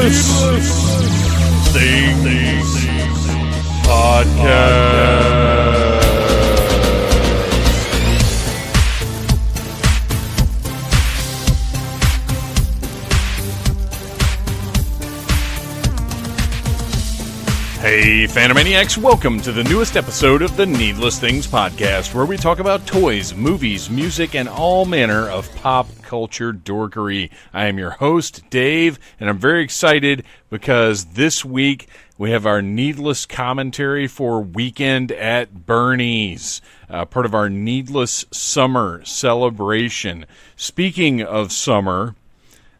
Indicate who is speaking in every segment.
Speaker 1: Things Podcast. Hey, Phantomaniacs, welcome to the newest episode of the Needless Things Podcast, where we talk about toys, movies, music, and all manner of pop culture dorkery. I am your host, Dave, and I'm very excited because this week we have our Needless commentary for Weekend at Bernie's, part of our Needless Summer celebration. Speaking of summer,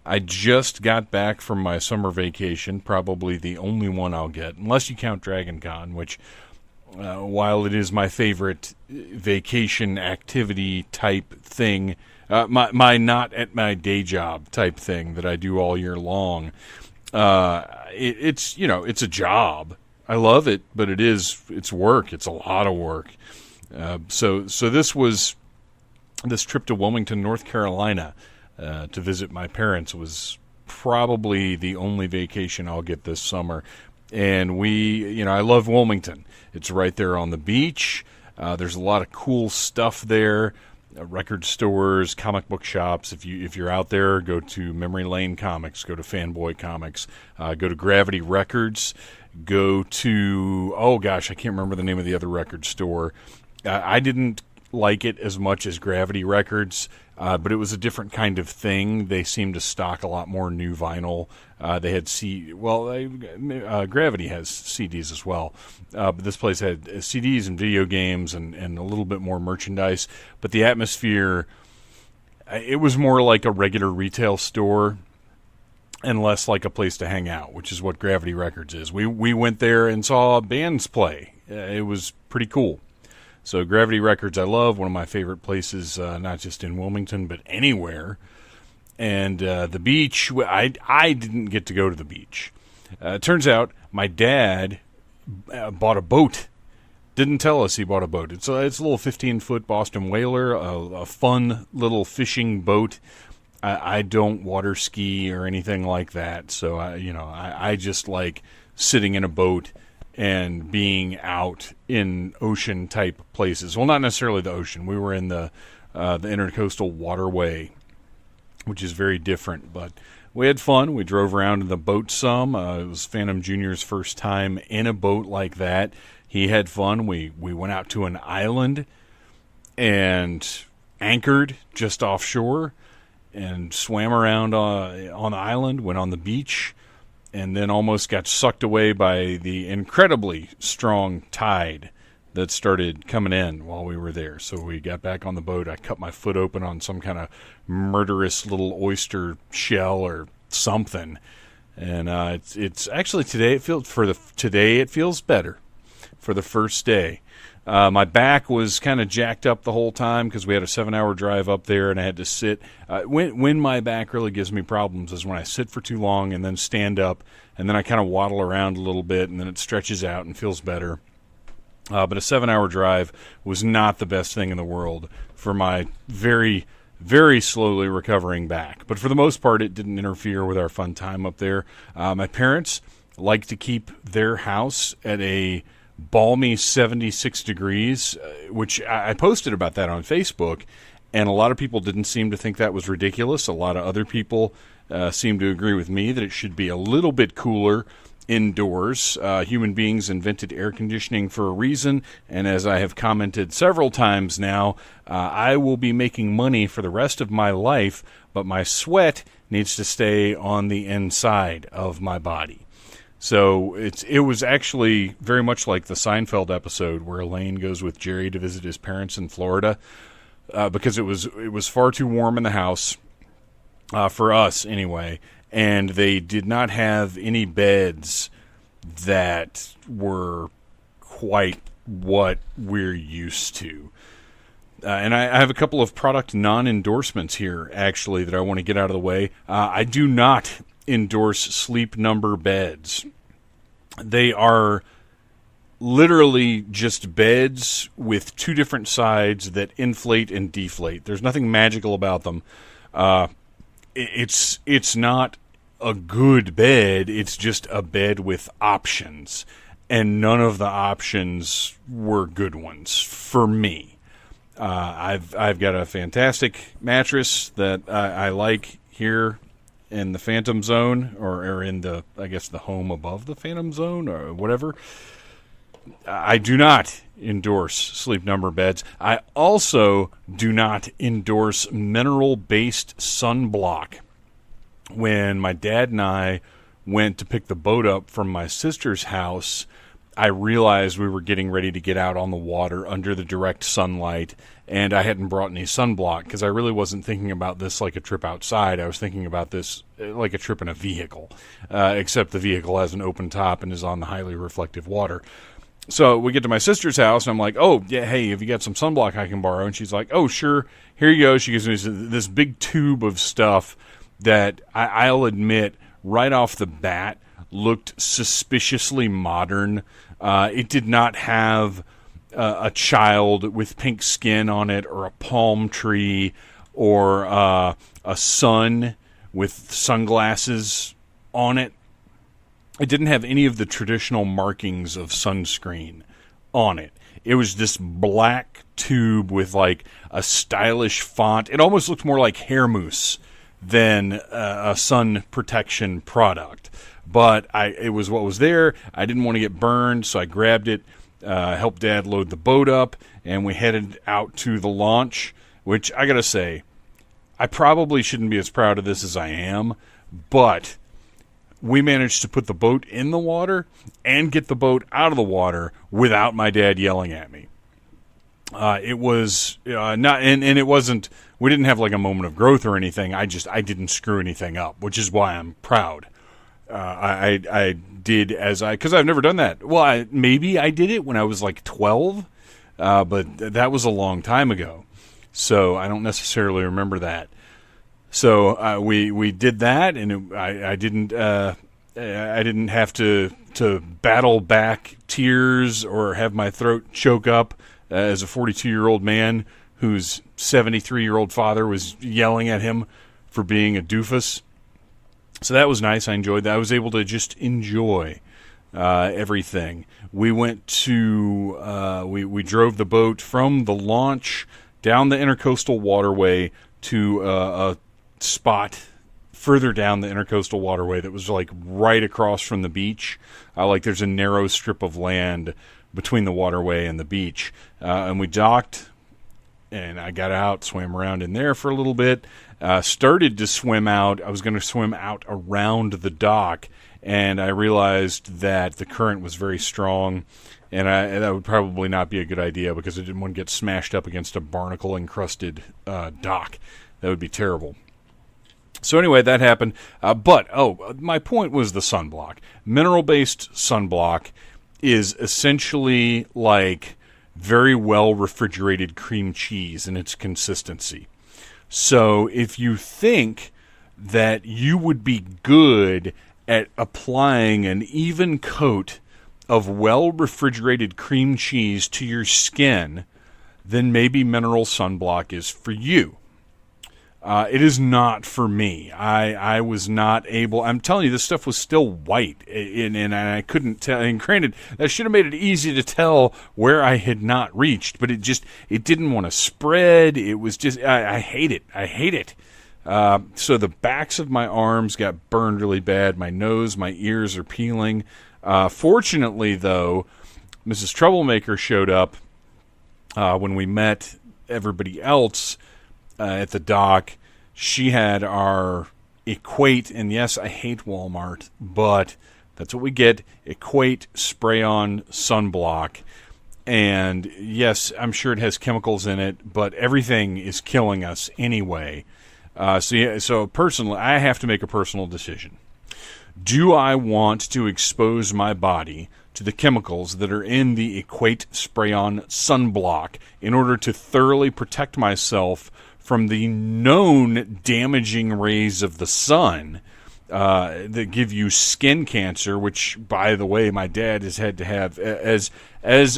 Speaker 1: I just got back from my summer vacation, probably the only one I'll get, unless you count Dragon Con, which, while it is my favorite vacation activity type thing, my not at my day job type thing that I do all year long, it's a job. I love it, but it's work. It's a lot of work. So this trip to Wilmington, North Carolina, to visit my parents was probably the only vacation I'll get this summer. And I love Wilmington. It's right there on the beach. There's a lot of cool stuff there. Record stores, comic book shops. If you're out there, go to Memory Lane Comics, go to Fanboy Comics, go to Gravity Records, go to, I can't remember the name of the other record store. I didn't like it as much as Gravity Records, but it was a different kind of thing. They seemed to stock a lot more new vinyl. They had Gravity has CDs as well, but this place had CDs and video games and a little bit more merchandise. But the atmosphere, it was more like a regular retail store and less like a place to hang out, which is what Gravity Records is. We went there and saw bands play. It was pretty cool. So Gravity Records I love, one of my favorite places, not just in Wilmington, but anywhere. And the beach, I didn't get to go to the beach. It turns out my dad bought a boat. Didn't tell us he bought a boat. It's a little 15-foot Boston Whaler, a fun little fishing boat. I don't water ski or anything like that, so I just like sitting in a boat and being out in ocean-type places. Well, not necessarily the ocean. We were in the Intercoastal Waterway, which is very different. But we had fun. We drove around in the boat some. It was Phantom Jr.'s first time in a boat like that. He had fun. We went out to an island and anchored just offshore and swam around on the island, went on the beach, and then almost got sucked away by the incredibly strong tide that started coming in while we were there. So we got back on the boat. I cut my foot open on some kind of murderous little oyster shell or something. And it's actually today it feels better for the first day. My back was kind of jacked up the whole time because we had a 7-hour drive up there, and I had to sit. When my back really gives me problems is when I sit for too long and then stand up, and then I kind of waddle around a little bit, and then it stretches out and feels better. But a 7-hour drive was not the best thing in the world for my very, very slowly recovering back. But for the most part, it didn't interfere with our fun time up there. My parents like to keep their house at a balmy 76 degrees, which I posted about that on Facebook, and a lot of people didn't seem to think that was ridiculous. A lot of other people seem to agree with me that it should be a little bit cooler indoors. Human beings invented air conditioning for a reason, and as I have commented several times now, I will be making money for the rest of my life, but my sweat needs to stay on the inside of my body. So it was actually very much like the Seinfeld episode where Elaine goes with Jerry to visit his parents in Florida, because it was far too warm in the house, for us anyway, and they did not have any beds that were quite what we're used to. And I have a couple of product non-endorsements here, actually, that I want to get out of the way. I do not endorse Sleep Number beds. They are literally just beds with two different sides that inflate and deflate. There's nothing magical about them. It's not a good bed. It's just a bed with options. And none of the options were good ones for me. I've got a fantastic mattress that I like here in the Phantom Zone, or in the, I guess, the home above the Phantom Zone, or whatever. I do not endorse Sleep Number beds. I also do not endorse mineral-based sunblock. When my dad and I went to pick the boat up from my sister's house, I realized we were getting ready to get out on the water under the direct sunlight, and I hadn't brought any sunblock because I really wasn't thinking about this like a trip outside. I was thinking about this like a trip in a vehicle, except the vehicle has an open top and is on the highly reflective water. So we get to my sister's house, and I'm like, oh, yeah, hey, have you got some sunblock I can borrow? And she's like, oh, sure, here you go. She gives me this big tube of stuff that I'll admit right off the bat looked suspiciously modern. It did not have a child with pink skin on it, or a palm tree, or a sun with sunglasses on it. It didn't have any of the traditional markings of sunscreen on it. It was this black tube with like a stylish font. It almost looked more like hair mousse than a sun protection product. But it was what was there. I didn't want to get burned, so I grabbed it, helped Dad load the boat up, and we headed out to the launch, which I got to say, I probably shouldn't be as proud of this as I am, but we managed to put the boat in the water and get the boat out of the water without my dad yelling at me. It was not, and it wasn't, we didn't have like a moment of growth or anything. I didn't screw anything up, which is why I'm proud. I did because I've never done that. Well, maybe I did it when I was like 12, but that was a long time ago. So I don't necessarily remember that. So we did that, and I didn't have to battle back tears or have my throat choke up as a 42-year-old man whose 73-year-old father was yelling at him for being a doofus. So that was nice. I enjoyed that. I was able to just enjoy everything. We went to we drove the boat from the launch down the Intercoastal Waterway to a spot further down the Intercoastal Waterway that was like right across from the beach. Like there's a narrow strip of land between the waterway and the beach. And we docked, and I got out, swam around in there for a little bit, started to swim out. I was going to swim out around the dock, and I realized that the current was very strong, and that would probably not be a good idea because I didn't want to get smashed up against a barnacle-encrusted dock. That would be terrible. So anyway, that happened. But my point was the sunblock. Mineral-based sunblock is essentially like very well refrigerated cream cheese in its consistency. So if you think that you would be good at applying an even coat of well refrigerated cream cheese to your skin, then maybe mineral sunblock is for you. It is not for me. I was not able. I'm telling you, this stuff was still white, and I couldn't tell. And granted, that should have made it easy to tell where I had not reached, but it didn't want to spread. It was just, I hate it. I hate it. So the backs of my arms got burned really bad. My nose, my ears are peeling. Fortunately, though, Mrs. Troublemaker showed up when we met everybody else at the dock. She had our Equate, and yes, I hate Walmart, but that's what we get, Equate spray-on sunblock. And yes, I'm sure it has chemicals in it, but everything is killing us anyway. So personally, I have to make a personal decision. Do I want to expose my body to the chemicals that are in the Equate spray-on sunblock in order to thoroughly protect myself from the known damaging rays of the sun, that give you skin cancer, which, by the way, my dad has had to have as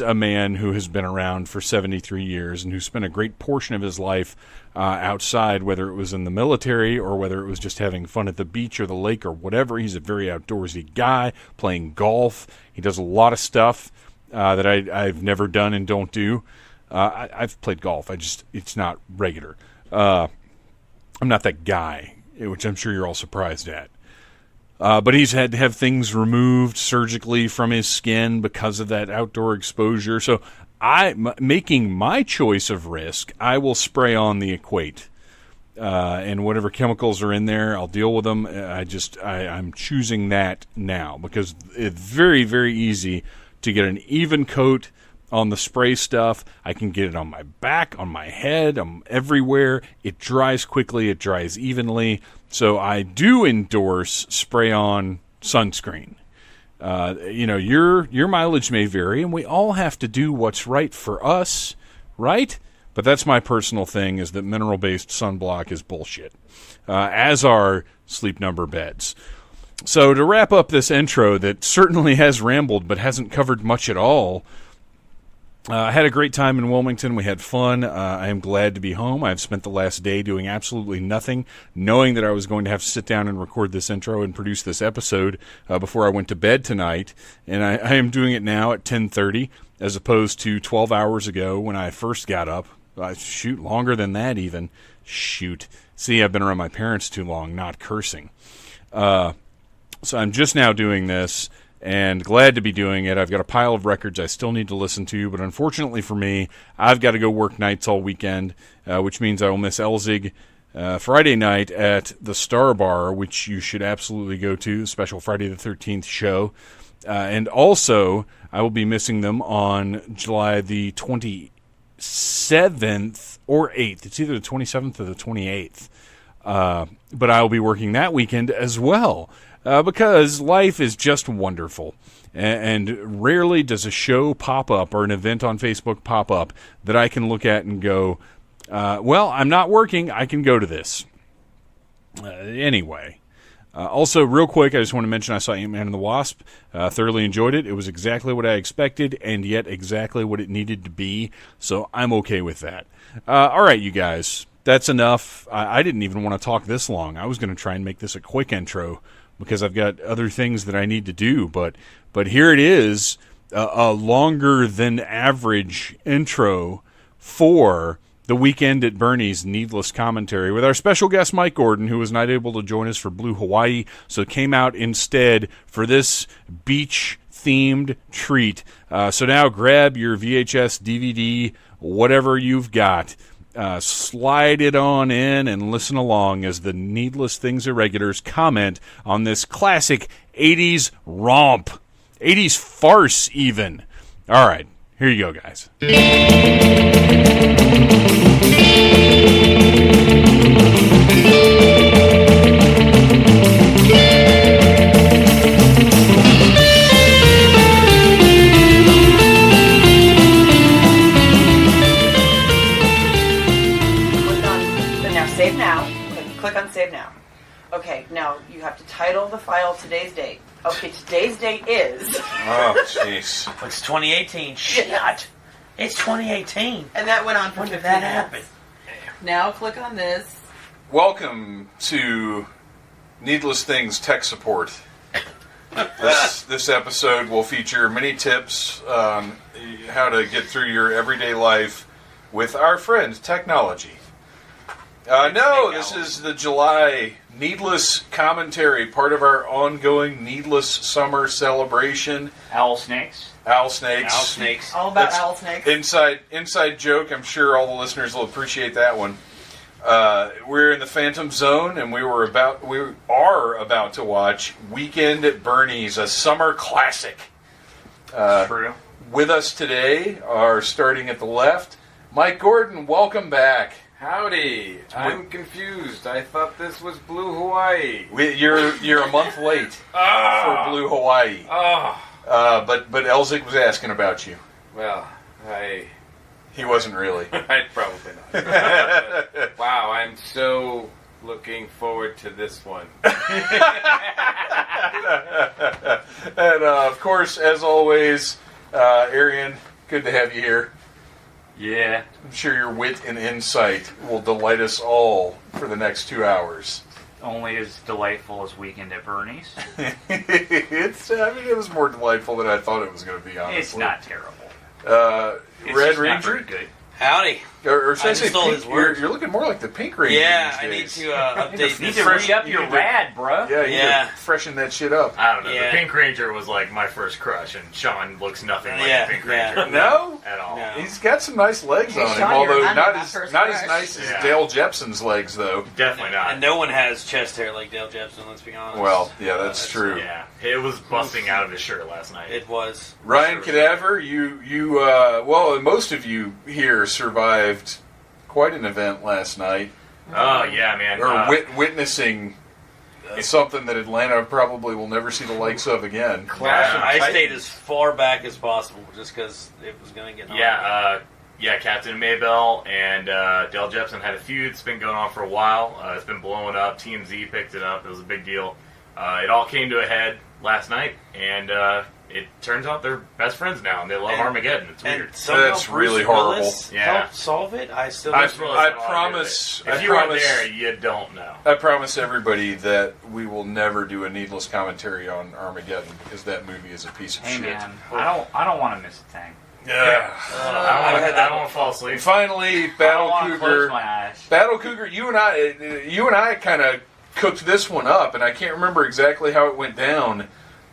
Speaker 1: a man who has been around for 73 years and who spent a great portion of his life outside, whether it was in the military or whether it was just having fun at the beach or the lake or whatever. He's a very outdoorsy guy, playing golf. He does a lot of stuff that I've never done and don't do. I've played golf. It's not regular. I'm not that guy, which I'm sure you're all surprised at. But he's had to have things removed surgically from his skin because of that outdoor exposure. So making my choice of risk, I will spray on the Equate. And whatever chemicals are in there, I'll deal with them. I'm choosing that now because it's very, very easy to get an even coat on the spray stuff. I can get it on my back, on my head, everywhere. It dries quickly, it dries evenly. So I do endorse spray-on sunscreen. Your mileage may vary, and we all have to do what's right for us, right? But that's my personal thing, is that mineral-based sunblock is bullshit, as are Sleep Number beds. So to wrap up this intro that certainly has rambled but hasn't covered much at all, I had a great time in Wilmington. We had fun. I am glad to be home. I've spent the last day doing absolutely nothing, knowing that I was going to have to sit down and record this intro and produce this episode before I went to bed tonight. And I am doing it now at 10:30 as opposed to 12 hours ago when I first got up. Longer than that even. See, I've been around my parents too long, not cursing. So I'm just now doing this. And glad to be doing it. I've got a pile of records I still need to listen to, but unfortunately for me, I've got to go work nights all weekend, which means I will miss Elzig Friday night at the Star Bar, which you should absolutely go to, the special Friday the 13th show. And also, I will be missing them on July the 27th or 8th. It's either the 27th or the 28th. But I will be working that weekend as well. Because life is just wonderful, and rarely does a show pop up or an event on Facebook pop up that I can look at and go, well, I'm not working, I can go to this. Anyway. Also, real quick, I just want to mention I saw Ant-Man and the Wasp. Thoroughly enjoyed it. It was exactly what I expected, and yet exactly what it needed to be, so I'm okay with that. All right, you guys, that's enough. I didn't even want to talk this long. I was going to try and make this a quick intro, because I've got other things that I need to do. But here it is, a longer than average intro for the Weekend at Bernie's Needless Commentary with our special guest Mike Gordon, who was not able to join us for Blue Hawaii, so came out instead for this beach-themed treat. So now grab your VHS, DVD, whatever you've got. Slide it on in and listen along as the Needless Things Irregulars comment on this classic 80s romp. 80s farce, even. All right, here you go, guys.
Speaker 2: Click on Save Now. Okay, now you have to title the file today's date. Okay, today's date is...
Speaker 1: Oh, jeez.
Speaker 3: It's 2018. Shit. It's 2018.
Speaker 2: And that went on for 15
Speaker 3: minutes. When did that happen?
Speaker 2: Now click on this.
Speaker 1: Welcome to Needless Things Tech Support. This episode will feature many tips on how to get through your everyday life with our friend technology. This is the July Needless Commentary, part of our ongoing Needless Summer celebration.
Speaker 3: Owl snakes.
Speaker 2: All about owl snakes.
Speaker 1: Inside joke. I'm sure all the listeners will appreciate that one. We're in the Phantom Zone, and we are about to watch Weekend at Bernie's, a summer classic. With us today are, starting at the left, Mike Gordon. Welcome back.
Speaker 4: Howdy. I'm confused. I thought this was Blue Hawaii.
Speaker 1: You're a month late for Blue Hawaii. But Elzig was asking about you.
Speaker 4: Well,
Speaker 1: He wasn't really.
Speaker 4: I'd probably not. Wow, I'm so Looking forward to this one.
Speaker 1: And of course, as always, Arian, good to have you here.
Speaker 3: Yeah.
Speaker 1: I'm sure your wit and insight will delight us all for the next 2 hours.
Speaker 3: Only as delightful as Weekend at Bernie's.
Speaker 1: It was more delightful than I thought it was going to be, honestly.
Speaker 3: It's not terrible.
Speaker 1: Red
Speaker 3: It's just not
Speaker 1: Ranger?
Speaker 3: very good.
Speaker 5: Howdy.
Speaker 1: Or should I say
Speaker 5: stole
Speaker 1: pink?
Speaker 5: his word.
Speaker 1: You're looking more like the Pink Ranger
Speaker 5: Yeah, I
Speaker 1: these
Speaker 5: need
Speaker 1: days.
Speaker 5: to update
Speaker 3: You need
Speaker 5: this.
Speaker 3: to re-up your rad, bro.
Speaker 1: Yeah, you need
Speaker 5: Yeah.
Speaker 1: to freshen that shit up.
Speaker 6: I don't know.
Speaker 5: Yeah.
Speaker 6: The Pink Ranger was like my first crush, and Sean looks nothing like
Speaker 5: Yeah,
Speaker 6: the Pink
Speaker 5: yeah.
Speaker 6: Ranger.
Speaker 1: No?
Speaker 6: At all.
Speaker 5: No.
Speaker 1: He's got some nice legs
Speaker 2: Hey,
Speaker 1: on him,
Speaker 2: Sean, you
Speaker 1: although
Speaker 2: reminded
Speaker 1: not
Speaker 2: me of
Speaker 1: as
Speaker 2: my first
Speaker 1: not as
Speaker 2: crush.
Speaker 1: nice as
Speaker 6: Yeah.
Speaker 1: Dale Jepson's legs, though.
Speaker 6: Definitely not.
Speaker 5: And no one has chest hair like Dale Jepson, let's be honest.
Speaker 1: Well, yeah, that's true.
Speaker 6: Yeah, it was busting out of his shirt last night.
Speaker 5: It was.
Speaker 1: Ryan Cadaver, well, most of you here survived quite an event last night,
Speaker 6: Oh yeah, man.
Speaker 1: or witnessing something that Atlanta probably will never see the likes of again.
Speaker 4: Clash of
Speaker 5: I
Speaker 4: Titans.
Speaker 5: stayed as far back as possible just because it was going to get hot.
Speaker 6: Yeah, Captain Maybell and Del Jepson had a feud. It's been going on for a while. It's been blowing up. TMZ picked it up. It was a big deal. It all came to a head last night, and it turns out they're best friends now, and they love Armageddon. It's weird.
Speaker 5: And somehow
Speaker 1: That's
Speaker 5: Bruce
Speaker 1: really horrible.
Speaker 5: Willis
Speaker 6: Yeah.
Speaker 5: helped solve it. I still
Speaker 1: I
Speaker 5: don't
Speaker 6: Really
Speaker 1: I
Speaker 6: not all
Speaker 1: promise-
Speaker 6: good with it.
Speaker 1: I
Speaker 6: If you weren't
Speaker 1: promise-
Speaker 6: there, you don't know.
Speaker 1: I promise everybody that we will never do a needless commentary on Armageddon because that movie is a piece of
Speaker 3: Hey
Speaker 1: shit.
Speaker 3: man, I don't want to miss a thing.
Speaker 1: Yeah.
Speaker 6: I don't want to fall asleep.
Speaker 1: Finally,
Speaker 3: I don't
Speaker 1: Battle
Speaker 3: want to close
Speaker 1: Cougar.
Speaker 3: my eyes.
Speaker 1: Battle Cougar, you and I kind of cooked this one up, and I can't remember exactly how it went down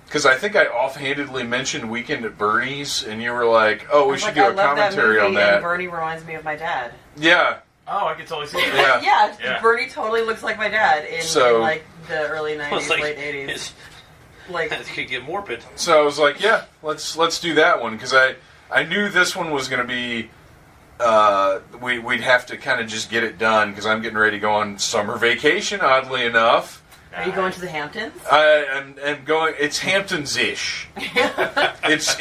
Speaker 1: because I think I offhandedly mentioned Weekend at Bernie's, and you were like, "Oh, we should do
Speaker 2: I
Speaker 1: a
Speaker 2: love
Speaker 1: commentary
Speaker 2: that
Speaker 1: on
Speaker 2: movie,
Speaker 1: that."
Speaker 2: And Bernie reminds me of my dad.
Speaker 1: Yeah,
Speaker 6: Oh, I can totally see it.
Speaker 1: yeah.
Speaker 2: Yeah,
Speaker 6: Yeah.
Speaker 2: Bernie totally looks like my dad in
Speaker 1: So-
Speaker 2: like the early '90s,
Speaker 5: It's like-
Speaker 2: late '80s. Like,
Speaker 5: It could get morbid.
Speaker 1: So I was like, "Yeah, let's do that one," because I knew this one was going to be. We'd have to kind of just get it done because I'm getting ready to go on summer vacation. Oddly enough.
Speaker 2: are you going to the Hamptons?
Speaker 1: I'm going. It's Hamptons-ish. it's the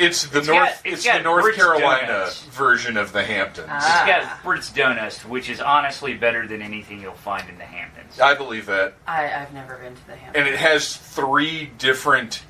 Speaker 3: it's
Speaker 1: the
Speaker 3: got
Speaker 1: North
Speaker 3: Brits
Speaker 1: Carolina
Speaker 3: donuts.
Speaker 1: version of the Hamptons.
Speaker 3: It's got Brits Donuts, which is honestly better than anything you'll find in the Hamptons.
Speaker 1: I believe that,
Speaker 2: I've never been to the Hamptons.
Speaker 1: and it has 3 different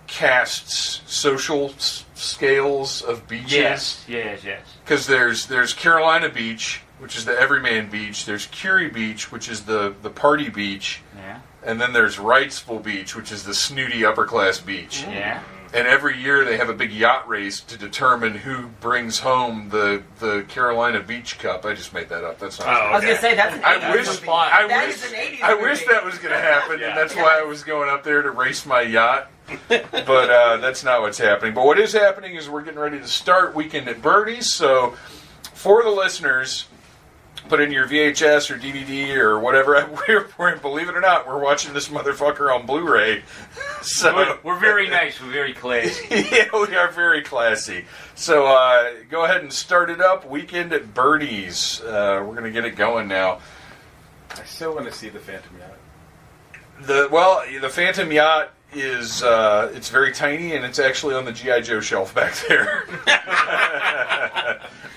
Speaker 1: casts, social scales of beaches.
Speaker 3: Yes.
Speaker 1: Because there's Carolina Beach, which is the everyman beach. There's Curie Beach, which is the party beach.
Speaker 3: Yeah.
Speaker 1: And then there's Wrightsville Beach, which is the snooty upper class beach.
Speaker 3: Yeah.
Speaker 1: And every year they have a big yacht race to determine who brings home the Carolina Beach Cup. I just made that up. That's not.
Speaker 6: Oh,
Speaker 2: I was going to say, that's an 80s
Speaker 1: I wish.
Speaker 2: movie.
Speaker 1: I
Speaker 2: That
Speaker 1: wish.
Speaker 2: is an 80s
Speaker 1: I
Speaker 2: movie.
Speaker 1: wish that was going to happen,
Speaker 6: Yeah.
Speaker 1: and that's why I was going up there to race my yacht. But that's not what's happening. But what is happening is we're getting ready to start Weekend at Bernie's. So for the listeners, put in your VHS or DVD or whatever. We're believe it or not, we're watching this motherfucker on Blu-ray. So
Speaker 3: We're very nice. We're very classy.
Speaker 1: yeah, we are very classy. So go ahead and start it up. Weekend at Bernie's. We're going to get it going now.
Speaker 4: I still want to see the Phantom Yacht.
Speaker 1: The Phantom Yacht is it's very tiny, and it's actually on the G.I. Joe shelf back there.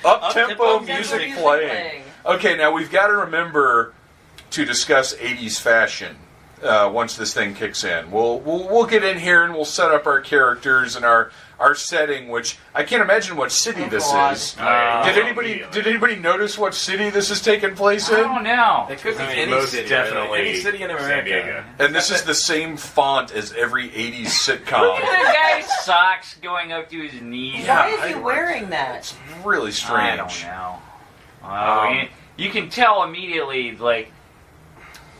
Speaker 1: Up-tempo music playing. Okay, now we've got to remember to discuss 80s fashion once this thing kicks in. We'll get in here and we'll set up our characters and our setting, which I can't imagine what city this is. Did anybody notice what city this is taking place
Speaker 3: I
Speaker 1: in?
Speaker 3: don't know.
Speaker 4: It could be
Speaker 5: I mean,
Speaker 4: any
Speaker 6: most
Speaker 4: city.
Speaker 6: definitely
Speaker 4: Any city in
Speaker 6: San
Speaker 4: America.
Speaker 6: Diego.
Speaker 1: And this is the same font as every 80s sitcom.
Speaker 3: Look at the guy's socks going up to his knees.
Speaker 1: Yeah.
Speaker 2: Why is he wearing that?
Speaker 1: It's really strange.
Speaker 3: I don't know. You can tell immediately, like,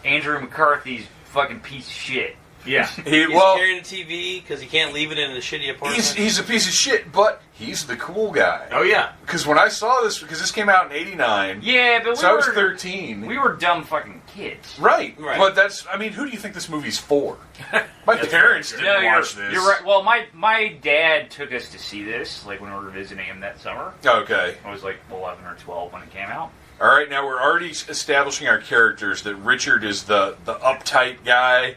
Speaker 3: Andrew McCarthy's fucking piece of shit.
Speaker 6: Yeah.
Speaker 5: He's
Speaker 1: Well,
Speaker 5: carrying a TV because he can't leave it in a shitty apartment.
Speaker 1: he's a piece of shit, but he's the cool guy.
Speaker 6: Oh yeah.
Speaker 1: Because when I saw this, because this came out in '89,
Speaker 3: Yeah, but
Speaker 1: so I was 13.
Speaker 3: we were dumb fucking kids.
Speaker 1: Right.
Speaker 5: Right.
Speaker 1: But who do you think this movie's for? My parents didn't
Speaker 3: No,
Speaker 1: watch this.
Speaker 3: you're right. Well, my dad took us to see this, like when we were visiting him that summer.
Speaker 1: Okay.
Speaker 3: I was like 11 or 12 when it came out.
Speaker 1: All right, now we're already establishing our characters that Richard is the uptight guy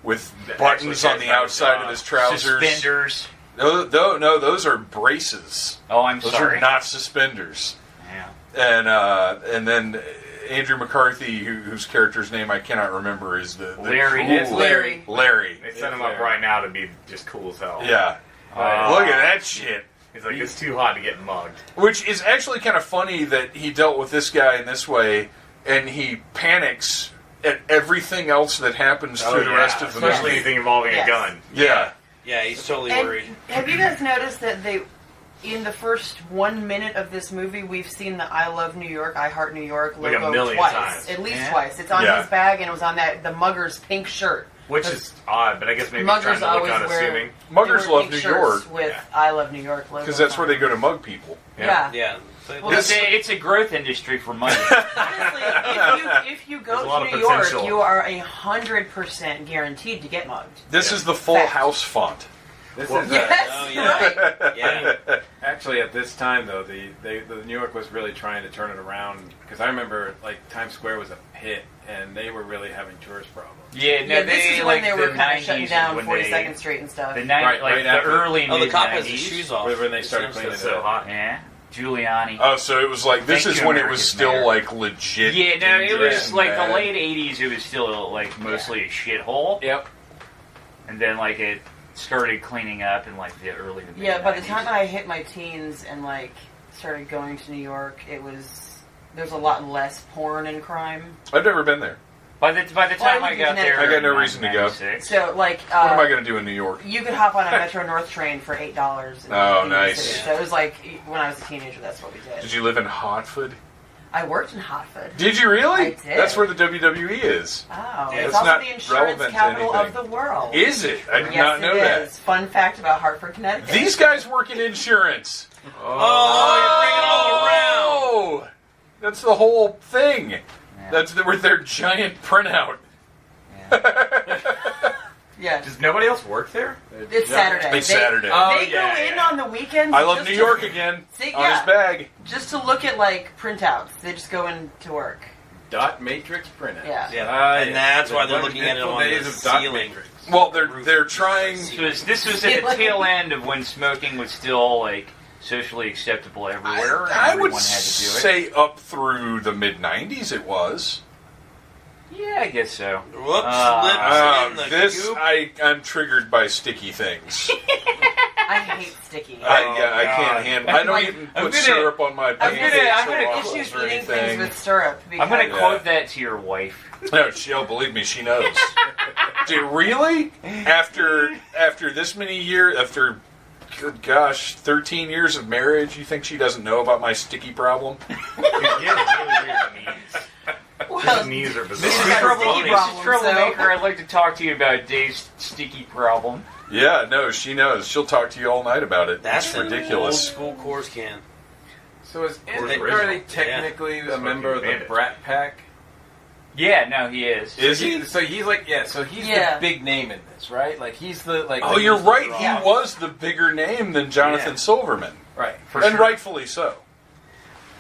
Speaker 1: with buttons on the outside of his trousers.
Speaker 3: Suspenders.
Speaker 1: No, those are braces.
Speaker 3: Oh, I'm
Speaker 1: Those
Speaker 3: sorry.
Speaker 1: are not suspenders.
Speaker 3: Yeah.
Speaker 1: And then Andrew McCarthy, whose character's name I cannot remember, is the
Speaker 3: Larry.
Speaker 1: cool-
Speaker 3: It's
Speaker 1: Larry.
Speaker 6: They set him up right now to be just cool as hell.
Speaker 1: Yeah. Look at that shit.
Speaker 6: He's like, it's too hot to get mugged.
Speaker 1: Which is actually kind of funny that he dealt with this guy in this way, and he panics at everything else that happens through the rest of the
Speaker 6: Especially
Speaker 1: movie.
Speaker 6: anything involving
Speaker 2: Yes.
Speaker 6: a gun.
Speaker 1: Yeah.
Speaker 5: Yeah, he's totally
Speaker 2: And
Speaker 5: worried.
Speaker 2: have you guys noticed that in the first 1 minute of this movie, we've seen the "I Love New York, I Heart New York"
Speaker 6: Like a
Speaker 2: logo
Speaker 6: million
Speaker 2: twice,
Speaker 6: times.
Speaker 2: at least
Speaker 3: Yeah.
Speaker 2: twice. It's on
Speaker 1: Yeah.
Speaker 2: his bag, and it was on the mugger's pink shirt.
Speaker 6: Which is odd, but I guess maybe he's
Speaker 2: Muggers
Speaker 6: trying to look
Speaker 2: always wear
Speaker 6: unassuming.
Speaker 1: Muggers
Speaker 2: they wear
Speaker 1: love
Speaker 2: pink
Speaker 1: New
Speaker 2: shirts
Speaker 1: York
Speaker 2: with "I Love New York" logo.
Speaker 1: because that's where they
Speaker 2: on.
Speaker 1: go to mug people.
Speaker 2: Yeah.
Speaker 5: Yeah.
Speaker 2: Well,
Speaker 3: It's a growth industry for money.
Speaker 2: Honestly, if you
Speaker 6: There's a
Speaker 2: go
Speaker 6: lot
Speaker 2: to
Speaker 6: of
Speaker 2: New York,
Speaker 6: potential.
Speaker 2: you are 100% guaranteed to get mugged.
Speaker 1: This is the Full
Speaker 2: Fact.
Speaker 1: House font.
Speaker 4: This
Speaker 1: Well,
Speaker 4: is
Speaker 2: Yes,
Speaker 5: Oh, yeah.
Speaker 2: right.
Speaker 5: Yeah.
Speaker 4: actually at this time though, the New York was really trying to turn it around because I remember like Times Square was a pit and they were really having tourist problems.
Speaker 3: Yeah, no,
Speaker 2: Yeah, this is when they were
Speaker 3: the
Speaker 2: kind of shutting
Speaker 3: 90s
Speaker 2: down
Speaker 3: when
Speaker 2: 42nd Street and stuff.
Speaker 3: The
Speaker 4: Right
Speaker 3: the
Speaker 4: after.
Speaker 3: early
Speaker 5: Oh, the
Speaker 3: mid
Speaker 5: cop has
Speaker 3: 90s.
Speaker 5: his shoes off.
Speaker 4: When they started
Speaker 5: It
Speaker 4: cleaning
Speaker 5: sounds
Speaker 4: it
Speaker 6: so
Speaker 4: up.
Speaker 6: hot.
Speaker 3: Yeah, Giuliani.
Speaker 1: Oh, so it was like, this
Speaker 3: Thank
Speaker 1: is
Speaker 3: you,
Speaker 1: when it was
Speaker 3: America's
Speaker 1: still
Speaker 3: mayor.
Speaker 1: like legit.
Speaker 3: Yeah, no, it
Speaker 1: dangerous
Speaker 3: was
Speaker 1: and
Speaker 3: like
Speaker 1: bad.
Speaker 3: the late 80s. It was still like mostly a shithole,
Speaker 4: Yep.
Speaker 3: and then like it started cleaning up in like the early to mid
Speaker 2: Yeah, by the
Speaker 3: 90s.
Speaker 2: time I hit my teens and like started going to New York, there's a lot less porn and crime.
Speaker 1: I've never been there.
Speaker 3: By the time
Speaker 2: Well,
Speaker 3: I got there,
Speaker 1: I got no
Speaker 3: in
Speaker 1: reason to go.
Speaker 3: 1996,
Speaker 2: So like,
Speaker 1: What am I going to do in New York?
Speaker 2: you could hop on a Metro North train for $8.
Speaker 1: Oh,
Speaker 2: in the
Speaker 1: nice.
Speaker 2: city. So it was like when I was a teenager, that's what we did.
Speaker 1: Did you live in Hartford?
Speaker 2: I worked in Hartford.
Speaker 1: Did you really?
Speaker 2: I did.
Speaker 1: That's where the WWE is.
Speaker 2: Oh,
Speaker 5: Yeah,
Speaker 2: it's
Speaker 1: it's
Speaker 2: also
Speaker 1: not
Speaker 2: the insurance
Speaker 1: relevant to
Speaker 2: capital of
Speaker 1: anything.
Speaker 2: the world.
Speaker 1: Is it? I did
Speaker 2: Yes,
Speaker 1: not know
Speaker 2: it
Speaker 1: that.
Speaker 2: is. Fun fact about Hartford, Connecticut.
Speaker 1: These guys work in insurance.
Speaker 5: Oh, you're bringing it all around.
Speaker 1: Oh, that's the whole thing.
Speaker 3: Yeah.
Speaker 1: That's with their giant printout.
Speaker 2: Yeah,
Speaker 6: Does nobody else work there?
Speaker 2: it's Saturday.
Speaker 1: It's Saturday.
Speaker 4: Oh,
Speaker 2: They
Speaker 6: yeah,
Speaker 2: go in
Speaker 6: yeah.
Speaker 2: on the weekends.
Speaker 1: I love
Speaker 2: just
Speaker 1: New
Speaker 2: to-
Speaker 1: York again.
Speaker 2: See,
Speaker 1: On
Speaker 2: yeah.
Speaker 1: his bag.
Speaker 2: Just to look at like printouts. They just go in to work.
Speaker 4: Dot matrix printout.
Speaker 2: Yeah.
Speaker 5: Yeah. And that's why they're looking at it on
Speaker 4: days
Speaker 5: the
Speaker 4: of dot
Speaker 5: ceiling.
Speaker 4: matrix.
Speaker 1: Well, they're trying.
Speaker 3: This was at the tail end of when smoking was still like socially acceptable everywhere. and
Speaker 1: I would
Speaker 3: everyone had to do it.
Speaker 1: say up through the mid '90s it was.
Speaker 3: Yeah, I guess so.
Speaker 5: Whoops, slips in the
Speaker 1: This
Speaker 5: goop.
Speaker 1: I'm triggered by sticky things.
Speaker 2: I hate sticky.
Speaker 1: I can't handle. I don't
Speaker 2: Like,
Speaker 1: even
Speaker 3: I'm
Speaker 1: put
Speaker 3: gonna-
Speaker 1: syrup on my
Speaker 2: I'm
Speaker 1: pancakes
Speaker 2: gonna
Speaker 1: or waffles
Speaker 2: issues
Speaker 1: or
Speaker 2: eating things
Speaker 1: anything.
Speaker 2: with syrup.
Speaker 3: I'm going to
Speaker 2: because-
Speaker 3: quote that to your wife.
Speaker 1: No, she'll believe me. She knows. Dude, really? After this many years, after good gosh, 13 years of marriage, you think she doesn't know about my sticky problem?
Speaker 6: Dude, he has really weird knees.
Speaker 2: Well,
Speaker 6: His knees are bizarre.
Speaker 2: This is troublemaker.
Speaker 3: Mrs. Troublemaker, I'd like to talk to you about Dave's sticky problem.
Speaker 1: Yeah, no, she knows. She'll talk to you all night about it.
Speaker 5: That's
Speaker 1: It's
Speaker 5: an
Speaker 1: ridiculous.
Speaker 5: old school Coors can.
Speaker 4: So is
Speaker 6: Or
Speaker 4: Andy
Speaker 6: original.
Speaker 4: Murray technically a member of the
Speaker 6: Bandit.
Speaker 4: Brat Pack?
Speaker 3: Yeah, no, he is.
Speaker 1: Is he?
Speaker 4: So he's like, so he's
Speaker 2: Yeah.
Speaker 4: the big name in this, right? Like he's the like.
Speaker 1: Oh,
Speaker 4: the
Speaker 1: you're
Speaker 4: music
Speaker 1: right.
Speaker 4: draw.
Speaker 2: Yeah.
Speaker 1: He was the bigger name than Jonathan
Speaker 4: Yeah.
Speaker 1: Silverman.
Speaker 4: Right.
Speaker 1: And rightfully so.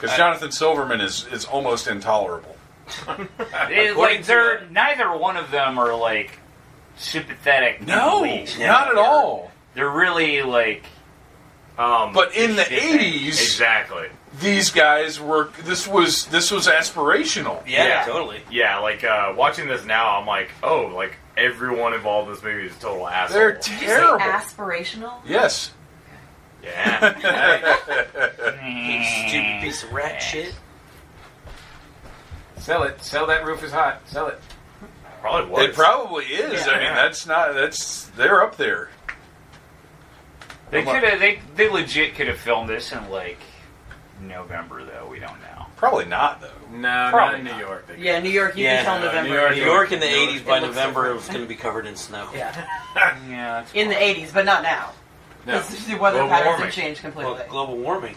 Speaker 1: Because Jonathan Silverman is almost intolerable.
Speaker 3: They're neither one of them are like sympathetic. in the least.
Speaker 1: not at all.
Speaker 3: They're really like.
Speaker 1: But in the
Speaker 3: shit thing.
Speaker 1: 80s,
Speaker 6: Exactly.
Speaker 1: these guys were. This was aspirational.
Speaker 5: Yeah,
Speaker 6: Yeah.
Speaker 5: totally.
Speaker 6: Yeah, like watching this now, I'm like, oh, like everyone involved in this movie is a total asshole.
Speaker 1: They're
Speaker 2: Did you say
Speaker 1: terrible.
Speaker 2: aspirational?
Speaker 1: Yes.
Speaker 6: Yeah.
Speaker 5: You stupid piece of rat shit.
Speaker 4: Sell it. Sell that roof is hot. Sell it.
Speaker 6: Probably was.
Speaker 1: It probably is.
Speaker 2: Yeah.
Speaker 1: I mean, they're up there.
Speaker 3: They could have. They legit could have filmed this in like November, though. We don't know.
Speaker 1: Probably not, though.
Speaker 4: No,
Speaker 3: Probably
Speaker 4: not in New
Speaker 3: not.
Speaker 4: York. They
Speaker 2: Yeah, New York. You
Speaker 5: Yeah,
Speaker 2: can tell November.
Speaker 4: New
Speaker 5: New York in the
Speaker 4: New York,
Speaker 5: 80s, by
Speaker 2: it looks
Speaker 5: November,
Speaker 2: different.
Speaker 5: it was going to be covered in snow.
Speaker 2: Yeah,
Speaker 3: Yeah, it's
Speaker 2: in the '80s, but not now.
Speaker 4: No.
Speaker 2: Because the weather
Speaker 6: Global
Speaker 2: patterns
Speaker 6: warming.
Speaker 2: have changed completely.
Speaker 5: Well, global warming.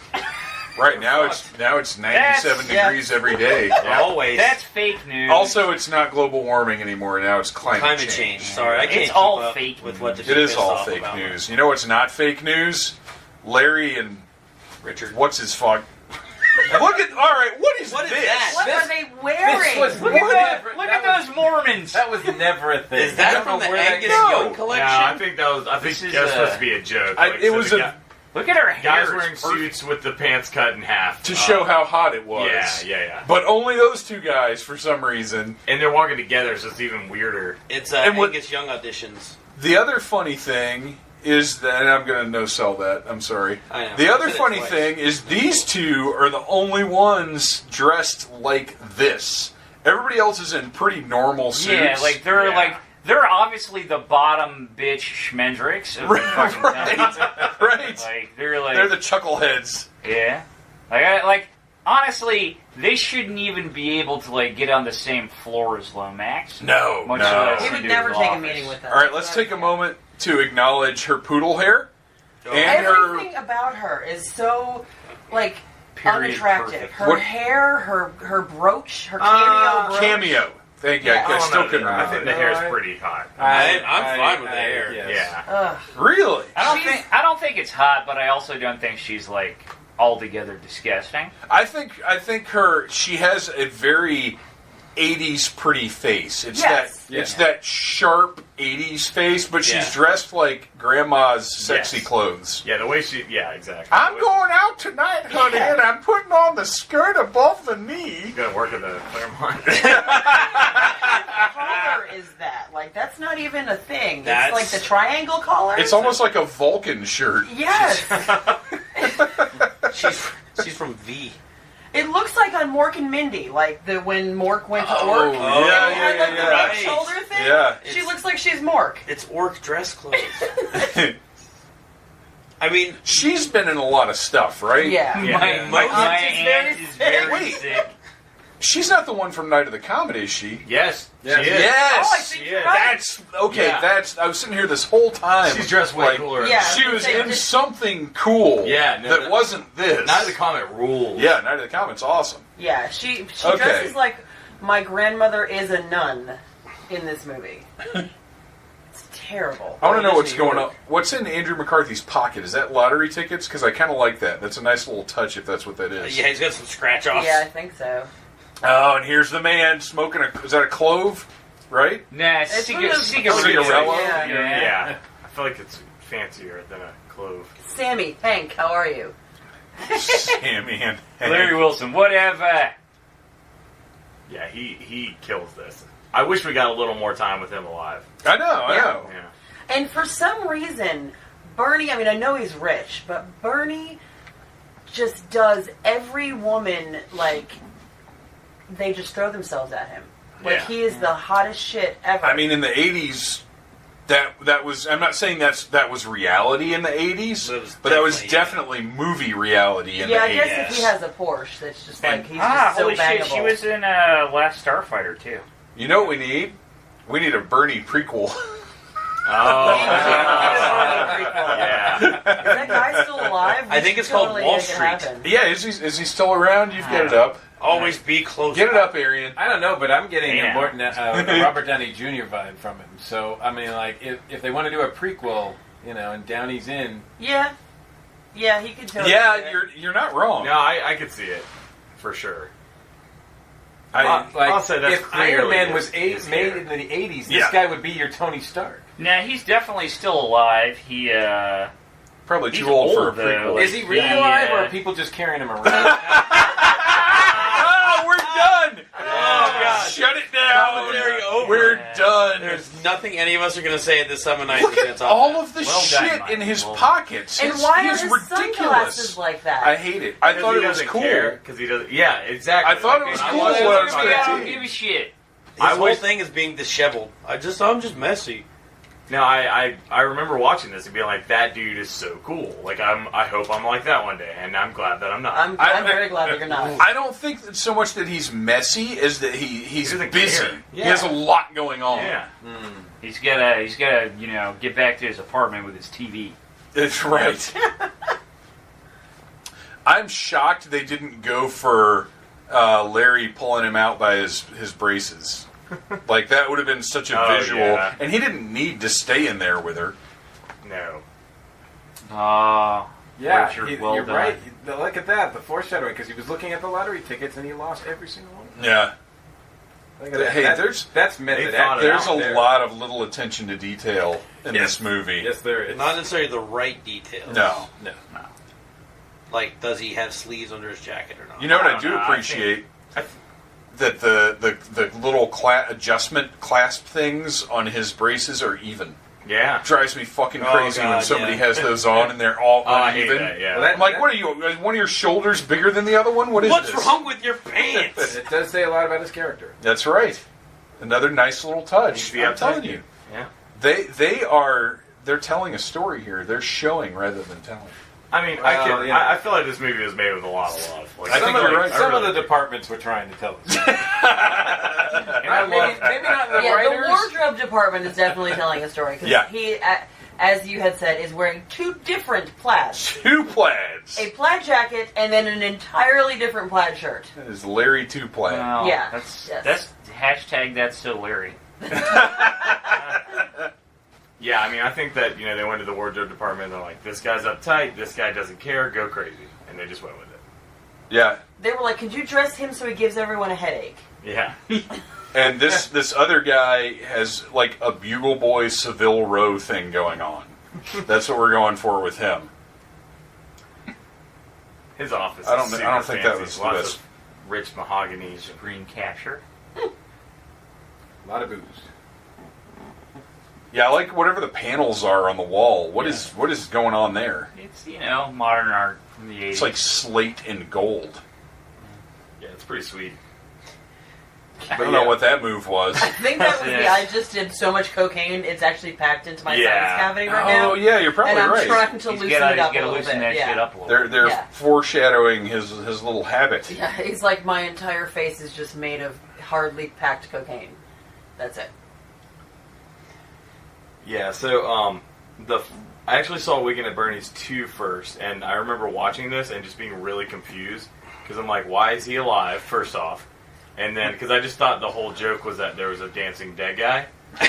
Speaker 1: Right now, it's 97
Speaker 2: yeah.
Speaker 1: degrees every day.
Speaker 5: Always.
Speaker 3: That's fake news.
Speaker 1: Also, it's not global warming anymore. Now it's climate
Speaker 5: change. Sorry, I
Speaker 3: It's
Speaker 5: can't
Speaker 3: all
Speaker 5: keep up
Speaker 3: fake
Speaker 5: with
Speaker 3: news.
Speaker 5: what the
Speaker 1: It is
Speaker 5: pissed
Speaker 1: all
Speaker 5: off
Speaker 1: fake
Speaker 5: about.
Speaker 1: news. You know what's not fake news? Larry and
Speaker 5: Richard.
Speaker 1: what's his fuck? Look at all right. What is
Speaker 5: What is
Speaker 1: this?
Speaker 5: that?
Speaker 2: What are they wearing?
Speaker 4: was
Speaker 3: Look
Speaker 4: never-
Speaker 3: at those Mormons.
Speaker 4: That was never a thing.
Speaker 5: Is that
Speaker 4: I don't
Speaker 5: from
Speaker 4: know
Speaker 5: the
Speaker 4: where that
Speaker 5: Angus
Speaker 4: came
Speaker 5: Young
Speaker 4: from.
Speaker 5: collection?
Speaker 6: Yeah, I think that was. I think
Speaker 3: This is,
Speaker 6: that was supposed to be a joke.
Speaker 1: It was
Speaker 6: the
Speaker 1: a.
Speaker 6: guy-
Speaker 3: Look at her hair.
Speaker 6: Guys
Speaker 3: it's
Speaker 6: wearing
Speaker 3: perfect.
Speaker 6: suits with the pants cut in half.
Speaker 1: To show how hot it was.
Speaker 6: Yeah.
Speaker 1: But only those two guys, for some reason.
Speaker 6: And they're walking together, so it's even weirder.
Speaker 5: It's
Speaker 1: And what-
Speaker 5: Angus Young auditions.
Speaker 1: The other funny thing is that, and I'm going to no-sell that, I'm sorry.
Speaker 5: I know.
Speaker 1: The other
Speaker 5: I've said it
Speaker 1: funny
Speaker 5: twice.
Speaker 1: thing is these two are the only ones dressed like this. Everybody else is in pretty normal suits.
Speaker 3: Yeah, like they're
Speaker 6: Yeah.
Speaker 3: like they're obviously the bottom bitch schmendricks of the fucking town.
Speaker 1: right.
Speaker 3: Like they're like
Speaker 1: They're the chuckleheads.
Speaker 3: yeah. Like honestly, they shouldn't even be able to like get on the same floor as Lomax.
Speaker 1: No,
Speaker 3: Much
Speaker 1: no.
Speaker 3: less
Speaker 2: He
Speaker 3: to
Speaker 2: would
Speaker 3: do
Speaker 2: never
Speaker 3: his
Speaker 2: take a
Speaker 3: office.
Speaker 2: meeting with them.
Speaker 1: All right, let's take a moment to acknowledge her poodle hair and
Speaker 2: Everything
Speaker 1: her.
Speaker 2: about her is so, like,
Speaker 3: Period
Speaker 2: unattractive.
Speaker 3: perfect.
Speaker 2: Her
Speaker 1: What-
Speaker 2: hair, her brooch, her cameo brooch.
Speaker 1: Cameo. Thank you.
Speaker 2: Yeah.
Speaker 1: I still
Speaker 6: no,
Speaker 1: couldn't
Speaker 6: I
Speaker 1: remember.
Speaker 6: think the hair's pretty hot.
Speaker 5: I'm fine with the hair.
Speaker 4: Yes.
Speaker 6: Yeah.
Speaker 2: Ugh.
Speaker 1: Really?
Speaker 3: I don't think it's hot, but I also don't think she's like altogether disgusting.
Speaker 1: I think she has a very 80s pretty face. It's
Speaker 2: Yes.
Speaker 1: that sharp 80s face, but she's
Speaker 5: Yeah.
Speaker 1: dressed like grandma's sexy
Speaker 6: Yes.
Speaker 1: clothes.
Speaker 6: Yeah, the way she... Yeah, exactly.
Speaker 1: I'm
Speaker 6: The way-
Speaker 1: going out tonight, honey,
Speaker 2: Yeah.
Speaker 1: and I'm putting on the skirt above the knee.
Speaker 6: She's gonna work at the Claremont.
Speaker 2: Collar is that? Like, that's not even a thing.
Speaker 5: That's-
Speaker 2: It's like the triangle collar.
Speaker 1: It's almost like a Vulcan shirt.
Speaker 2: Yes.
Speaker 5: She's from V.
Speaker 2: It looks like on Mork and Mindy, like when Mork went to
Speaker 1: Oh,
Speaker 2: Ork.
Speaker 1: yeah,
Speaker 2: and
Speaker 1: yeah,
Speaker 2: it had, like,
Speaker 1: yeah,
Speaker 2: the
Speaker 5: yeah.
Speaker 2: big shoulder thing.
Speaker 1: Yeah.
Speaker 2: She looks like she's Mork.
Speaker 5: It's orc dress clothes. I mean,
Speaker 1: She's been in a lot of stuff, right?
Speaker 2: Yeah.
Speaker 6: Yeah.
Speaker 3: My
Speaker 2: aunt is very
Speaker 3: aunt is
Speaker 2: sick.
Speaker 3: very
Speaker 1: Wait.
Speaker 3: sick.
Speaker 1: She's not the one from Night of the Comet, is she?
Speaker 6: Yes,
Speaker 4: Yes.
Speaker 6: she is.
Speaker 1: Yes.
Speaker 2: Oh, I think you're
Speaker 6: Yeah,
Speaker 2: right.
Speaker 1: That's okay.
Speaker 6: Yeah.
Speaker 1: I was sitting here this whole time.
Speaker 6: She's dressed way
Speaker 1: like,
Speaker 6: cooler.
Speaker 2: Yeah.
Speaker 1: She was
Speaker 2: They
Speaker 1: in
Speaker 2: just-
Speaker 1: something cool.
Speaker 6: Yeah, no,
Speaker 1: that
Speaker 6: that-
Speaker 1: wasn't this.
Speaker 6: Night of the Comet rules.
Speaker 1: Yeah, Night of the Comet's awesome.
Speaker 2: Yeah, she
Speaker 1: Okay.
Speaker 2: dresses like my grandmother is a nun in this movie. It's terrible.
Speaker 1: I want to know
Speaker 5: Well,
Speaker 1: what's
Speaker 5: Disney
Speaker 1: going
Speaker 5: work.
Speaker 1: on. What's in Andrew McCarthy's pocket? Is that lottery tickets? Because I kind of like that. That's a nice little touch if that's what that is.
Speaker 5: yeah, he's got some scratch offs.
Speaker 2: Yeah, I think so.
Speaker 1: Oh, and here's the man smoking a. Is that a clove? Right?
Speaker 3: Nah,
Speaker 2: It's
Speaker 3: cigarette.
Speaker 2: one of those-
Speaker 1: Cigarello?
Speaker 2: Yeah.
Speaker 6: Yeah. I feel like it's fancier than a clove.
Speaker 2: Sammy, Hank, how are you?
Speaker 1: Sammy and
Speaker 3: Larry Wilson, whatever.
Speaker 6: Yeah, he kills this. I wish we got a little more time with him alive.
Speaker 1: I know.
Speaker 6: Yeah.
Speaker 2: And for some reason, Bernie, I mean, I know he's rich, but Bernie just does every woman, like, they just throw themselves at him. Like,
Speaker 6: Yeah.
Speaker 2: he is the hottest shit ever.
Speaker 1: I mean, in the '80s, that was. I'm not saying that was reality in the '80s,
Speaker 5: It was
Speaker 1: but that was
Speaker 5: definitely-
Speaker 1: definitely movie reality in
Speaker 2: yeah, I
Speaker 1: the
Speaker 2: guess
Speaker 1: 80s.
Speaker 2: if he has a Porsche, that's just like, he's
Speaker 3: Ah,
Speaker 2: just so
Speaker 3: holy
Speaker 2: bangable.
Speaker 3: shit, she was in Last Starfighter, too.
Speaker 1: You know what we need? We need a Bernie prequel.
Speaker 6: Yeah.
Speaker 2: Is that guy still alive?
Speaker 5: I think it's called
Speaker 2: Totally
Speaker 5: Wall
Speaker 2: make it
Speaker 5: Street.
Speaker 2: happen.
Speaker 1: Yeah, is he still around? You've got it up.
Speaker 5: Always be close.
Speaker 1: Get it up, Arian.
Speaker 4: I don't know, but I'm getting
Speaker 3: Yeah.
Speaker 4: a Robert Downey Jr. vibe from him. So, I mean, like, if they want to do a prequel, you know, and Downey's in,
Speaker 2: Yeah. Yeah, he could totally
Speaker 1: Yeah,
Speaker 2: do it.
Speaker 1: you're not wrong.
Speaker 6: No, I could see it. For sure.
Speaker 1: I,
Speaker 4: like,
Speaker 6: also, that's
Speaker 4: if Iron
Speaker 6: clearly
Speaker 4: Man was
Speaker 6: his
Speaker 4: made
Speaker 6: hair.
Speaker 4: in the 80s, this
Speaker 1: Yeah.
Speaker 4: guy would be your Tony Stark.
Speaker 3: Now, he's definitely still alive. He,
Speaker 1: probably
Speaker 3: he's
Speaker 1: too old for a
Speaker 3: old, though.
Speaker 1: prequel.
Speaker 3: Like,
Speaker 4: Is he really
Speaker 3: he,
Speaker 4: alive, or are people just carrying him around?
Speaker 1: Oh, we're done!
Speaker 5: Oh, God.
Speaker 1: Shut it down!
Speaker 5: Commentary over.
Speaker 1: We're done!
Speaker 5: There's nothing any of us are going to say at this time of night.
Speaker 1: Look
Speaker 5: that's
Speaker 1: at
Speaker 5: top
Speaker 1: all
Speaker 5: that.
Speaker 1: of the
Speaker 3: Well
Speaker 1: shit
Speaker 3: done, Mike.
Speaker 1: in his
Speaker 3: Well-
Speaker 1: pockets.
Speaker 2: And
Speaker 1: It's-
Speaker 2: why are
Speaker 1: he's
Speaker 2: his
Speaker 1: ridiculous.
Speaker 2: sunglasses like that?
Speaker 1: I hate it. I thought
Speaker 6: he
Speaker 1: it was
Speaker 6: doesn't
Speaker 1: cool.
Speaker 6: care because he doesn't. Yeah, exactly.
Speaker 1: I thought it was
Speaker 6: When
Speaker 1: cool
Speaker 6: watched
Speaker 1: when I
Speaker 6: it,
Speaker 1: was
Speaker 6: like,
Speaker 3: I don't
Speaker 1: 15.
Speaker 3: give a shit.
Speaker 5: His
Speaker 6: I
Speaker 5: whole
Speaker 6: wish-
Speaker 5: thing is being disheveled. I'm just messy.
Speaker 6: No, I remember watching this and being like, that dude is so cool. Like I hope I'm like that one day, and I'm glad that I'm not.
Speaker 2: I'm very glad that you're not.
Speaker 1: I don't think that so much that he's messy as that he's
Speaker 6: doesn't
Speaker 1: busy.
Speaker 6: care.
Speaker 1: He has a lot going on.
Speaker 6: Yeah.
Speaker 3: He's gotta, you know, get back to his apartment with his TV.
Speaker 1: That's right. I'm shocked they didn't go for Larry pulling him out by his braces. Like, that would have been such a
Speaker 6: Oh,
Speaker 1: visual.
Speaker 6: yeah.
Speaker 1: And he didn't need to stay in there with her.
Speaker 6: No.
Speaker 3: Oh,
Speaker 4: Yeah,
Speaker 3: Richard, well
Speaker 4: you're
Speaker 3: done.
Speaker 4: right. Look at that, the foreshadowing, because he was looking at the lottery tickets and he lost every single one.
Speaker 1: Yeah. Hey,
Speaker 4: that's method acting.
Speaker 1: There's a lot of little attention to detail in this movie.
Speaker 4: Yes, there is.
Speaker 5: Not necessarily the right details.
Speaker 1: No.
Speaker 5: Like, does he have sleeves under his jacket or not?
Speaker 1: You know what I do appreciate? That the little adjustment clasp things on his braces are even.
Speaker 6: Yeah.
Speaker 1: Drives me fucking crazy when somebody has those on and they're all uneven.
Speaker 6: I hate that, yeah.
Speaker 1: I'm like, what are you? Is one of your shoulders bigger than the other one? What is
Speaker 5: What's
Speaker 1: this?
Speaker 5: wrong with your pants?
Speaker 4: It does say a lot about his character.
Speaker 1: That's right. Another nice little touch.
Speaker 6: Be
Speaker 1: I'm
Speaker 6: uptight.
Speaker 1: telling you.
Speaker 6: Yeah.
Speaker 1: They're telling a story here. They're showing rather than telling.
Speaker 6: I mean,
Speaker 4: Well,
Speaker 6: I feel like this movie was made with a lot of love. Like,
Speaker 1: I think you're right.
Speaker 4: Some of the departments were trying to tell us. maybe not the
Speaker 2: Yeah,
Speaker 4: writers.
Speaker 2: the wardrobe department is definitely telling a story. Because he, as you had said, is wearing two different plaids.
Speaker 1: Two plaids.
Speaker 2: A plaid jacket and then an entirely different plaid shirt.
Speaker 1: That is Larry Two Plaid.
Speaker 3: Well,
Speaker 2: Yeah.
Speaker 3: That's hashtag that's so Larry.
Speaker 6: Yeah, I mean, I think that, they went to the wardrobe department and they're like, this guy's uptight, this guy doesn't care, go crazy. And they just went with it.
Speaker 1: Yeah.
Speaker 2: They were like, could you dress him so he gives everyone a headache?
Speaker 6: Yeah.
Speaker 1: And this other guy has like a Bugle Boy Seville Row thing going on. That's what we're going for with him.
Speaker 6: His office
Speaker 1: I don't
Speaker 6: is
Speaker 1: think
Speaker 6: super
Speaker 1: that
Speaker 6: fancy.
Speaker 1: was the
Speaker 6: Lots
Speaker 1: best.
Speaker 6: of rich mahogany.
Speaker 3: Green capture.
Speaker 4: A lot of booze.
Speaker 1: Yeah, I like whatever the panels are on the wall. What is going on there?
Speaker 3: It's, modern art from the 80s.
Speaker 1: It's like slate and gold.
Speaker 6: Yeah, it's pretty sweet.
Speaker 1: I don't know what that move was.
Speaker 2: I think that was I just did so much cocaine, it's actually packed into my sinus cavity right now.
Speaker 1: Oh, yeah, you're probably
Speaker 2: and I'm
Speaker 1: right.
Speaker 2: trying to loosen it up a little
Speaker 3: loosen
Speaker 2: bit.
Speaker 3: that shit up a little bit.
Speaker 1: They're
Speaker 2: Yeah.
Speaker 1: foreshadowing his little habit.
Speaker 2: Yeah, it's like my entire face is just made of hardly packed cocaine. That's it.
Speaker 6: Yeah, so I actually saw Weekend at Bernie's 2 first, and I remember watching this and just being really confused because I'm like, why is he alive? First off, and then because I just thought the whole joke was that there was a dancing dead guy. I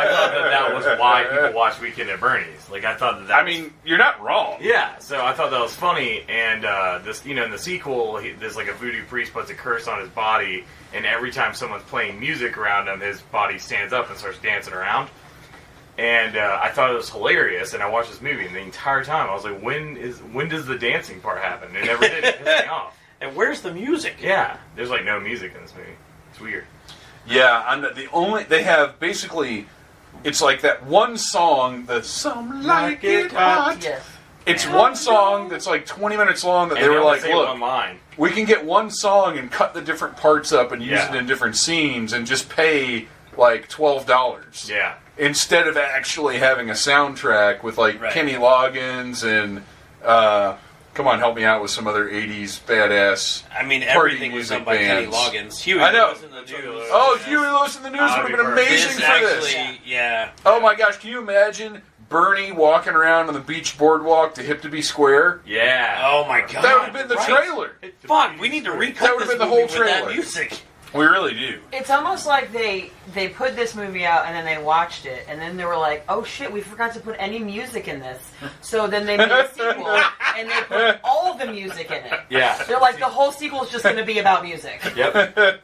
Speaker 6: thought that was why people watch Weekend at Bernie's. Like I thought that.
Speaker 1: I mean, you're not wrong.
Speaker 6: Yeah, so I thought that was funny, and this, in the sequel, there's like a voodoo priest puts a curse on his body, and every time someone's playing music around him, his body stands up and starts dancing around. And I thought it was hilarious, and I watched this movie, and the entire time I was like, when does the dancing part happen? It never did. It pissed me off.
Speaker 5: And where's the music?
Speaker 6: Yeah, there's like no music in this movie. It's weird.
Speaker 1: Yeah, they have basically, it's like that one song, the Some Like It Hot.
Speaker 2: Yes.
Speaker 1: It's one song that's like 20 minutes long that
Speaker 6: And
Speaker 1: they were
Speaker 6: only
Speaker 1: like,
Speaker 6: say
Speaker 1: look,
Speaker 6: one line.
Speaker 1: we can get one song and cut the different parts up and use
Speaker 6: Yeah.
Speaker 1: it in different scenes and just pay like $12.
Speaker 6: Yeah.
Speaker 1: Instead of actually having a soundtrack with like
Speaker 5: Right.
Speaker 1: Kenny Loggins and, come on, help me out with some other 80s badass.
Speaker 5: I mean,
Speaker 1: Party
Speaker 5: everything was
Speaker 1: music
Speaker 5: done by Kenny
Speaker 1: bands.
Speaker 5: Loggins. Huey
Speaker 1: I know.
Speaker 5: was in the news.
Speaker 1: Oh, if you listen to the news, it would have been amazing
Speaker 5: This
Speaker 1: for this.
Speaker 5: actually, yeah.
Speaker 1: Oh my gosh, can you imagine Bernie walking around on the beach boardwalk to Hip to Be Square?
Speaker 6: Yeah.
Speaker 5: Oh my god.
Speaker 1: That would have been the
Speaker 5: right.
Speaker 1: trailer.
Speaker 5: Fuck, we need to recut
Speaker 1: That would've
Speaker 5: this
Speaker 1: been the
Speaker 5: movie
Speaker 1: whole
Speaker 5: with that
Speaker 1: trailer.
Speaker 5: music.
Speaker 1: We really do.
Speaker 2: It's almost like they put this movie out and then they watched it and then they were like, oh shit, we forgot to put any music in this. So then they made a sequel and they put all the music in it.
Speaker 6: Yeah.
Speaker 2: They're like, the whole sequel is just going to be about music.
Speaker 6: Yep.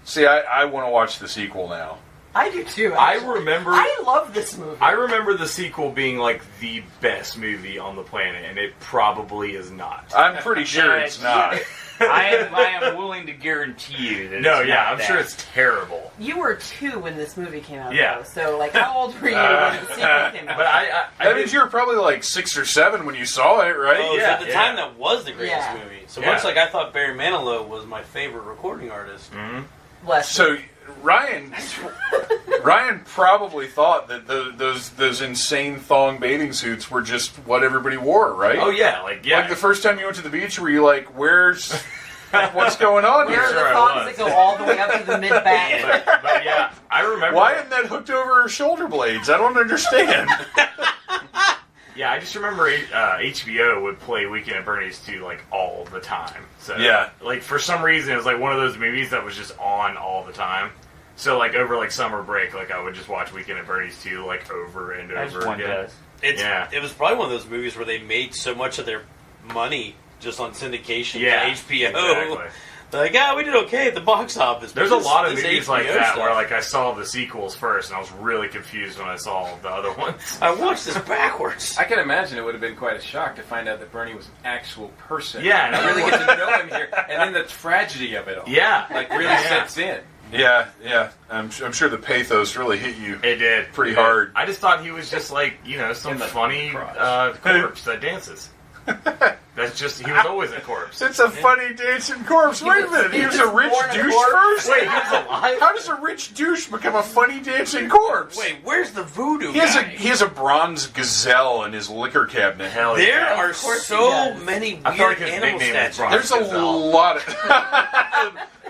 Speaker 1: See, I want to watch the sequel now.
Speaker 2: I do too.
Speaker 6: I
Speaker 2: Actually.
Speaker 6: remember.
Speaker 2: I love this movie.
Speaker 6: I remember the sequel being like the best movie on the planet, and it probably is not.
Speaker 1: I'm pretty sure it's not.
Speaker 3: I am willing to guarantee you that
Speaker 6: No,
Speaker 3: it's
Speaker 6: yeah,
Speaker 3: not
Speaker 6: I'm
Speaker 3: that.
Speaker 6: sure it's terrible.
Speaker 2: You were 2 when this movie came out.
Speaker 6: Yeah.
Speaker 2: Though, so, like, how old were you when the sequel came out?
Speaker 6: But I
Speaker 1: That means you were probably like 6 or 7 when you saw it, right?
Speaker 5: Oh, so
Speaker 6: Yeah,
Speaker 5: at the
Speaker 6: yeah.
Speaker 5: time, that was the greatest
Speaker 2: Yeah.
Speaker 5: movie. So
Speaker 6: Yeah.
Speaker 5: much like I thought Barry Manilow was my favorite recording artist.
Speaker 6: Mm-hmm.
Speaker 2: Bless you.
Speaker 1: So Ryan probably thought that those insane thong bathing suits were just what everybody wore, right?
Speaker 6: Oh yeah, like
Speaker 1: Like the first time you went to the beach, were you like, "Where's what's going on
Speaker 2: Where are
Speaker 1: here?"
Speaker 2: the
Speaker 6: Sure I
Speaker 2: thongs
Speaker 6: was.
Speaker 2: that go all the way up to the mid-back?
Speaker 6: but yeah, I remember.
Speaker 1: Why isn't that hooked over her shoulder blades? I don't understand.
Speaker 6: Yeah, I just remember HBO would play Weekend at Bernie's 2 like all the time. So
Speaker 1: Yeah.
Speaker 6: like for some reason it was like one of those movies that was just on all the time. So like over like summer break, like I would just watch Weekend at Bernie's 2 like over and
Speaker 3: As
Speaker 6: over
Speaker 3: one
Speaker 6: again.
Speaker 3: does.
Speaker 5: It was probably one of those movies where they made so much of their money just on syndication
Speaker 6: Yeah,
Speaker 5: to HBO
Speaker 6: exactly.
Speaker 5: They're like, we did okay at the box office.
Speaker 6: There's a lot of
Speaker 5: This
Speaker 6: movies like
Speaker 5: HBO
Speaker 6: that
Speaker 5: stuff.
Speaker 6: where like I saw the sequels first, and I was really confused when I saw the other ones.
Speaker 5: I watched this backwards.
Speaker 4: I can imagine it would have been quite a shock to find out that Bernie was an actual person.
Speaker 6: Yeah,
Speaker 4: and I really get to know him here, and then the tragedy of it all.
Speaker 6: Yeah,
Speaker 4: like really sets in.
Speaker 7: Yeah. I'm sure the pathos really hit you.
Speaker 6: it did
Speaker 7: Pretty hard.
Speaker 6: I just thought he was just like some
Speaker 4: In the
Speaker 6: funny
Speaker 4: crotch.
Speaker 6: corpse that dances. That's just he was always a corpse.
Speaker 7: It's a funny dancing corpse. Wait a minute, he was a rich
Speaker 2: born a
Speaker 7: douche
Speaker 2: corpse?
Speaker 7: first?
Speaker 6: Wait, he was alive?
Speaker 7: How does a rich douche become a funny dancing corpse?
Speaker 5: Wait, where's the voodoo
Speaker 7: He has
Speaker 5: guy?
Speaker 7: he has a bronze gazelle in his liquor cabinet.
Speaker 6: Hell
Speaker 5: There
Speaker 6: yeah.
Speaker 5: are
Speaker 2: course he
Speaker 5: so
Speaker 2: does.
Speaker 5: many
Speaker 6: I feel like
Speaker 5: weird
Speaker 6: his
Speaker 5: animal
Speaker 6: nickname is
Speaker 5: statues.
Speaker 6: Bronze.
Speaker 7: There's a
Speaker 6: Gazelle.
Speaker 7: lot of...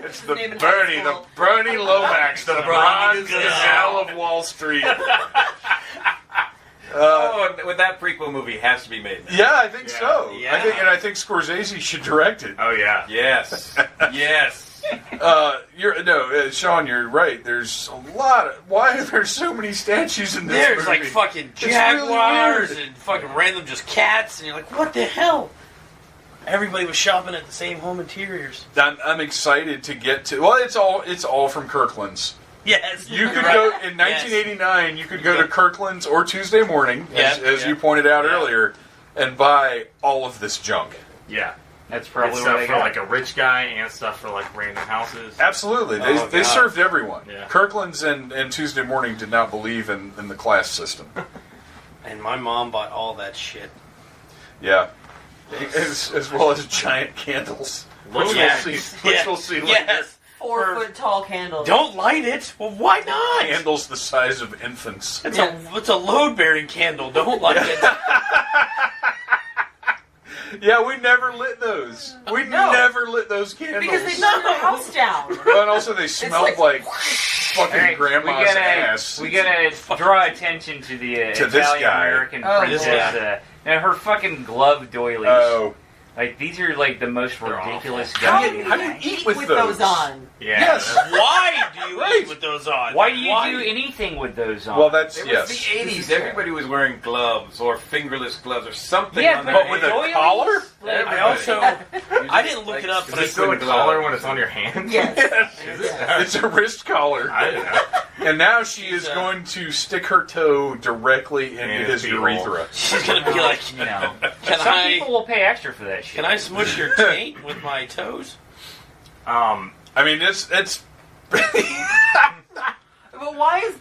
Speaker 7: It's the
Speaker 2: name in
Speaker 7: Bernie,
Speaker 2: high
Speaker 7: the
Speaker 2: school.
Speaker 7: Bernie Lomax, the bronze
Speaker 5: Gazelle.
Speaker 7: gazelle of Wall Street.
Speaker 4: With that prequel movie has to be made now.
Speaker 7: Yeah, I think so.
Speaker 5: Yeah.
Speaker 7: I think Scorsese should direct it.
Speaker 6: Oh yeah.
Speaker 4: Yes. Yes.
Speaker 7: Sean, you're right. There's a lot of... Why are there so many statues in this
Speaker 5: There's
Speaker 7: movie?
Speaker 5: like fucking
Speaker 7: really
Speaker 5: jaguars
Speaker 7: weird.
Speaker 5: and fucking random just cats, and you're like, what the hell? Everybody was shopping at the same home interiors.
Speaker 7: I'm excited to get to... Well, it's all from Kirkland's.
Speaker 5: Yes.
Speaker 7: You could
Speaker 5: Right.
Speaker 7: go... In 1989, you could go to Kirkland's or Tuesday Morning, as
Speaker 5: Yeah.
Speaker 7: you pointed out
Speaker 5: Yeah.
Speaker 7: earlier, and buy all of this junk.
Speaker 6: Yeah.
Speaker 3: That's
Speaker 6: It's
Speaker 3: probably what
Speaker 6: stuff
Speaker 3: they
Speaker 6: for
Speaker 3: got.
Speaker 6: like a rich guy and stuff for like random houses.
Speaker 7: Absolutely.
Speaker 5: Oh,
Speaker 7: They
Speaker 5: God.
Speaker 7: served everyone.
Speaker 6: Yeah.
Speaker 7: Kirkland's and Tuesday Morning did not believe in the class system.
Speaker 5: And my mom bought all that shit.
Speaker 7: Yeah. As well as giant candles. Which
Speaker 5: Yes.
Speaker 7: we'll see, which we'll see later.
Speaker 5: Yes.
Speaker 2: 4 foot tall candles.
Speaker 5: Don't light it. Well, why not?
Speaker 7: Candles the size of infants.
Speaker 5: It's a load bearing candle. Don't light it.
Speaker 7: Yeah, we never lit those. We
Speaker 2: No.
Speaker 7: never lit those candles.
Speaker 2: Because they shut the house down.
Speaker 7: And also they smelled like fucking
Speaker 3: Hey,
Speaker 7: grandma's ass.
Speaker 3: we gotta draw attention to the
Speaker 7: To this
Speaker 3: Italian
Speaker 7: guy.
Speaker 3: American
Speaker 2: Oh,
Speaker 3: princess.
Speaker 5: yeah.
Speaker 3: Now her fucking glove doilies.
Speaker 7: Oh.
Speaker 3: Like these are like the most
Speaker 6: They're
Speaker 3: ridiculous
Speaker 2: How
Speaker 3: guys.
Speaker 2: do
Speaker 7: How do you eat with those?
Speaker 2: on?
Speaker 6: Yeah.
Speaker 7: Yes.
Speaker 5: Why do you
Speaker 7: Right.
Speaker 5: eat with those on?
Speaker 3: Why do you do anything with those on?
Speaker 7: Well, that's,
Speaker 4: It was
Speaker 7: yes.
Speaker 4: the 80s. Everybody was wearing gloves or fingerless gloves or something.
Speaker 3: yeah,
Speaker 4: on
Speaker 3: but
Speaker 4: their
Speaker 7: But with a
Speaker 3: doilies?
Speaker 7: collar?
Speaker 3: Like,
Speaker 5: I also I didn't look it up,
Speaker 6: Is
Speaker 5: but
Speaker 6: it
Speaker 5: I
Speaker 6: still a
Speaker 4: glove.
Speaker 6: collar when it's on your hand?
Speaker 2: Yes.
Speaker 7: It's a wrist collar.
Speaker 6: I didn't know.
Speaker 7: And now she is going to stick her toe directly into
Speaker 6: In
Speaker 7: his
Speaker 6: his beehole.
Speaker 7: urethra.
Speaker 5: she's gonna be like,
Speaker 3: you know,
Speaker 5: Can
Speaker 3: some
Speaker 5: I-
Speaker 3: people will pay extra for that shit.
Speaker 5: "Can I smush your taint with my toes?"
Speaker 7: I mean, it's
Speaker 2: But why is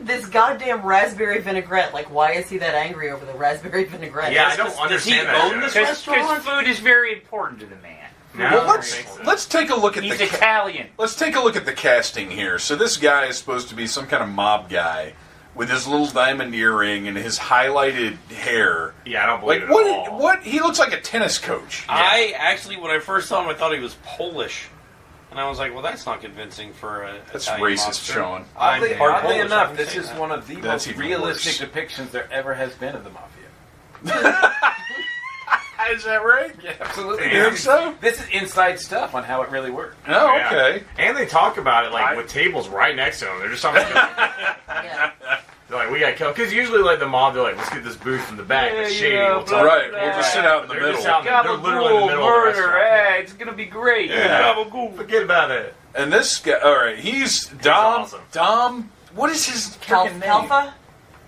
Speaker 2: this goddamn raspberry vinaigrette? Like, why is he that angry over the raspberry vinaigrette?
Speaker 6: Yeah, I don't
Speaker 5: Does he
Speaker 6: understand that.
Speaker 5: own
Speaker 6: joke.
Speaker 5: this
Speaker 3: Because
Speaker 5: restaurant?
Speaker 3: food is very important to the man.
Speaker 6: No,
Speaker 7: well,
Speaker 6: I don't think so.
Speaker 7: let's take a look at
Speaker 3: He's
Speaker 7: the
Speaker 3: Italian.
Speaker 7: let's take a look at the casting here. So this guy is supposed to be some kind of mob guy with his little diamond earring and his highlighted hair.
Speaker 6: Yeah, I don't believe
Speaker 7: Like
Speaker 6: it at all.
Speaker 7: what? He looks like a tennis coach.
Speaker 5: I actually, when I first saw him, I thought he was Polish, and I was like, "Well, that's not convincing for a."
Speaker 7: That's
Speaker 5: Italian
Speaker 7: racist,
Speaker 5: mobster.
Speaker 7: Sean.
Speaker 4: Oddly,
Speaker 5: part
Speaker 4: oddly
Speaker 5: Polish, I
Speaker 4: enough,
Speaker 5: can
Speaker 4: this
Speaker 5: say
Speaker 4: is
Speaker 5: that.
Speaker 4: one of the
Speaker 7: That's
Speaker 4: most
Speaker 7: even
Speaker 4: realistic
Speaker 7: worse.
Speaker 4: depictions there ever has been of the mafia.
Speaker 7: Is that right?
Speaker 4: Yeah, absolutely.
Speaker 7: You think so?
Speaker 4: This is inside stuff on how it really worked.
Speaker 7: Oh,
Speaker 6: Yeah.
Speaker 7: okay.
Speaker 6: And they talk about it like with tables right next to them. They're just talking about
Speaker 2: Yeah.
Speaker 6: they're like, we got killed. Because usually, like, the mob, they're like, let's get this booth from the back.
Speaker 3: Yeah,
Speaker 6: It's shady.
Speaker 3: yeah,
Speaker 6: We'll
Speaker 3: blah,
Speaker 6: talk.
Speaker 7: Right. We'll just sit out in the
Speaker 6: They're just
Speaker 7: middle.
Speaker 6: out they're literally in the middle of the
Speaker 3: murder.
Speaker 6: restaurant.
Speaker 3: Hey, it's gonna be great.
Speaker 7: Yeah.
Speaker 6: Forget about it.
Speaker 7: And this guy, all right, he's Dom.
Speaker 6: awesome.
Speaker 7: Dom. What is his
Speaker 2: Cal-
Speaker 7: freaking name?
Speaker 2: Kalfa?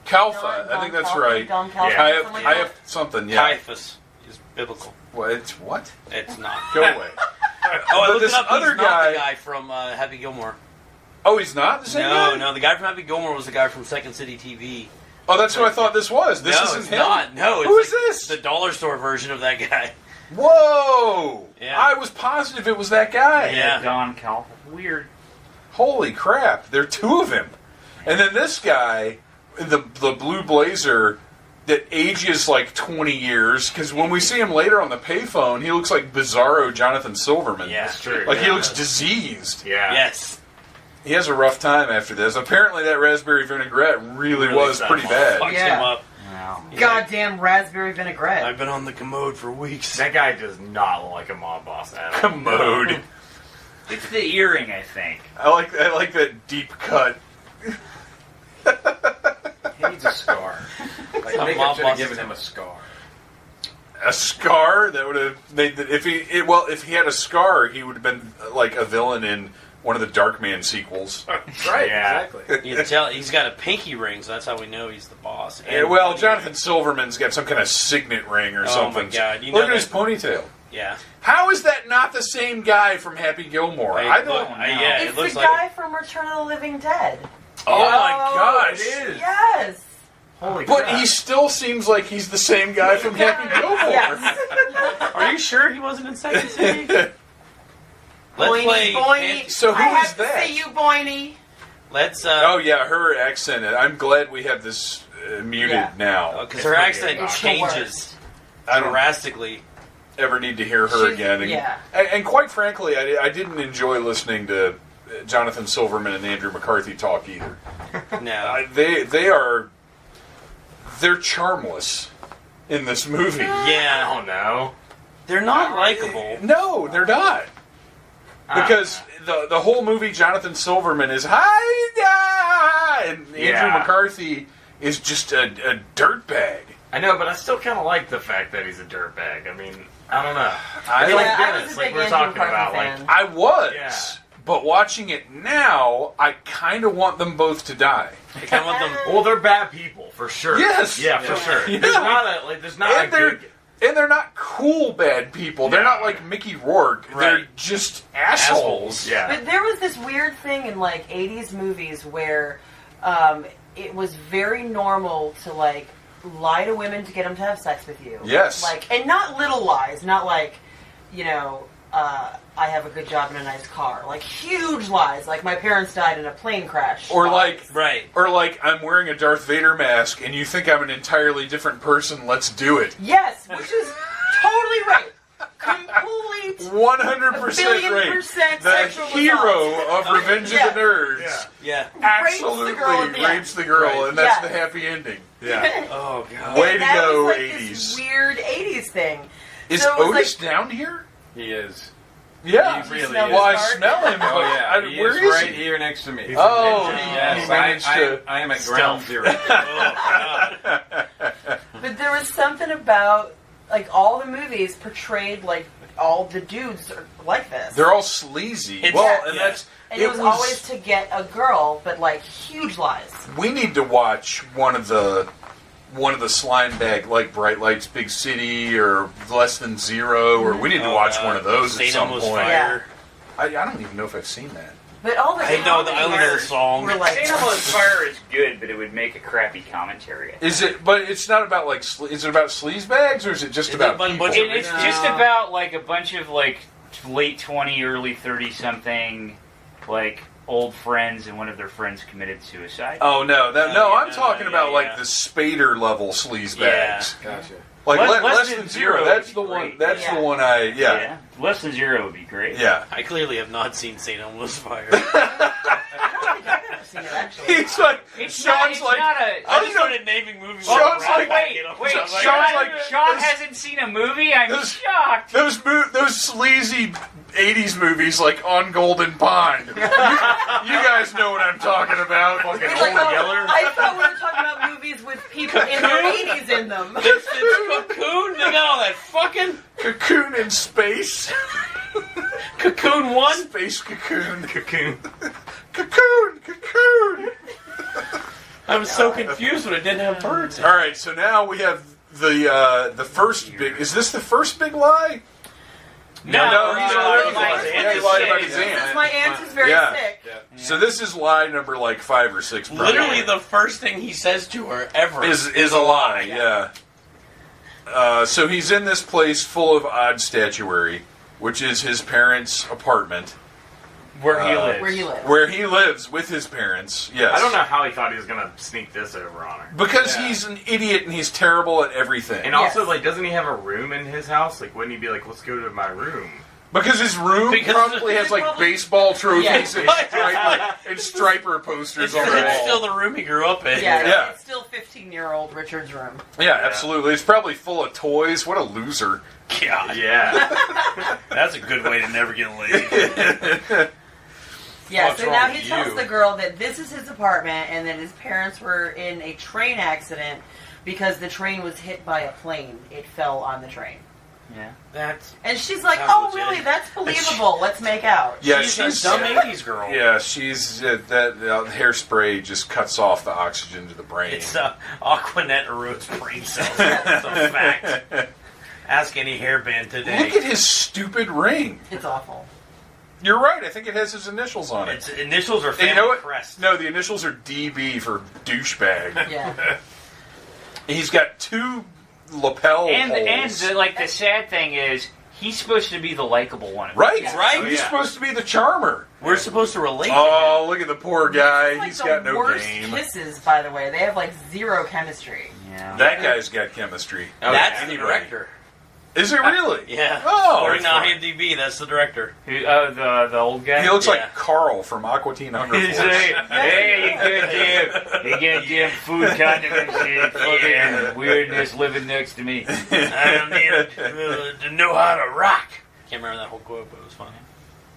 Speaker 7: Kalfa.
Speaker 2: Don
Speaker 7: I think that's
Speaker 2: Kalfa?
Speaker 7: right.
Speaker 2: Don Kalfa?
Speaker 6: Yeah.
Speaker 7: I
Speaker 2: Something like
Speaker 7: have
Speaker 2: that?
Speaker 7: something. Yeah.
Speaker 5: Caiaphas is biblical.
Speaker 7: What?
Speaker 5: It's not.
Speaker 7: Go away.
Speaker 5: Oh, I
Speaker 7: But
Speaker 5: looked
Speaker 7: this
Speaker 5: it up.
Speaker 7: other
Speaker 5: He's not
Speaker 7: guy-
Speaker 5: the guy from Happy Gilmore.
Speaker 7: Oh, he's not the same guy?
Speaker 5: No, the guy from Happy Gilmore was the guy from Second City TV.
Speaker 7: Oh, that's who I thought this was. This
Speaker 5: no,
Speaker 7: isn't
Speaker 5: it's
Speaker 7: him.
Speaker 5: not. No, it's
Speaker 7: Who is
Speaker 5: like
Speaker 7: this?
Speaker 5: The dollar store version of that guy.
Speaker 7: Whoa!
Speaker 5: Yeah.
Speaker 7: I was positive it was that guy.
Speaker 5: Yeah.
Speaker 3: Don Calhoun. Weird.
Speaker 7: Holy crap! There are two of him, and then this guy, in the blue blazer, that ages like 20 years. Because when we see him later on the payphone, he looks like Bizarro Jonathan Silverman.
Speaker 5: Yeah.
Speaker 6: That's true.
Speaker 7: Like he
Speaker 6: Yeah.
Speaker 7: looks diseased.
Speaker 6: Yeah.
Speaker 5: Yes.
Speaker 7: He has a rough time after this. Apparently, that raspberry vinaigrette really was
Speaker 6: set
Speaker 7: pretty
Speaker 6: him
Speaker 7: bad.
Speaker 5: Fucks
Speaker 2: Yeah.
Speaker 5: him up.
Speaker 3: Wow.
Speaker 2: Goddamn raspberry vinaigrette.
Speaker 5: I've been on the commode for weeks.
Speaker 6: That guy does not look like a mob boss at all.
Speaker 7: Commode.
Speaker 3: It's the earring, I think.
Speaker 7: I like that deep cut.
Speaker 4: He needs a scar. Like,
Speaker 5: Some
Speaker 4: makeup
Speaker 5: mob
Speaker 4: should have
Speaker 5: boss
Speaker 4: given
Speaker 5: is-
Speaker 4: him a scar.
Speaker 7: a scar that would have made if he had a scar, he would have been like a villain in one of the Darkman sequels.
Speaker 4: Right,
Speaker 6: Yeah.
Speaker 4: exactly.
Speaker 5: You can tell he's got a pinky ring, so that's how we know he's the boss.
Speaker 7: Yeah, well, Jonathan Silverman's got some kind of signet ring or something.
Speaker 5: Oh my God! You
Speaker 7: Look
Speaker 5: know
Speaker 7: at his
Speaker 5: that-
Speaker 7: ponytail.
Speaker 5: Yeah.
Speaker 7: How is that not the same guy from Happy Gilmore? I don't know.
Speaker 5: Yeah,
Speaker 2: It's
Speaker 5: it looks
Speaker 2: the
Speaker 5: like.
Speaker 2: guy from Return of the Living Dead.
Speaker 7: Oh my gosh!
Speaker 4: It is.
Speaker 2: Yes.
Speaker 6: Holy
Speaker 7: But
Speaker 6: crap.
Speaker 7: he still seems like he's the same guy from Happy Gilmore.
Speaker 2: Yes.
Speaker 5: Are you sure he wasn't in Second City? Let's
Speaker 2: Boiny,
Speaker 5: play.
Speaker 2: Boiny.
Speaker 7: So who
Speaker 2: I
Speaker 7: is
Speaker 2: have
Speaker 7: that?
Speaker 2: to see you, Boiny.
Speaker 5: Let's.
Speaker 7: Oh yeah, her accent. I'm glad we have this muted
Speaker 2: Yeah.
Speaker 7: now.
Speaker 5: Because her accent
Speaker 2: It's the
Speaker 5: changes
Speaker 2: worst.
Speaker 7: I don't
Speaker 5: drastically.
Speaker 7: ever need to hear her
Speaker 2: She's-
Speaker 7: again. And,
Speaker 2: yeah.
Speaker 7: and quite frankly, I didn't enjoy listening to Jonathan Silverman and Andrew McCarthy talk either.
Speaker 5: No.
Speaker 7: They're charmless in this movie.
Speaker 5: Yeah.
Speaker 6: Oh no.
Speaker 5: They're not likable.
Speaker 7: No, they're not. Because the whole movie, Jonathan Silverman is hi, and Andrew
Speaker 6: Yeah.
Speaker 7: McCarthy is just a dirtbag.
Speaker 6: I know, but I still kind of like the fact that he's a dirtbag. I mean, I don't know.
Speaker 7: I
Speaker 6: feel
Speaker 7: like
Speaker 6: like
Speaker 2: I was
Speaker 6: Dennis,
Speaker 2: a
Speaker 6: like
Speaker 2: big
Speaker 6: we're
Speaker 2: Andrew
Speaker 6: talking
Speaker 2: McCarthy
Speaker 6: about,
Speaker 2: fan.
Speaker 6: like
Speaker 7: I was,
Speaker 6: Yeah.
Speaker 7: but watching it now, I kind of want them both to die.
Speaker 5: I kind of want them.
Speaker 6: well, they're bad people for sure.
Speaker 7: Yes.
Speaker 6: yeah, for sure.
Speaker 7: Yeah.
Speaker 6: There's not a there's not
Speaker 7: And
Speaker 6: a
Speaker 7: they're
Speaker 6: good.
Speaker 7: and they're not cool bad people. They're not like Mickey Rourke. They're
Speaker 5: Right.
Speaker 7: just assholes.
Speaker 6: Yeah.
Speaker 2: But there was this weird thing in like 80s movies where it was very normal to like lie to women to get them to have sex with you.
Speaker 7: Yes.
Speaker 2: Like, and not little lies, not like, you know, I have a good job and a nice car. Like huge lies, like my parents died in a plane crash.
Speaker 7: Or like,
Speaker 5: Right.
Speaker 7: or like, I'm wearing a Darth Vader mask, and you think I'm an entirely different person. Let's do it.
Speaker 2: Yes, which is totally right. Complete
Speaker 7: 100%
Speaker 2: $1,000,000,000%
Speaker 7: The
Speaker 2: sexual
Speaker 7: hero
Speaker 2: assault.
Speaker 7: of Revenge
Speaker 2: Yeah.
Speaker 7: of the Nerds.
Speaker 5: Yeah.
Speaker 7: Absolutely
Speaker 2: Rapes the girl at the end.
Speaker 7: rapes the girl,
Speaker 5: Right.
Speaker 7: and that's
Speaker 2: Yes.
Speaker 7: the happy ending.
Speaker 6: Yeah.
Speaker 5: Oh god.
Speaker 7: Way
Speaker 2: And
Speaker 7: to
Speaker 2: that
Speaker 7: go,
Speaker 2: was, like,
Speaker 7: 80s.
Speaker 2: This weird 80s thing.
Speaker 7: Is
Speaker 2: So it was
Speaker 7: Otis
Speaker 2: like-
Speaker 7: down here?
Speaker 4: He is.
Speaker 7: Yeah.
Speaker 4: He really
Speaker 2: smell
Speaker 4: is.
Speaker 7: Well, I
Speaker 2: Fart?
Speaker 7: smell him.
Speaker 4: Oh
Speaker 7: but
Speaker 4: yeah,
Speaker 7: I-
Speaker 4: he
Speaker 7: where
Speaker 4: is
Speaker 7: is
Speaker 4: right
Speaker 7: he?
Speaker 4: here next to me.
Speaker 7: Oh,
Speaker 4: Yes,
Speaker 7: he managed to.
Speaker 4: I am at ground zero.
Speaker 2: But there was something about, like, all the movies portrayed, like, all the dudes are like this.
Speaker 7: They're all sleazy.
Speaker 5: It's-
Speaker 7: Well,
Speaker 2: Yeah.
Speaker 7: and
Speaker 5: Yeah.
Speaker 7: that's.
Speaker 2: and it was always to get a girl, but, like, huge lies.
Speaker 7: We need to watch one of the slime bag, like Bright Lights, Big City, or Less Than Zero, or we need to watch one of those at
Speaker 5: Satan
Speaker 7: some
Speaker 5: was
Speaker 7: point.
Speaker 5: Fire.
Speaker 7: I don't even know if I've seen that.
Speaker 2: But all the
Speaker 5: I know the
Speaker 2: comedy
Speaker 5: song.
Speaker 2: were like,
Speaker 3: Animal Fire is good, but it would make a crappy commentary.
Speaker 7: Is it? But it's not about like. Is it about sleaze bags, or is it just
Speaker 5: Is
Speaker 7: about
Speaker 5: it a
Speaker 7: people?
Speaker 5: bunch of-
Speaker 3: It's just about like a bunch of like late 20, early 30 something, like old friends, and one of their friends committed suicide.
Speaker 7: Oh no,
Speaker 5: yeah,
Speaker 7: I'm talking about
Speaker 5: yeah.
Speaker 7: like the Spader level sleaze
Speaker 5: Yeah.
Speaker 7: bags.
Speaker 4: Gotcha.
Speaker 7: Like
Speaker 3: Less
Speaker 7: less
Speaker 3: Than
Speaker 7: than zero.
Speaker 3: Zero
Speaker 7: That's
Speaker 3: would
Speaker 7: the
Speaker 3: be
Speaker 7: one.
Speaker 3: great.
Speaker 7: That's
Speaker 2: Yeah.
Speaker 7: the one. Yeah.
Speaker 3: Less Than Zero would be great.
Speaker 7: Yeah.
Speaker 5: I clearly have not seen St. Elmo's Fire.
Speaker 2: I've never seen it, actually.
Speaker 7: He's like
Speaker 3: It's
Speaker 7: Sean's
Speaker 3: not, it's
Speaker 7: like.
Speaker 3: not a.
Speaker 5: I
Speaker 7: Oh,
Speaker 5: just
Speaker 7: you know,
Speaker 5: started naming movies.
Speaker 7: Sean's
Speaker 5: like,
Speaker 7: like-
Speaker 3: Wait,
Speaker 5: you know,
Speaker 3: wait,
Speaker 5: so I was like,
Speaker 3: Sean,
Speaker 7: like,
Speaker 3: Sean
Speaker 7: those-
Speaker 3: hasn't seen a movie? I'm
Speaker 7: those-
Speaker 3: shocked.
Speaker 7: those sleazy 80s movies like On Golden Pond. you guys know what I'm talking about. Fucking
Speaker 2: It's like,
Speaker 7: Old
Speaker 2: oh,
Speaker 7: Yeller.
Speaker 2: I thought we were talking about movies with people in their 80s in them.
Speaker 5: It's Cocoon. They got all that fucking
Speaker 7: Cocoon in space.
Speaker 5: Cocoon 1.
Speaker 7: Space cocoon.
Speaker 6: Cocoon.
Speaker 7: Cocoon.
Speaker 5: I was so confused when it didn't have birds.
Speaker 7: All right, so now we have the first big. Is this the first big lie? No, he's already lied. Yeah, he lied about his
Speaker 2: Since
Speaker 7: aunt.
Speaker 2: my aunt is very
Speaker 7: Yeah.
Speaker 2: sick.
Speaker 7: So this is lie number like 5 or 6. Probably.
Speaker 5: Literally the first thing he says to her ever
Speaker 7: is a lie. Yeah. So he's in this place full of odd statuary, which is his parents' apartment,
Speaker 3: Where he lives.
Speaker 2: Where he lives.
Speaker 7: where he lives with his parents. Yes.
Speaker 6: I don't know how he thought he was gonna sneak this over on her.
Speaker 7: Because
Speaker 4: Yeah.
Speaker 7: he's an idiot and he's terrible at everything.
Speaker 6: And also,
Speaker 2: Yes.
Speaker 6: like, doesn't he have a room in his house? Like, wouldn't he be like, let's go to my room?
Speaker 7: Because his room
Speaker 5: Because-
Speaker 7: probably has like baseball trophies
Speaker 2: Yeah.
Speaker 7: and, and striper posters on the
Speaker 5: It's still
Speaker 7: wall.
Speaker 5: the room he grew up in.
Speaker 2: Yeah,
Speaker 7: Yeah.
Speaker 2: it's still 15-year-old Richard's room.
Speaker 7: Yeah, absolutely. It's probably full of toys. What a loser.
Speaker 5: God,
Speaker 6: Yeah.
Speaker 5: that's a good way to never get laid.
Speaker 2: Yeah,
Speaker 5: What's
Speaker 2: so
Speaker 5: wrong
Speaker 2: now
Speaker 5: with
Speaker 2: he tells
Speaker 5: you?
Speaker 2: the girl that this is his apartment and that his parents were in a train accident because the train was hit by a plane. It fell on the train.
Speaker 3: Yeah.
Speaker 5: That's
Speaker 2: And she's like,
Speaker 5: Sounds
Speaker 2: oh,
Speaker 5: legit.
Speaker 2: really? That's believable. Let's make out.
Speaker 7: Yeah,
Speaker 5: she's a dumb 80s girl.
Speaker 7: Yeah, she's that hairspray just cuts off the oxygen to the brain.
Speaker 5: It's Aquanet erodes brain cells. That's a fact. Ask any hairband today.
Speaker 7: Look at his stupid ring.
Speaker 2: It's awful.
Speaker 7: You're right. I think it has his initials on it.
Speaker 5: Its initials are
Speaker 7: And
Speaker 5: family
Speaker 7: you know what?
Speaker 5: crest.
Speaker 7: No, the initials are DB for douchebag.
Speaker 2: Yeah.
Speaker 7: He's got two lapel
Speaker 3: And
Speaker 7: holes.
Speaker 3: the sad thing is, he's supposed to be the likable one.
Speaker 7: Right,
Speaker 2: Yeah.
Speaker 5: Right?
Speaker 7: He's
Speaker 5: Yeah.
Speaker 7: supposed to be the charmer.
Speaker 5: We're supposed to relate
Speaker 7: Oh, look at the poor guy.
Speaker 2: It's like
Speaker 7: He's
Speaker 2: the
Speaker 7: got no
Speaker 2: worst
Speaker 7: game.
Speaker 2: kisses, by the way. They have like zero chemistry.
Speaker 3: Yeah.
Speaker 7: That guy's got chemistry.
Speaker 5: to him. That's the
Speaker 7: Anybody.
Speaker 5: director.
Speaker 7: Is it really?
Speaker 5: Yeah.
Speaker 7: Oh,
Speaker 5: According to
Speaker 7: that's fine.
Speaker 5: IMDb, that's the director.
Speaker 3: Who, the old guy?
Speaker 7: He looks
Speaker 5: Yeah.
Speaker 7: like Carl from Aqua Teen Hunger
Speaker 3: He's
Speaker 7: Force.
Speaker 3: like, hey, you goddamn food condiments and fucking weirdness living next to me.
Speaker 5: I don't need to know how to rock. Can't remember that whole quote, but it was funny.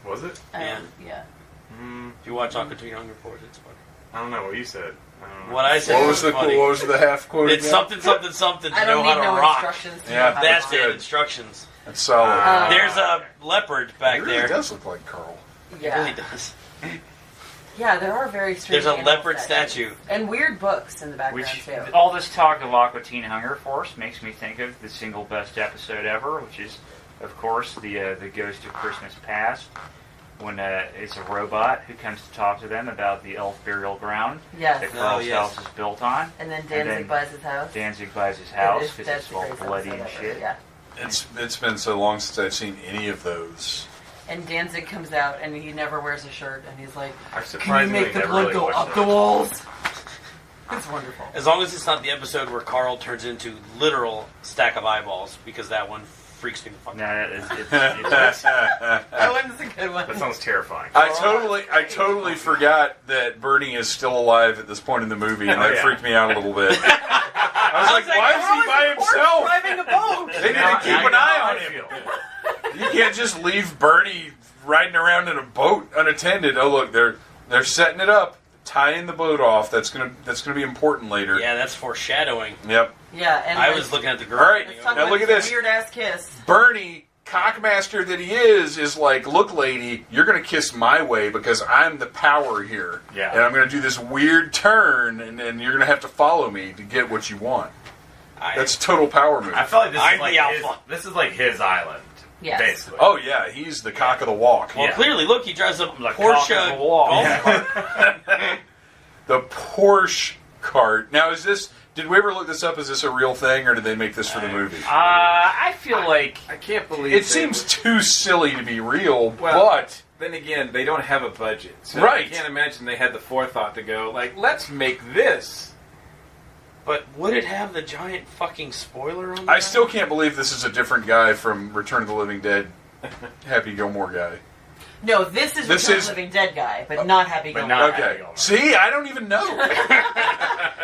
Speaker 6: Was it?
Speaker 5: Yeah.
Speaker 2: Yeah.
Speaker 5: If you watch Aqua Teen Hunger Force, it's funny.
Speaker 6: I don't know what you said. I don't know.
Speaker 5: What I said
Speaker 7: What was the
Speaker 5: funny.
Speaker 7: what was the half quote?
Speaker 5: It's
Speaker 7: again?
Speaker 5: something, something, something to
Speaker 2: I
Speaker 5: know
Speaker 2: don't
Speaker 5: how
Speaker 2: need
Speaker 5: to
Speaker 2: no
Speaker 5: rock.
Speaker 2: instructions to
Speaker 7: Yeah,
Speaker 2: know how to
Speaker 5: That's
Speaker 2: rock.
Speaker 5: the instructions.
Speaker 7: That's solid.
Speaker 5: There's a leopard
Speaker 7: It
Speaker 5: back
Speaker 7: really
Speaker 5: there.
Speaker 7: does look like Carl.
Speaker 5: It
Speaker 2: Yeah.
Speaker 5: really does.
Speaker 2: Yeah, there are very strange
Speaker 5: There's a
Speaker 2: animal
Speaker 5: leopard
Speaker 2: statues.
Speaker 5: statue.
Speaker 2: And weird books in the background,
Speaker 3: Which,
Speaker 2: too.
Speaker 3: all this talk of Aqua Teen Hunger Force makes me think of the single best episode ever, which is, of course, the Ghost of Christmas Past, when it's a robot who comes to talk to them about the elf burial ground
Speaker 2: Yes.
Speaker 3: that Carl's
Speaker 5: yes.
Speaker 3: house is built on.
Speaker 2: And then
Speaker 3: And
Speaker 2: Danzig
Speaker 3: then
Speaker 2: buys his house.
Speaker 3: Danzig buys his house
Speaker 2: It is-
Speaker 3: because
Speaker 2: that's
Speaker 3: it's
Speaker 2: the
Speaker 3: all
Speaker 2: greatest
Speaker 3: bloody
Speaker 2: episode
Speaker 3: and
Speaker 2: ever,
Speaker 3: shit.
Speaker 2: Yeah.
Speaker 7: It's been so long since I've seen any of those.
Speaker 2: And Danzig comes out and he never wears a shirt and he's like,
Speaker 6: I
Speaker 2: can you
Speaker 6: surprisingly
Speaker 2: make the
Speaker 6: never
Speaker 2: blood
Speaker 6: really
Speaker 2: go
Speaker 6: watched
Speaker 2: up
Speaker 6: that.
Speaker 2: the walls? It's wonderful.
Speaker 5: As long as it's not the episode where Carl turns into literal stack of eyeballs, because that one freaks me the fuck
Speaker 3: No,
Speaker 5: out.
Speaker 3: it's
Speaker 2: That one's a good one.
Speaker 6: That sounds terrifying.
Speaker 7: I totally forgot that Bernie is still alive at this point in the movie, and
Speaker 6: Oh,
Speaker 7: that
Speaker 6: yeah.
Speaker 7: freaked me out a little bit. I was like, why is
Speaker 2: How
Speaker 7: he by
Speaker 2: the horse
Speaker 7: himself?
Speaker 2: driving a boat?
Speaker 7: They need to keep an eye on him.
Speaker 6: feel.
Speaker 7: You can't just leave Bernie riding around in a boat unattended. Oh look, they're setting it up, tying the boat off. That's gonna be important later.
Speaker 5: Yeah, that's foreshadowing.
Speaker 7: Yep.
Speaker 2: Yeah, and
Speaker 5: I
Speaker 2: like,
Speaker 5: was looking at the girl.
Speaker 7: All right,
Speaker 2: let's talk
Speaker 7: now
Speaker 2: about
Speaker 7: look at
Speaker 2: this
Speaker 7: this.
Speaker 2: weird ass kiss.
Speaker 7: Bernie, cockmaster that he is like, look, lady, you're gonna kiss my way because I'm the power here.
Speaker 6: Yeah.
Speaker 7: And I'm gonna do this weird turn, and you're gonna have to follow me to get what you want. That's total power move.
Speaker 6: I feel like this
Speaker 5: I'm
Speaker 6: is like
Speaker 5: the
Speaker 6: his,
Speaker 5: alpha.
Speaker 6: this is like his island,
Speaker 2: Yes.
Speaker 6: basically.
Speaker 7: Oh yeah, he's the cock of the walk.
Speaker 5: Well,
Speaker 6: Yeah.
Speaker 5: clearly, look, he drives a
Speaker 3: Like
Speaker 5: Porsche
Speaker 3: cock of the walk.
Speaker 5: golf
Speaker 3: Yeah.
Speaker 5: cart.
Speaker 7: The Porsche cart. Now, did we ever look this up? Is this a real thing, or did they make this for the movie?
Speaker 3: I feel like
Speaker 4: I can't believe
Speaker 7: It
Speaker 4: they
Speaker 7: seems
Speaker 4: would-
Speaker 7: too silly to be real,
Speaker 4: Well,
Speaker 7: but
Speaker 4: then again, they don't have a budget, so
Speaker 7: Right.
Speaker 4: I can't imagine they had the forethought to go like, let's make this.
Speaker 5: But would it have the giant fucking spoiler on the
Speaker 7: I
Speaker 5: back?
Speaker 7: still can't believe this is a different guy from Return of the Living Dead, Happy Gilmore guy.
Speaker 2: No, this is
Speaker 7: This
Speaker 2: Return of
Speaker 7: is-
Speaker 2: the Living Dead guy, but not Happy
Speaker 6: but
Speaker 2: Gilmore.
Speaker 6: not-
Speaker 7: Okay.
Speaker 6: Happy Gilmore.
Speaker 7: See, I don't even know.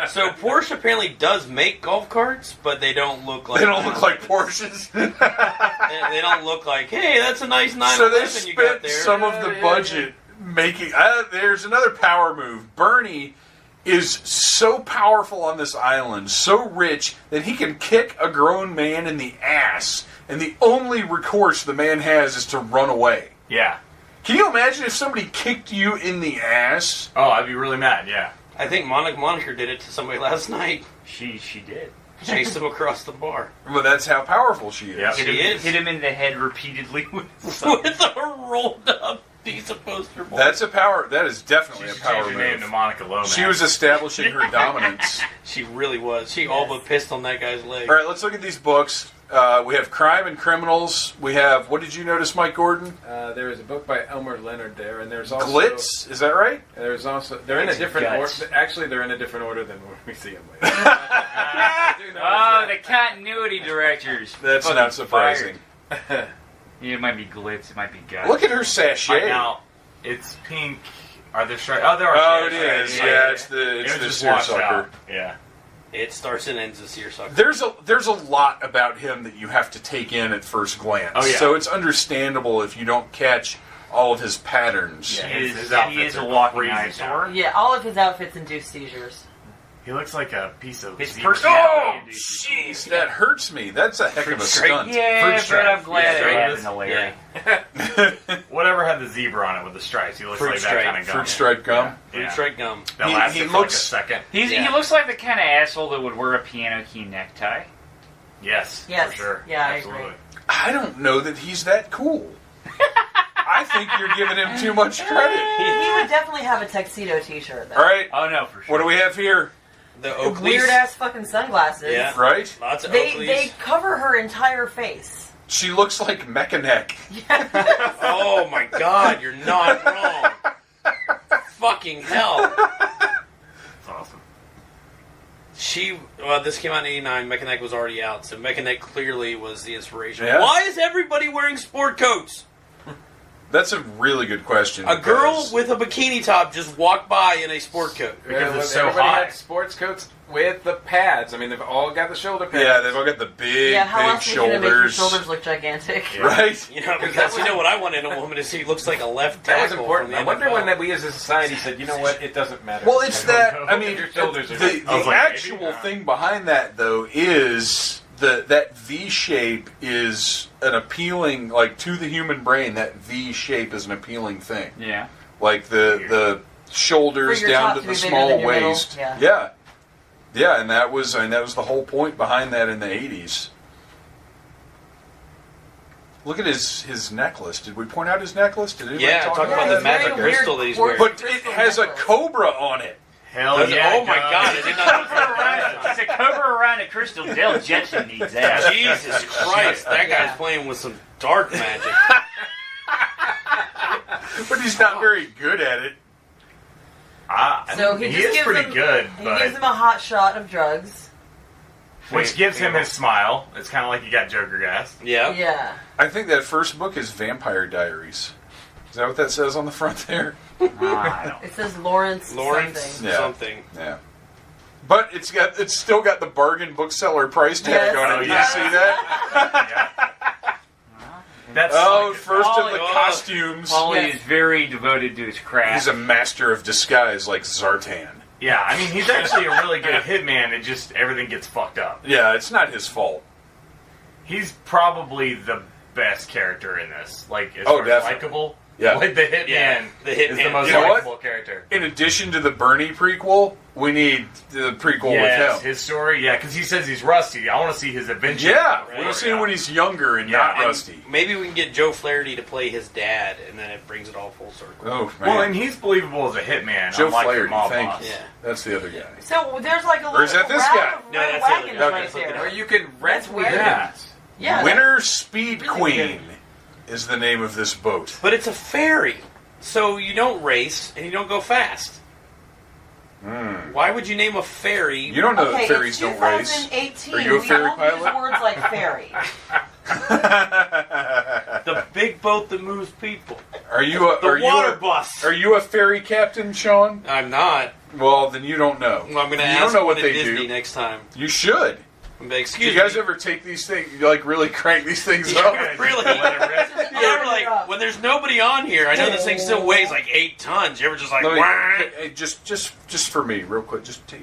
Speaker 5: So Porsche apparently does make golf carts, but they don't look like
Speaker 7: They don't look like Porsches.
Speaker 5: they don't look like, hey, that's a nice 911
Speaker 7: So they
Speaker 5: you got
Speaker 7: spent
Speaker 5: there.
Speaker 7: some of the budget making. There's another power move. Bernie is so powerful on this island, so rich, that he can kick a grown man in the ass, and the only recourse the man has is to run away.
Speaker 6: Yeah.
Speaker 7: Can you imagine if somebody kicked you in the ass?
Speaker 6: Oh, I'd be really mad. Yeah.
Speaker 5: I think Moniker did it to somebody last night.
Speaker 3: she did.
Speaker 5: Chased him across the bar.
Speaker 7: Well, that's how powerful she is.
Speaker 6: Yeah.
Speaker 5: She is.
Speaker 3: Hit him in the head repeatedly with something.
Speaker 5: With a rolled up piece of poster board.
Speaker 7: That's a power. That is definitely
Speaker 6: She
Speaker 7: a power
Speaker 6: changed her name to
Speaker 7: move.
Speaker 6: Monica Lomax.
Speaker 7: She was establishing her dominance.
Speaker 5: She really was. She all but pissed on that guy's leg.
Speaker 7: All right, let's look at these books. We have Crime and Criminals. We have, what did you notice, Mike Gordon?
Speaker 4: There is a book by Elmer Leonard there, and there's also
Speaker 7: Glitz, is that right?
Speaker 4: There's also they're in a
Speaker 3: Glitz
Speaker 4: different
Speaker 3: Guts.
Speaker 4: order. Actually, they're in a different order than when we see them later. I do notice
Speaker 3: Oh,
Speaker 4: that.
Speaker 3: the continuity directors.
Speaker 7: That's
Speaker 3: Fucking
Speaker 7: not surprising.
Speaker 3: fired. Yeah, it might be Glitz, it might be Guts.
Speaker 7: Look at her sachet.
Speaker 6: Right now, it's pink. Are there stripes? Oh, there are
Speaker 7: Oh, it
Speaker 6: stripes.
Speaker 7: is.
Speaker 6: Right,
Speaker 7: Yeah, it's the
Speaker 6: It was just
Speaker 7: seersucker.
Speaker 6: washed out. Yeah.
Speaker 5: It starts and ends a seersucker.
Speaker 7: There's a lot about him that you have to take in at first glance.
Speaker 6: Oh, yeah.
Speaker 7: So it's understandable if you don't catch all of his patterns.
Speaker 6: Yeah,
Speaker 3: He
Speaker 6: his
Speaker 3: is
Speaker 6: outfits
Speaker 3: a
Speaker 6: are
Speaker 3: walking
Speaker 6: crazy
Speaker 3: eyesore.
Speaker 6: now.
Speaker 2: Yeah, all of his outfits induce seizures.
Speaker 6: He looks like a piece of
Speaker 3: His
Speaker 6: zebra.
Speaker 3: personality
Speaker 7: Oh,
Speaker 3: induces
Speaker 7: jeez, that hurts me. That's a heck of a
Speaker 5: stripe.
Speaker 7: stunt.
Speaker 3: Yeah,
Speaker 6: Fruit
Speaker 3: but
Speaker 6: stripe.
Speaker 3: I'm glad
Speaker 6: Yeah,
Speaker 3: it
Speaker 6: stripe
Speaker 3: happened
Speaker 6: is-
Speaker 3: to Larry.
Speaker 6: Whatever had the zebra on it with the stripes. He looks
Speaker 5: Fruit
Speaker 6: like
Speaker 5: stripe.
Speaker 6: that kind of gum.
Speaker 7: Fruit stripe gum.
Speaker 5: Fruit strike gum.
Speaker 6: That
Speaker 7: He-
Speaker 6: lasted
Speaker 7: he
Speaker 6: for
Speaker 7: looks-
Speaker 6: like a second.
Speaker 3: He looks like the kind of asshole that would wear a piano key necktie.
Speaker 6: Yes,
Speaker 2: Yes.
Speaker 6: for sure.
Speaker 2: Yeah, I
Speaker 6: Absolutely.
Speaker 2: agree.
Speaker 7: I don't know that he's that cool. I think you're giving him too much credit.
Speaker 2: He would definitely have a tuxedo T-shirt, though.
Speaker 7: All right,
Speaker 3: Oh no, for sure.
Speaker 7: what do we have here?
Speaker 5: The Oakleys.
Speaker 2: Weird ass fucking sunglasses.
Speaker 5: Yeah.
Speaker 7: Right?
Speaker 5: Lots of
Speaker 2: They
Speaker 5: Oakleys.
Speaker 2: cover her entire face.
Speaker 7: She looks like Mechaneck.
Speaker 5: Oh my God, you're not wrong. Fucking hell.
Speaker 6: That's awesome.
Speaker 5: This came out in '89. Mechaneck was already out, so Mechaneck clearly was the inspiration.
Speaker 7: Yeah.
Speaker 5: Why is everybody wearing sport coats?
Speaker 7: That's a really good question.
Speaker 5: A girl
Speaker 7: because-
Speaker 5: with a bikini top just walked by in a sport coat.
Speaker 6: Because it's so
Speaker 4: everybody
Speaker 6: hot.
Speaker 4: had sports coats with the pads. I mean, they've all got the shoulder pads.
Speaker 7: Yeah, they've all got the big,
Speaker 2: Yeah, how
Speaker 7: big
Speaker 2: else are you gonna make your
Speaker 7: shoulders.
Speaker 2: shoulders look gigantic?
Speaker 7: Right?
Speaker 5: You know, because you know what I want in a woman is he looks like a left
Speaker 4: That was
Speaker 5: tackle.
Speaker 4: important.
Speaker 5: From
Speaker 4: I
Speaker 5: the
Speaker 4: wonder
Speaker 5: NFL.
Speaker 4: when that we as a society said, you know what, it doesn't matter.
Speaker 7: Well, it's that. I mean,
Speaker 4: Your shoulders are
Speaker 7: the
Speaker 6: I was like,
Speaker 7: actual
Speaker 6: maybe not.
Speaker 7: thing behind that, though, is that V shape is an appealing, like to the human brain. That V shape is an appealing thing.
Speaker 3: Yeah.
Speaker 7: Like the shoulders
Speaker 2: For your
Speaker 7: down
Speaker 2: top
Speaker 7: to
Speaker 2: to
Speaker 7: the
Speaker 2: be bigger
Speaker 7: small
Speaker 2: than your middle,
Speaker 7: waist.
Speaker 2: yeah.
Speaker 7: Yeah, and that was the whole point behind that in the 80s. Look at his necklace. Did we point out his necklace? Did anybody
Speaker 5: Yeah,
Speaker 7: talk
Speaker 5: talk
Speaker 7: about
Speaker 5: about the
Speaker 7: that?
Speaker 2: very
Speaker 5: magic
Speaker 2: weird
Speaker 5: crystal that he's
Speaker 2: quartz-
Speaker 5: wearing.
Speaker 7: But it has a cobra on it.
Speaker 6: Hell
Speaker 5: Does it?
Speaker 6: yeah!
Speaker 5: Oh my God! I did not.
Speaker 3: It's a cobra around a crystal. Dale Jetson needs that.
Speaker 5: Jesus Christ, that guy's playing with some dark magic.
Speaker 7: But he's not very good at it.
Speaker 2: So he
Speaker 6: he
Speaker 2: just
Speaker 6: is
Speaker 2: gives
Speaker 6: pretty
Speaker 2: him,
Speaker 6: good,
Speaker 2: He
Speaker 6: but
Speaker 2: gives him a hot shot of drugs.
Speaker 6: which gives him his smile. It's kind of like you got Joker gas.
Speaker 5: Yeah.
Speaker 2: Yeah.
Speaker 7: I think that first book is Vampire Diaries. Is that what that says on the front there?
Speaker 3: I don't.
Speaker 2: It says Lawrence something.
Speaker 7: Yeah.
Speaker 5: Something.
Speaker 7: Yeah. But it's still got the bargain bookseller price tag
Speaker 2: Yes,
Speaker 7: on it.
Speaker 6: it
Speaker 7: Did you
Speaker 6: does.
Speaker 7: see that?
Speaker 6: That's
Speaker 7: Oh,
Speaker 6: like
Speaker 7: first of the
Speaker 2: Polly-
Speaker 7: costumes.
Speaker 3: Paulie
Speaker 2: Yes.
Speaker 3: is very devoted to his craft.
Speaker 7: He's a master of disguise like Zartan.
Speaker 6: yeah. I mean, he's actually a really good hitman. It just everything gets fucked up.
Speaker 7: Yeah, it's not his fault.
Speaker 6: He's probably the best character in this. Like as
Speaker 7: Oh,
Speaker 6: far as
Speaker 7: definitely.
Speaker 6: likable.
Speaker 7: Yeah.
Speaker 6: Like the hitman.
Speaker 5: Yeah, the
Speaker 6: is the
Speaker 5: hitman.
Speaker 6: most
Speaker 7: You know what?
Speaker 6: likable character.
Speaker 7: In addition to the Bernie prequel, we need the prequel
Speaker 6: Yes,
Speaker 7: with him.
Speaker 6: his story. Yeah, because he says he's rusty. I want to see his adventure.
Speaker 7: Yeah, we
Speaker 6: Right.
Speaker 7: want to see him when he's younger and
Speaker 6: Yeah,
Speaker 7: not
Speaker 6: and
Speaker 7: rusty.
Speaker 5: Maybe we can get Joe Flaherty to play his dad, and then it brings it all full circle.
Speaker 7: Oh, man.
Speaker 6: Well, and he's believable as a hitman.
Speaker 7: Joe
Speaker 6: unlike the
Speaker 7: Flaherty,
Speaker 6: mob
Speaker 7: thank
Speaker 6: boss.
Speaker 7: you.
Speaker 5: Yeah.
Speaker 7: That's the other guy.
Speaker 2: So there's like a little
Speaker 7: Or is that this
Speaker 2: round
Speaker 7: guy?
Speaker 2: of
Speaker 5: No,
Speaker 2: red
Speaker 5: that's the other
Speaker 2: wagons
Speaker 5: guy.
Speaker 2: right
Speaker 7: Okay.
Speaker 2: there.
Speaker 4: Or you could rent
Speaker 2: That's weird.
Speaker 4: wagons.
Speaker 2: Yeah.
Speaker 7: Winter Speed
Speaker 2: Really
Speaker 7: Queen is the name of this boat.
Speaker 5: But it's a ferry, so you don't race and you don't go fast. Why would you name a ferry?
Speaker 7: You don't know
Speaker 2: Okay,
Speaker 7: that ferries
Speaker 2: it's
Speaker 7: don't race.
Speaker 2: 2018.
Speaker 7: Are you a
Speaker 2: we
Speaker 7: ferry
Speaker 2: don't
Speaker 7: pilot?
Speaker 2: use words like ferry.
Speaker 5: The big boat that moves people.
Speaker 7: Are you a
Speaker 5: The
Speaker 7: are
Speaker 5: water
Speaker 7: you a,
Speaker 5: bus.
Speaker 7: Are you a ferry captain, Sean?
Speaker 5: I'm not.
Speaker 7: Well, then you don't know.
Speaker 5: Well, I'm going to
Speaker 7: you
Speaker 5: ask
Speaker 7: don't know what
Speaker 5: one
Speaker 7: they
Speaker 5: at Disney
Speaker 7: do.
Speaker 5: next time.
Speaker 7: You should.
Speaker 5: I'm like,
Speaker 7: Do
Speaker 5: excuse
Speaker 7: you guys
Speaker 5: me.
Speaker 7: ever take these things? You like really crank these things up?
Speaker 5: Really?
Speaker 6: Let it rip.
Speaker 5: You ever like when there's nobody on here? I know this thing still weighs like 8 tons. You ever just like
Speaker 7: Let me-
Speaker 5: wah?
Speaker 7: hey, just for me, real quick. Just take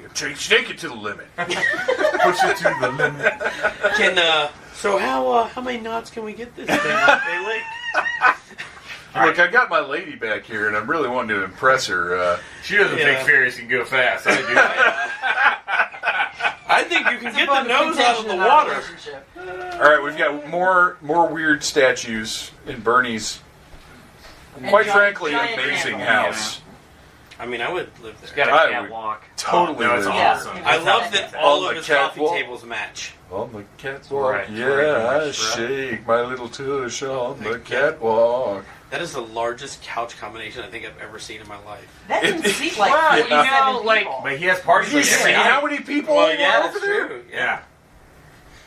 Speaker 7: it to the limit.
Speaker 6: Push it to the limit.
Speaker 5: Can so how many knots can we get this thing on Bay Lake?
Speaker 7: Look, I got my lady back here, and I'm really wanting to impress her.
Speaker 6: She doesn't
Speaker 5: Yeah.
Speaker 6: think ferries can go fast. I do.
Speaker 5: I think you can
Speaker 2: It's a
Speaker 5: get
Speaker 2: bone
Speaker 5: the
Speaker 2: of
Speaker 5: nose out of the
Speaker 2: contention in our
Speaker 5: water.
Speaker 2: relationship.
Speaker 7: All right, we've got more weird statues in Bernie's,
Speaker 2: And
Speaker 7: quite
Speaker 2: giant-
Speaker 7: frankly,
Speaker 2: giant
Speaker 7: amazing
Speaker 2: animals.
Speaker 7: house.
Speaker 5: I mean, I would live
Speaker 3: He's
Speaker 5: there.
Speaker 3: got
Speaker 7: I
Speaker 3: a
Speaker 7: would-
Speaker 3: catwalk.
Speaker 7: Totally.
Speaker 6: no, it's
Speaker 7: live
Speaker 2: Yeah.
Speaker 6: awesome.
Speaker 5: I love that all
Speaker 7: On
Speaker 5: of
Speaker 7: the
Speaker 5: his coffee
Speaker 7: catwalk.
Speaker 5: tables match.
Speaker 7: On the catwalk,
Speaker 3: Right,
Speaker 7: yeah,
Speaker 3: right,
Speaker 7: I
Speaker 3: right.
Speaker 7: shake my little tush on the catwalk.
Speaker 5: That is the largest couch combination I think I've ever seen in my life.
Speaker 2: That didn't seat like
Speaker 3: Well, you
Speaker 2: 47
Speaker 3: know, like,
Speaker 2: people.
Speaker 6: But he has parties
Speaker 7: You
Speaker 6: like
Speaker 7: see
Speaker 6: every
Speaker 7: how
Speaker 6: night.
Speaker 7: many people
Speaker 5: Well,
Speaker 7: are
Speaker 5: yeah,
Speaker 7: over
Speaker 5: that's
Speaker 7: there?
Speaker 5: true.
Speaker 6: Yeah.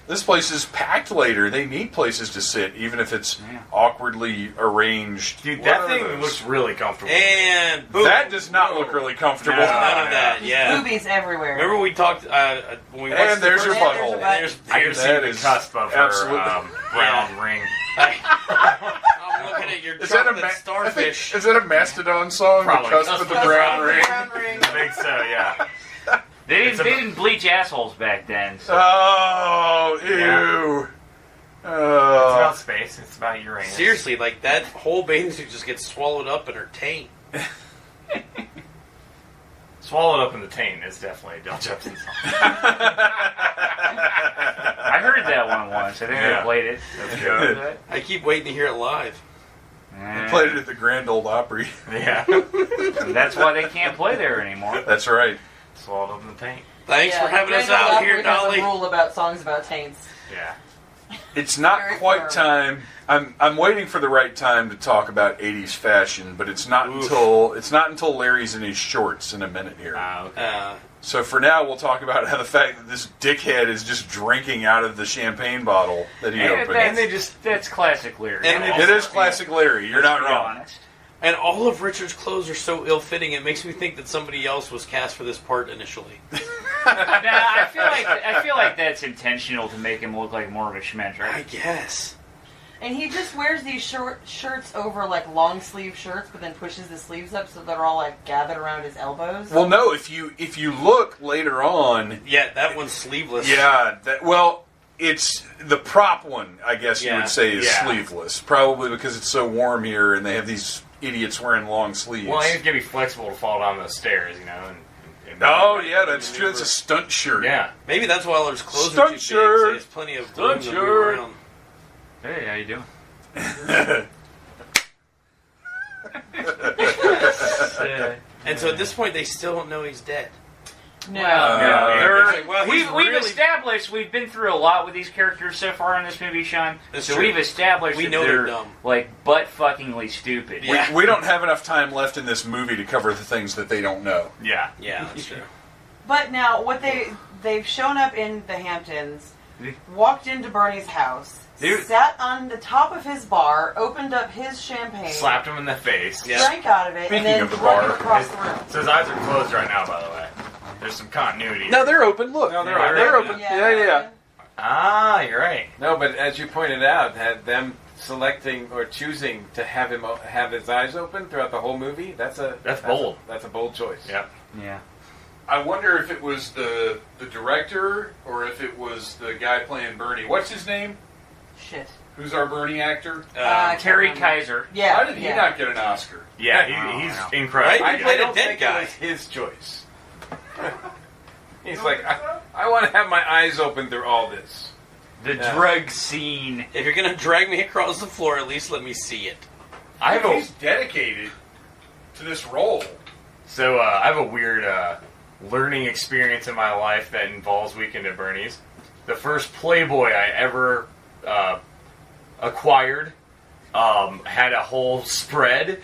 Speaker 7: This place is packed later. They need places to sit, even if it's awkwardly arranged.
Speaker 6: Dude,
Speaker 7: What
Speaker 6: that
Speaker 7: are
Speaker 6: thing
Speaker 7: those?
Speaker 6: looks really comfortable.
Speaker 5: And boom.
Speaker 7: That does not look really comfortable.
Speaker 6: No.
Speaker 5: None of that. Yeah.
Speaker 2: Boobies everywhere.
Speaker 5: Remember we talked when we watched
Speaker 7: And
Speaker 5: the
Speaker 7: there's your
Speaker 5: first-
Speaker 2: And there's
Speaker 7: butthole.
Speaker 2: a butt.
Speaker 5: There's,
Speaker 6: I can
Speaker 5: there's,
Speaker 6: see
Speaker 7: That
Speaker 6: the
Speaker 7: is
Speaker 6: cusp of her
Speaker 7: absolutely-
Speaker 6: round ring.
Speaker 5: I'm looking it, your
Speaker 7: Is that a
Speaker 5: chocolate
Speaker 7: I
Speaker 5: starfish.
Speaker 7: think, is that a Mastodon song?
Speaker 6: Probably.
Speaker 7: The cusp of the brown ring.
Speaker 6: I think so, yeah.
Speaker 3: They didn't bleach assholes back then. So.
Speaker 7: Oh, ew.
Speaker 6: Yeah. It's about space. It's about Uranus.
Speaker 5: Seriously, like that whole bathing suit just gets swallowed up in her taint.
Speaker 6: Swallowed Up in the Taint is definitely a Del Jepson song.
Speaker 3: I heard that one once. I think
Speaker 6: Yeah.
Speaker 3: they played it. That's
Speaker 5: I keep waiting to hear it live.
Speaker 7: They played it at the Grand Ole Opry.
Speaker 6: Yeah.
Speaker 3: That's why they can't play there anymore.
Speaker 7: That's right.
Speaker 6: Swallowed Up in the Taint.
Speaker 5: Thanks for having us out here, Dolly.
Speaker 2: Has a rule about songs about taints.
Speaker 6: Yeah.
Speaker 7: It's not
Speaker 2: Very
Speaker 7: quite
Speaker 2: firm.
Speaker 7: time. I'm waiting for the right time to talk about 80s fashion, but it's not until Larry's in his shorts in a minute here.
Speaker 6: Okay.
Speaker 7: So for now, we'll talk about how the fact that this dickhead is just drinking out of the champagne bottle that he opened.
Speaker 3: And that's classic lyrics.
Speaker 5: And
Speaker 7: It is classic Larry. You're not
Speaker 3: Let's be
Speaker 7: wrong.
Speaker 3: honest.
Speaker 5: And all of Richard's clothes are so ill-fitting, it makes me think that somebody else was cast for this part initially.
Speaker 3: I feel like that's intentional to make him look like more of a schmensch,
Speaker 5: I
Speaker 3: right?
Speaker 5: guess.
Speaker 2: And he just wears these short shirts over like long sleeve shirts, but then pushes the sleeves up so they're all like gathered around his elbows.
Speaker 7: Well, no. If you look later on,
Speaker 5: Yeah, that one's sleeveless.
Speaker 7: yeah. It's the prop one. I guess you
Speaker 5: Yeah.
Speaker 7: would say is
Speaker 6: Yeah.
Speaker 7: sleeveless, probably because it's so warm here, and they have these idiots wearing long sleeves.
Speaker 6: Well, he's gonna be flexible to fall down those stairs, you know. And
Speaker 7: Oh yeah, that's true. It's a stunt shirt.
Speaker 6: Yeah.
Speaker 5: Maybe that's why all his clothes
Speaker 7: Stunt
Speaker 5: are too
Speaker 7: shirt.
Speaker 5: big, so he has plenty of room to move
Speaker 7: shirt.
Speaker 5: around.
Speaker 3: Hey, how you doing?
Speaker 5: And so at this point, they still don't know he's dead.
Speaker 2: no.
Speaker 5: Well, he's
Speaker 3: We've
Speaker 5: really-
Speaker 3: established we've been through a lot with these characters so far in this movie, Sean.
Speaker 5: That's
Speaker 3: so
Speaker 5: true.
Speaker 3: we've established
Speaker 5: We
Speaker 3: that
Speaker 5: know they're
Speaker 3: they're
Speaker 5: dumb.
Speaker 3: like butt fuckingly stupid.
Speaker 5: Yeah.
Speaker 7: We don't have enough time left in this movie to cover the things that they don't know.
Speaker 6: Yeah.
Speaker 5: Yeah, that's true.
Speaker 2: But now, what they've shown up in the Hamptons, walked into Bernie's house,
Speaker 3: Dude.
Speaker 2: sat on the top of his bar, opened up his champagne,
Speaker 6: Slapped him in the face.
Speaker 5: Yeah.
Speaker 2: drank out of it,
Speaker 7: Speaking
Speaker 2: and then
Speaker 7: of the
Speaker 2: drug
Speaker 7: bar,
Speaker 2: him across the room.
Speaker 6: So his eyes are closed right now, by the way. There's some continuity.
Speaker 7: No, they're open. Look,
Speaker 4: No, they're
Speaker 7: they're
Speaker 4: open.
Speaker 7: open. Yeah.
Speaker 6: Ah, you're right.
Speaker 4: No, but as you pointed out, had them selecting or choosing to have him have his eyes open throughout the whole movie. That's
Speaker 6: bold.
Speaker 4: That's a bold choice.
Speaker 6: Yep.
Speaker 3: Yeah.
Speaker 7: I wonder if it was the director or if it was the guy playing Bernie. What's his name?
Speaker 2: Shit.
Speaker 7: Who's our Bernie actor?
Speaker 3: Terry Kaiser.
Speaker 2: Yeah.
Speaker 7: How did he
Speaker 2: yeah.
Speaker 7: not get an Oscar?
Speaker 6: Yeah,
Speaker 3: Oh,
Speaker 6: he's
Speaker 3: wow.
Speaker 6: incredible.
Speaker 5: Right? He played a
Speaker 4: don't
Speaker 5: dead
Speaker 4: think
Speaker 5: guy.
Speaker 4: it was his choice. He's like, I want to have my eyes open through all this.
Speaker 3: The
Speaker 4: Yeah.
Speaker 3: drug scene.
Speaker 5: If you're gonna drag me across the floor, at least let me see it.
Speaker 6: I have a
Speaker 7: He's dedicated to this role.
Speaker 6: I have a weird learning experience in my life that involves Weekend at Bernie's. The first Playboy I ever acquired had a whole spread,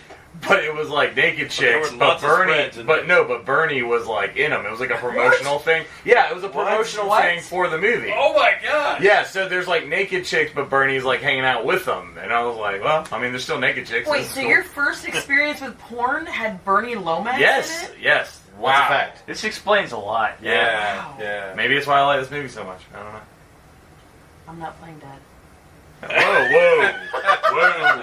Speaker 6: but it was like naked
Speaker 5: there
Speaker 6: chicks.
Speaker 5: were
Speaker 6: But
Speaker 5: lots of
Speaker 6: Bernie,
Speaker 5: spreads in
Speaker 6: but
Speaker 5: there.
Speaker 6: no, but Bernie was like in them. It was like a promotional thing. Yeah, it was a promotional
Speaker 2: What?
Speaker 6: thing for the movie.
Speaker 7: Oh my god!
Speaker 6: Yeah, so there's like naked chicks, but Bernie's like hanging out with them, and I was like, well, I mean, there's still naked chicks.
Speaker 2: Wait,
Speaker 6: This is
Speaker 2: so
Speaker 6: cool.
Speaker 2: your first experience with porn had Bernie Lomax in
Speaker 6: Yes,
Speaker 2: it?
Speaker 6: yes. That's
Speaker 7: Wow.
Speaker 6: a fact.
Speaker 3: This explains a lot.
Speaker 6: Yeah.
Speaker 2: Wow.
Speaker 4: Yeah.
Speaker 6: Maybe it's why I like this movie so much. I don't know.
Speaker 2: I'm not playing dead.
Speaker 6: Whoa, whoa, whoa.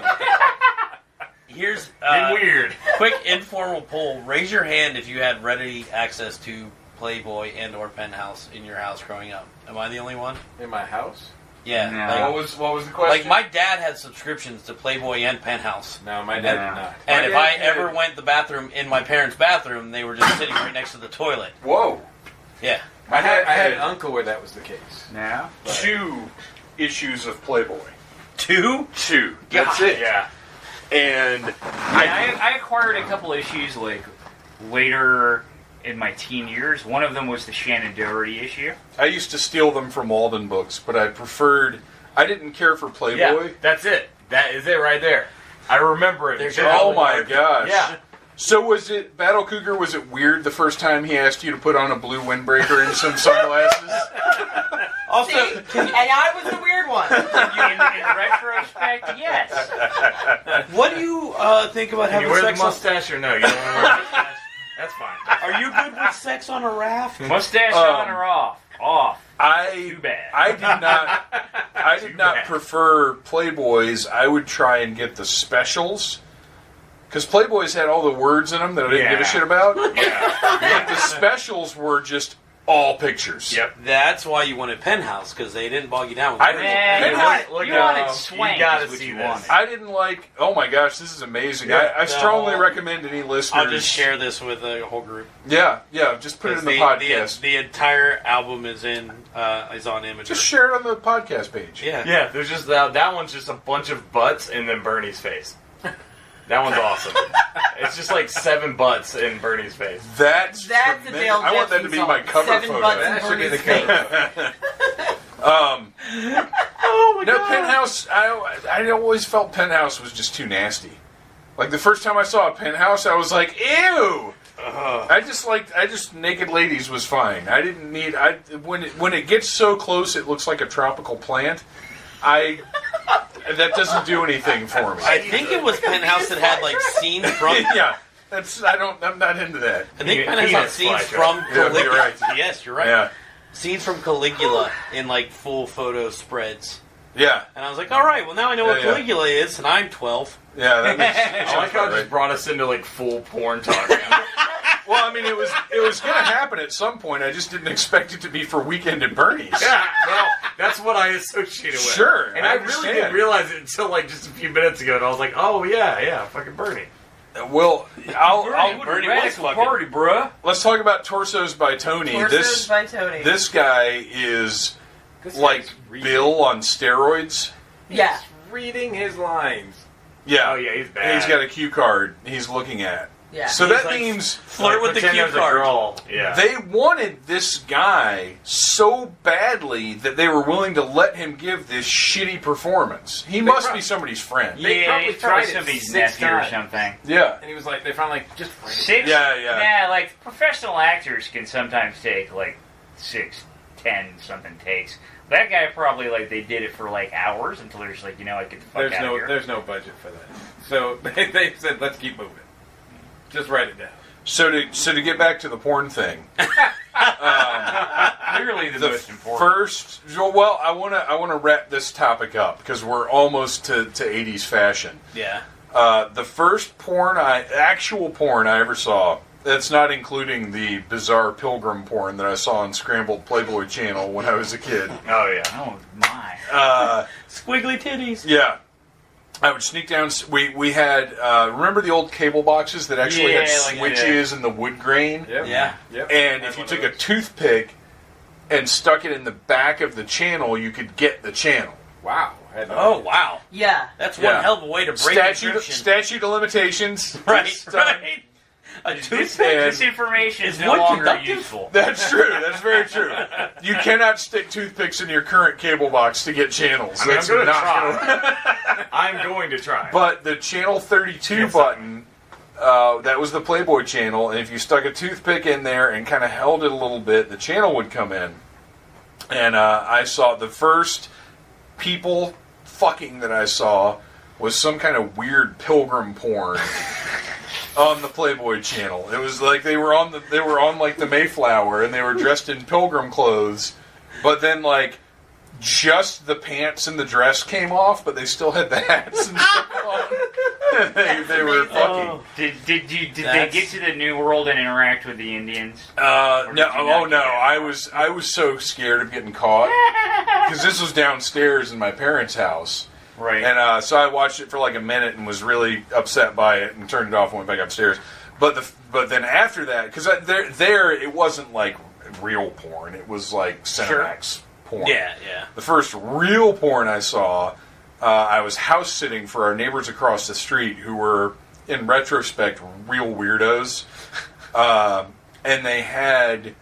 Speaker 5: Here's
Speaker 6: Getting weird.
Speaker 5: quick informal poll. Raise your hand if you had ready access to Playboy and or Penthouse in your house growing up. Am I the only one?
Speaker 4: In my house?
Speaker 5: Yeah.
Speaker 3: No.
Speaker 7: What was the question?
Speaker 5: Like my dad had subscriptions to Playboy and Penthouse.
Speaker 4: No, my dad
Speaker 3: No.
Speaker 4: did not.
Speaker 5: And
Speaker 7: My
Speaker 5: if
Speaker 7: dad
Speaker 5: I
Speaker 7: had-
Speaker 5: ever went to the bathroom in my parents' bathroom, they were just sitting right next to the toilet.
Speaker 7: Whoa!
Speaker 5: Yeah.
Speaker 4: I had
Speaker 7: had
Speaker 4: an uncle where that was the case.
Speaker 3: Now?
Speaker 7: 2 issues of Playboy.
Speaker 5: 2?
Speaker 7: 2. That's it.
Speaker 6: Yeah.
Speaker 7: And
Speaker 3: I acquired a couple issues like later in my teen years. One of them was the Shannon Doherty issue.
Speaker 7: I used to steal them from Walden Books, but I didn't care for Playboy.
Speaker 6: Yeah, that's it. That is it right there. I remember it.
Speaker 5: There's
Speaker 7: Oh my gosh.
Speaker 6: Yeah.
Speaker 7: So was it, Battle Cougar, was it weird the first time he asked you to put on a blue windbreaker and some sunglasses?
Speaker 5: Also,
Speaker 2: See? And I was the weird one.
Speaker 3: In retrospect, yes.
Speaker 5: what do you think about
Speaker 6: Can you
Speaker 5: having
Speaker 6: wear the
Speaker 5: sex on...
Speaker 6: mustache or no? You don't want to wear the mustache? That's fine.
Speaker 5: Are you good with sex on a raft?
Speaker 3: Mustache on or off? Off. Too bad.
Speaker 7: I did not prefer Playboys. I would try and get the specials. Because Playboys had all the words in them that I didn't give a shit about. But the specials were just all pictures.
Speaker 3: Yep.
Speaker 5: That's why you wanted Penthouse, because they didn't bog you down with
Speaker 3: You wanted swank.
Speaker 6: You gotta
Speaker 3: is what
Speaker 6: see
Speaker 3: you
Speaker 6: this.
Speaker 3: wanted.
Speaker 7: I didn't like... Oh my gosh, this is amazing.
Speaker 5: Yeah,
Speaker 7: I strongly recommend any listeners...
Speaker 5: I'll just share this with the whole group.
Speaker 7: Yeah, just put it in the podcast.
Speaker 5: The entire album is on Imgur.
Speaker 7: Just share it on the podcast page.
Speaker 5: Yeah.
Speaker 6: There's just that one's just a bunch of butts and then Bernie's face. That one's awesome. It's just like 7 butts in Bernie's face.
Speaker 7: That's
Speaker 2: a
Speaker 7: tremendous.
Speaker 2: Dale
Speaker 7: I want that to be my cover
Speaker 2: 7
Speaker 7: photo.
Speaker 2: butts in
Speaker 7: That should be
Speaker 2: Bernie's
Speaker 7: the
Speaker 2: face.
Speaker 5: Oh my
Speaker 7: No,
Speaker 5: god.
Speaker 7: Penthouse. I always felt Penthouse was just too nasty. Like the first time I saw a Penthouse, I was like, ew. I just naked ladies was fine. I didn't need. When it gets so close, it looks like a tropical plant. That doesn't do anything for me.
Speaker 5: I think it was Penthouse that had like scenes from.
Speaker 7: Yeah, I'm not into that.
Speaker 5: I think Penthouse had scenes from
Speaker 7: Yeah,
Speaker 5: Caligula.
Speaker 7: you're right.
Speaker 5: Yes, you're right.
Speaker 7: Yeah,
Speaker 5: Scenes from Caligula in like full photo spreads.
Speaker 7: yeah,
Speaker 5: And I was like, all right, well now I know what
Speaker 7: Yeah.
Speaker 5: Caligula is, and I'm 12.
Speaker 7: yeah. That makes
Speaker 6: I like how it just brought us into like full porn talk.
Speaker 7: Well, I mean, it was going to happen at some point. I just didn't expect it to be for Weekend at Bernie's.
Speaker 6: Yeah, well, that's what I associated with.
Speaker 7: Sure,
Speaker 6: and
Speaker 7: I
Speaker 6: I really
Speaker 7: understand.
Speaker 6: didn't realize it until like just a few minutes ago, and I was like, oh yeah, fucking Bernie.
Speaker 7: Well,
Speaker 5: Bernie was fucking.
Speaker 3: bruh.
Speaker 7: let's talk about Torsos by Tony.
Speaker 2: Torsos by Tony.
Speaker 7: This guy is like Bill on steroids.
Speaker 2: Yeah.
Speaker 4: Reading his lines.
Speaker 7: Yeah.
Speaker 6: Oh yeah, he's bad.
Speaker 7: He's got a cue card he's looking at.
Speaker 2: Yeah.
Speaker 7: So
Speaker 5: He's
Speaker 7: that
Speaker 5: like,
Speaker 7: means
Speaker 5: Flirt with the
Speaker 6: pretend
Speaker 5: cue
Speaker 6: there's a
Speaker 5: card.
Speaker 6: girl. Yeah.
Speaker 7: they wanted this guy so badly that they were willing to let him give this shitty performance. He must be somebody's friend.
Speaker 4: They
Speaker 3: Yeah,
Speaker 4: probably
Speaker 3: he
Speaker 4: tried
Speaker 3: tried
Speaker 4: it
Speaker 3: somebody's
Speaker 4: 6
Speaker 3: nephew or
Speaker 4: times.
Speaker 3: something.
Speaker 7: Yeah.
Speaker 4: And he was like, they finally like, just write it.
Speaker 3: 6?
Speaker 7: Yeah.
Speaker 3: Yeah, like professional actors can sometimes take like 6, 10 something takes. That guy probably like they did it for like hours until they're just like, get the fuck out of here.
Speaker 4: There's no budget for that. So they said, let's keep moving. Just write it down.
Speaker 7: So to get back to the porn thing.
Speaker 3: Clearly the most important.
Speaker 7: I want to wrap this topic up because we're almost to 80s fashion.
Speaker 5: Yeah.
Speaker 7: The first actual porn I ever saw, that's not including the bizarre pilgrim porn that I saw on Scrambled Playboy Channel when I was a kid.
Speaker 6: Oh yeah.
Speaker 3: Oh my.
Speaker 5: Squiggly titties.
Speaker 7: Yeah. I would sneak down. We had, remember the old cable boxes that actually had
Speaker 3: Yeah, like
Speaker 7: switches and the wood grain?
Speaker 4: Yep.
Speaker 5: Yeah.
Speaker 4: Yep.
Speaker 7: And
Speaker 4: That's
Speaker 7: if you
Speaker 4: one
Speaker 7: took
Speaker 4: of
Speaker 7: a
Speaker 4: those.
Speaker 7: toothpick and stuck it in the back of the channel, you could get the channel.
Speaker 4: Wow. I had no
Speaker 5: Oh
Speaker 4: idea.
Speaker 5: wow.
Speaker 2: Yeah.
Speaker 5: That's
Speaker 7: Yeah.
Speaker 5: one hell of a way to break encryption.
Speaker 7: Statute of limitations.
Speaker 5: Right.
Speaker 7: This
Speaker 5: Right. A
Speaker 3: This,
Speaker 5: toothpick.
Speaker 3: this information is
Speaker 5: Is
Speaker 3: no
Speaker 5: wood
Speaker 3: longer
Speaker 5: conductive?
Speaker 3: useful.
Speaker 7: That's true. That's very true. You cannot stick toothpicks in your current cable box to get channels.
Speaker 6: I mean,
Speaker 7: That's
Speaker 6: I'm gonna
Speaker 7: not
Speaker 6: try. I'm going to try.
Speaker 7: But the channel 32
Speaker 6: Yes,
Speaker 7: button, that was the Playboy channel, and if you stuck a toothpick in there and kind of held it a little bit, the channel would come in. And I saw the first people fucking that I saw was some kind of weird pilgrim porn on the Playboy channel. It was like they were on like the Mayflower and they were dressed in pilgrim clothes, but then like just the pants and the dress came off, but they still had the hats and stuff on. And they were fucking.
Speaker 3: Did they
Speaker 5: That's-
Speaker 3: get to the New World and interact with the Indians?
Speaker 7: No,
Speaker 3: did you not
Speaker 7: oh
Speaker 3: get
Speaker 7: no!
Speaker 3: that?
Speaker 7: I was so scared of getting caught because this was downstairs in my parents' house,
Speaker 3: Right.
Speaker 7: and so I watched it for like a minute and was really upset by it and turned it off and went back upstairs. But then after that, because there it wasn't like real porn; it was like Cinemax porn.
Speaker 5: Yeah.
Speaker 7: The first real porn I saw, I was house sitting for our neighbors across the street who were, in retrospect, real weirdos. And they had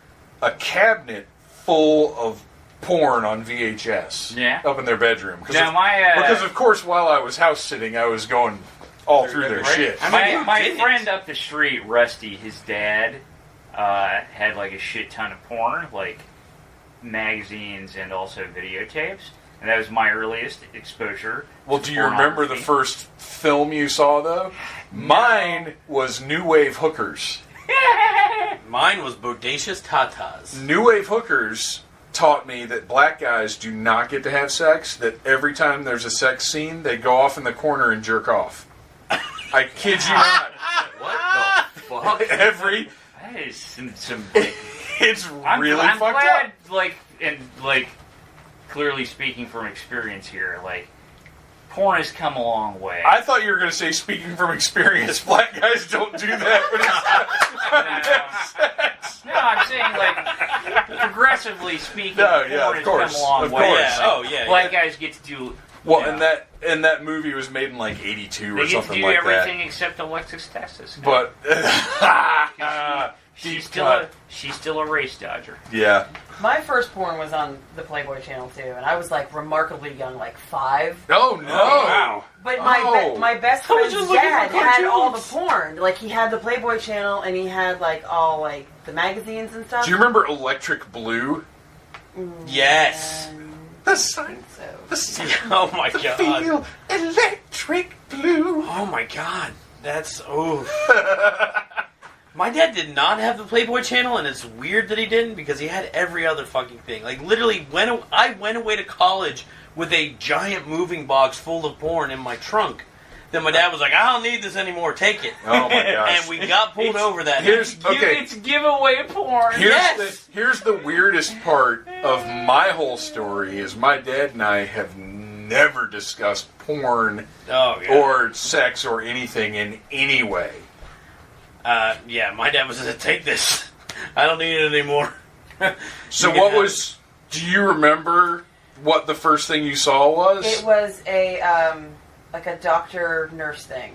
Speaker 7: a cabinet full of porn on VHS up in their bedroom. Because, of course, while I was house sitting, I was going all through their shit.
Speaker 3: My friend up the street, Rusty, his dad, had like a shit ton of porn, like magazines and also videotapes. And that was my earliest exposure.
Speaker 7: Well, do you remember the first film you saw, though? Mine was New Wave Hookers.
Speaker 5: Mine was bodacious tatas.
Speaker 7: New wave hookers taught me that black guys do not get to have sex, that every time there's a sex scene, they go off in the corner and jerk off. I kid you not.
Speaker 3: What the fuck?
Speaker 7: Every...
Speaker 3: That is some
Speaker 7: It's
Speaker 3: I'm
Speaker 7: really fucked
Speaker 3: glad,
Speaker 7: up.
Speaker 3: Clearly speaking from experience here, porn has come a long way.
Speaker 7: I thought you were going to say, speaking from experience, black guys don't do that when it's
Speaker 3: No, I'm saying, progressively speaking,
Speaker 7: No, yeah,
Speaker 3: porn
Speaker 7: of
Speaker 3: has
Speaker 7: course,
Speaker 3: come a long
Speaker 7: of
Speaker 3: way.
Speaker 7: course.
Speaker 3: Black guys get to do...
Speaker 7: Well,
Speaker 3: you know,
Speaker 7: and that movie was made in 82
Speaker 3: they
Speaker 7: or
Speaker 3: get to
Speaker 7: something
Speaker 3: do
Speaker 7: like
Speaker 3: everything except Alexis Texas.
Speaker 7: But
Speaker 3: she's
Speaker 7: cut.
Speaker 3: still a race dodger.
Speaker 7: Yeah.
Speaker 2: My first porn was on the Playboy Channel too, and I was remarkably young, 5.
Speaker 7: Oh no!
Speaker 4: Wow.
Speaker 2: But my best
Speaker 5: I was
Speaker 2: friend's
Speaker 5: just looking
Speaker 2: dad
Speaker 5: for
Speaker 2: had all the
Speaker 5: cartoons.
Speaker 2: porn. He had the Playboy Channel, and he had all the magazines and stuff.
Speaker 7: Do you remember Electric Blue?
Speaker 5: Yes.
Speaker 7: The sun.
Speaker 2: So
Speaker 5: Oh my god.
Speaker 7: Feel electric blue.
Speaker 5: Oh my god. That's My dad did not have the Playboy Channel, and it's weird that he didn't because he had every other fucking thing. Literally, I went away to college with a giant moving box full of porn in my trunk. Then my dad was like, "I don't need this anymore. Take it."
Speaker 7: Oh my gosh!
Speaker 5: And we got pulled over that night.
Speaker 3: It's giveaway porn.
Speaker 7: Here's the weirdest part of my whole story is my dad and I have never discussed porn or sex or anything in any way.
Speaker 5: Yeah, my dad was like, "Take this. I don't need it anymore."
Speaker 7: So do you remember what the first thing you saw was?
Speaker 2: it was a doctor-nurse thing.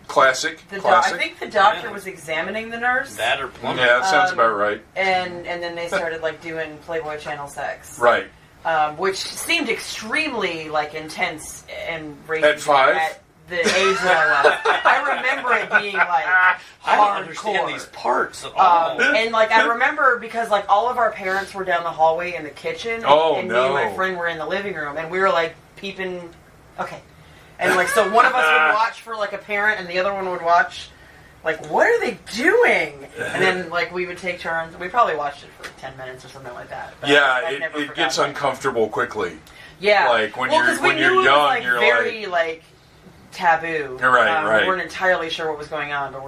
Speaker 7: Classic.
Speaker 2: I think the doctor was examining the nurse.
Speaker 5: That or plumbing.
Speaker 7: Yeah, that sounds about right.
Speaker 2: And then they started doing Playboy Channel sex.
Speaker 7: Right.
Speaker 2: Which seemed extremely intense and racist
Speaker 7: At 5?
Speaker 2: at the age that I was. I remember it being
Speaker 5: I don't
Speaker 2: hardcore.
Speaker 5: understand these parts at all.
Speaker 2: And I remember because all of our parents were down the hallway in the kitchen, and me and my friend were in the living room, and we were peeping. Okay, and so one of us would watch for a parent, and the other one would watch. What are they doing? And then we would take turns. We probably watched it for 10 minutes or something like that. But
Speaker 7: Yeah,
Speaker 2: I've never
Speaker 7: it gets
Speaker 2: forgotten
Speaker 7: uncomfortable quickly.
Speaker 2: Yeah,
Speaker 7: When
Speaker 2: we
Speaker 7: you're
Speaker 2: knew
Speaker 7: young,
Speaker 2: it was
Speaker 7: you're
Speaker 2: very taboo.
Speaker 7: Right.
Speaker 2: We weren't entirely sure what was going on, but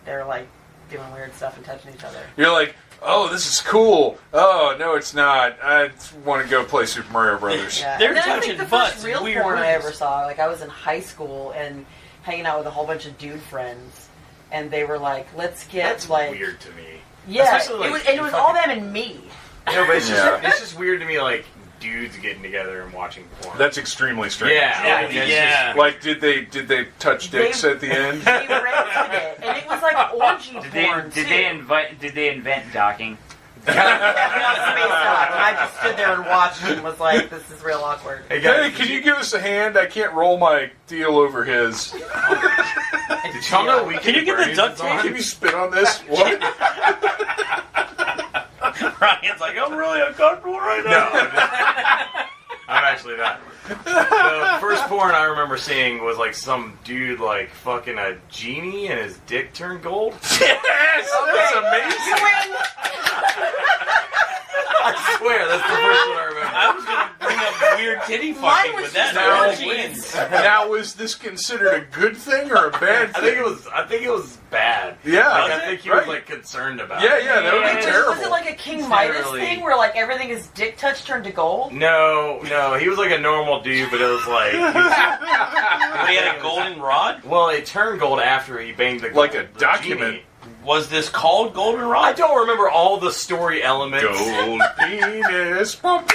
Speaker 2: they were doing weird stuff and touching each other.
Speaker 7: You're like, oh, this is cool. Oh, no, it's not. I want to go play Super Mario Brothers.
Speaker 2: Yeah.
Speaker 5: They're
Speaker 2: And then I
Speaker 5: touching
Speaker 2: think the
Speaker 5: butts
Speaker 2: first
Speaker 5: in
Speaker 2: real
Speaker 5: weird
Speaker 2: porn I
Speaker 5: ways.
Speaker 2: ever saw, I was in high school and hanging out with a whole bunch of dude friends, and they were let's get
Speaker 6: That's weird to me.
Speaker 2: Yeah,
Speaker 6: Especially,
Speaker 2: it was all them and me.
Speaker 6: No, but it's
Speaker 7: Yeah.
Speaker 6: it's just weird to me, dudes getting together and watching porn.
Speaker 7: That's extremely strange.
Speaker 6: yeah.
Speaker 5: Yeah.
Speaker 7: Did they touch dicks at the end?
Speaker 2: They rented it, and it was orgy porn too.
Speaker 3: Did they invent docking?
Speaker 2: Space dock, and I just stood there and watched and was like, "This is real awkward."
Speaker 6: Hey, guys,
Speaker 7: Hey, can you give us a hand? I can't roll my deal over his.
Speaker 6: did y'all know we
Speaker 5: Can you get the duct tape?
Speaker 7: Can you spit on this? What?
Speaker 5: Ryan's like, I'm really uncomfortable right
Speaker 6: No,
Speaker 5: now.
Speaker 6: I'm actually not. The first porn I remember seeing was some dude fucking a genie and his dick turned gold.
Speaker 7: Yes, that's amazing.
Speaker 6: I swear, that's the first one I remember.
Speaker 5: I was going to bring up weird titty fucking,
Speaker 2: was
Speaker 5: but that
Speaker 2: just
Speaker 5: never
Speaker 2: orgies.
Speaker 5: wins.
Speaker 7: Now, was this considered a good thing or a bad
Speaker 6: I
Speaker 7: thing?
Speaker 6: think it was bad.
Speaker 7: Yeah,
Speaker 6: I think he was
Speaker 7: right.
Speaker 6: concerned about
Speaker 7: Yeah,
Speaker 6: it.
Speaker 7: that would be terrible.
Speaker 2: Was it a King Midas
Speaker 6: Literally.
Speaker 2: thing where everything his dick touch turned to gold?
Speaker 6: No, he was a normal dude, but it was
Speaker 5: But he had a golden rod?
Speaker 6: well, it turned gold after he banged the
Speaker 7: Like a
Speaker 6: the
Speaker 7: document.
Speaker 6: genie.
Speaker 5: Was this called goldenrod?
Speaker 6: I don't remember all the story elements.
Speaker 7: Gold penis.
Speaker 6: But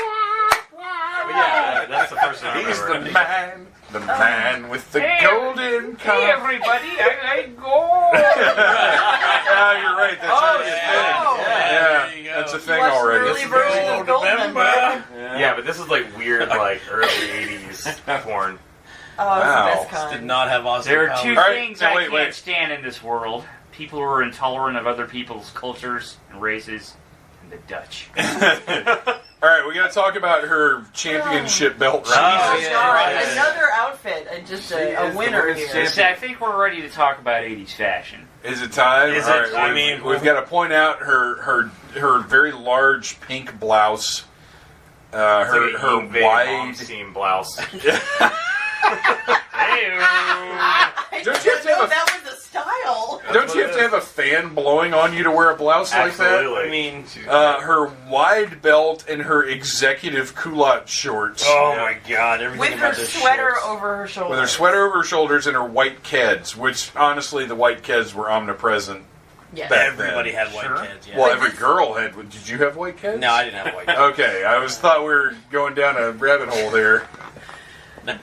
Speaker 6: yeah, that's the first one I
Speaker 7: He's
Speaker 6: remember.
Speaker 7: the man with the
Speaker 3: Hey,
Speaker 7: golden cup.
Speaker 3: Hey everybody, I like gold.
Speaker 7: Yeah, you're right. That's already a thing.
Speaker 5: yeah, there you go.
Speaker 7: That's a thing
Speaker 2: Watched the
Speaker 7: already.
Speaker 2: early version of Goldmember.
Speaker 6: Yeah, but this is weird, early 80s porn.
Speaker 2: Oh,
Speaker 7: Wow.
Speaker 2: it's the best kind.
Speaker 5: Did not have Austin
Speaker 3: There are
Speaker 5: Powers.
Speaker 3: two
Speaker 7: All right,
Speaker 3: things
Speaker 7: now
Speaker 3: I
Speaker 7: wait,
Speaker 3: can't
Speaker 7: wait.
Speaker 3: stand in this world: people who are intolerant of other people's cultures and races, and the Dutch.
Speaker 7: All right, we got to talk about her championship belt.
Speaker 2: Oh,
Speaker 7: Right?
Speaker 2: God.
Speaker 3: yeah.
Speaker 2: Another outfit and just a winner here.
Speaker 3: See, I think we're ready to talk about 80s fashion.
Speaker 7: Is it time?
Speaker 5: Is
Speaker 7: All
Speaker 5: it?
Speaker 7: right,
Speaker 5: I mean,
Speaker 7: we've got to point out her very large pink blouse. Her wide
Speaker 6: team blouse.
Speaker 2: I
Speaker 7: Don't you have
Speaker 2: didn't
Speaker 7: to
Speaker 2: know
Speaker 7: have a-
Speaker 2: that was the style.
Speaker 7: Don't you have to have a fan blowing on you to wear a blouse like that?
Speaker 6: Absolutely.
Speaker 5: I mean,
Speaker 7: Her wide belt and her executive culotte shorts.
Speaker 5: oh my god, everything
Speaker 2: With
Speaker 5: about
Speaker 2: her
Speaker 5: this
Speaker 2: sweater
Speaker 5: shorts.
Speaker 2: over her shoulder.
Speaker 7: With her sweater over her shoulders and her white Keds, which honestly the white Keds were omnipresent.
Speaker 2: Yes.
Speaker 7: back
Speaker 5: Everybody
Speaker 7: then.
Speaker 5: had white
Speaker 3: Sure.
Speaker 5: kids. Yeah.
Speaker 7: Well, every girl had. Did you have white Keds?
Speaker 5: No, I didn't have white kids.
Speaker 7: Okay, I thought we were going down a rabbit hole there.
Speaker 5: No.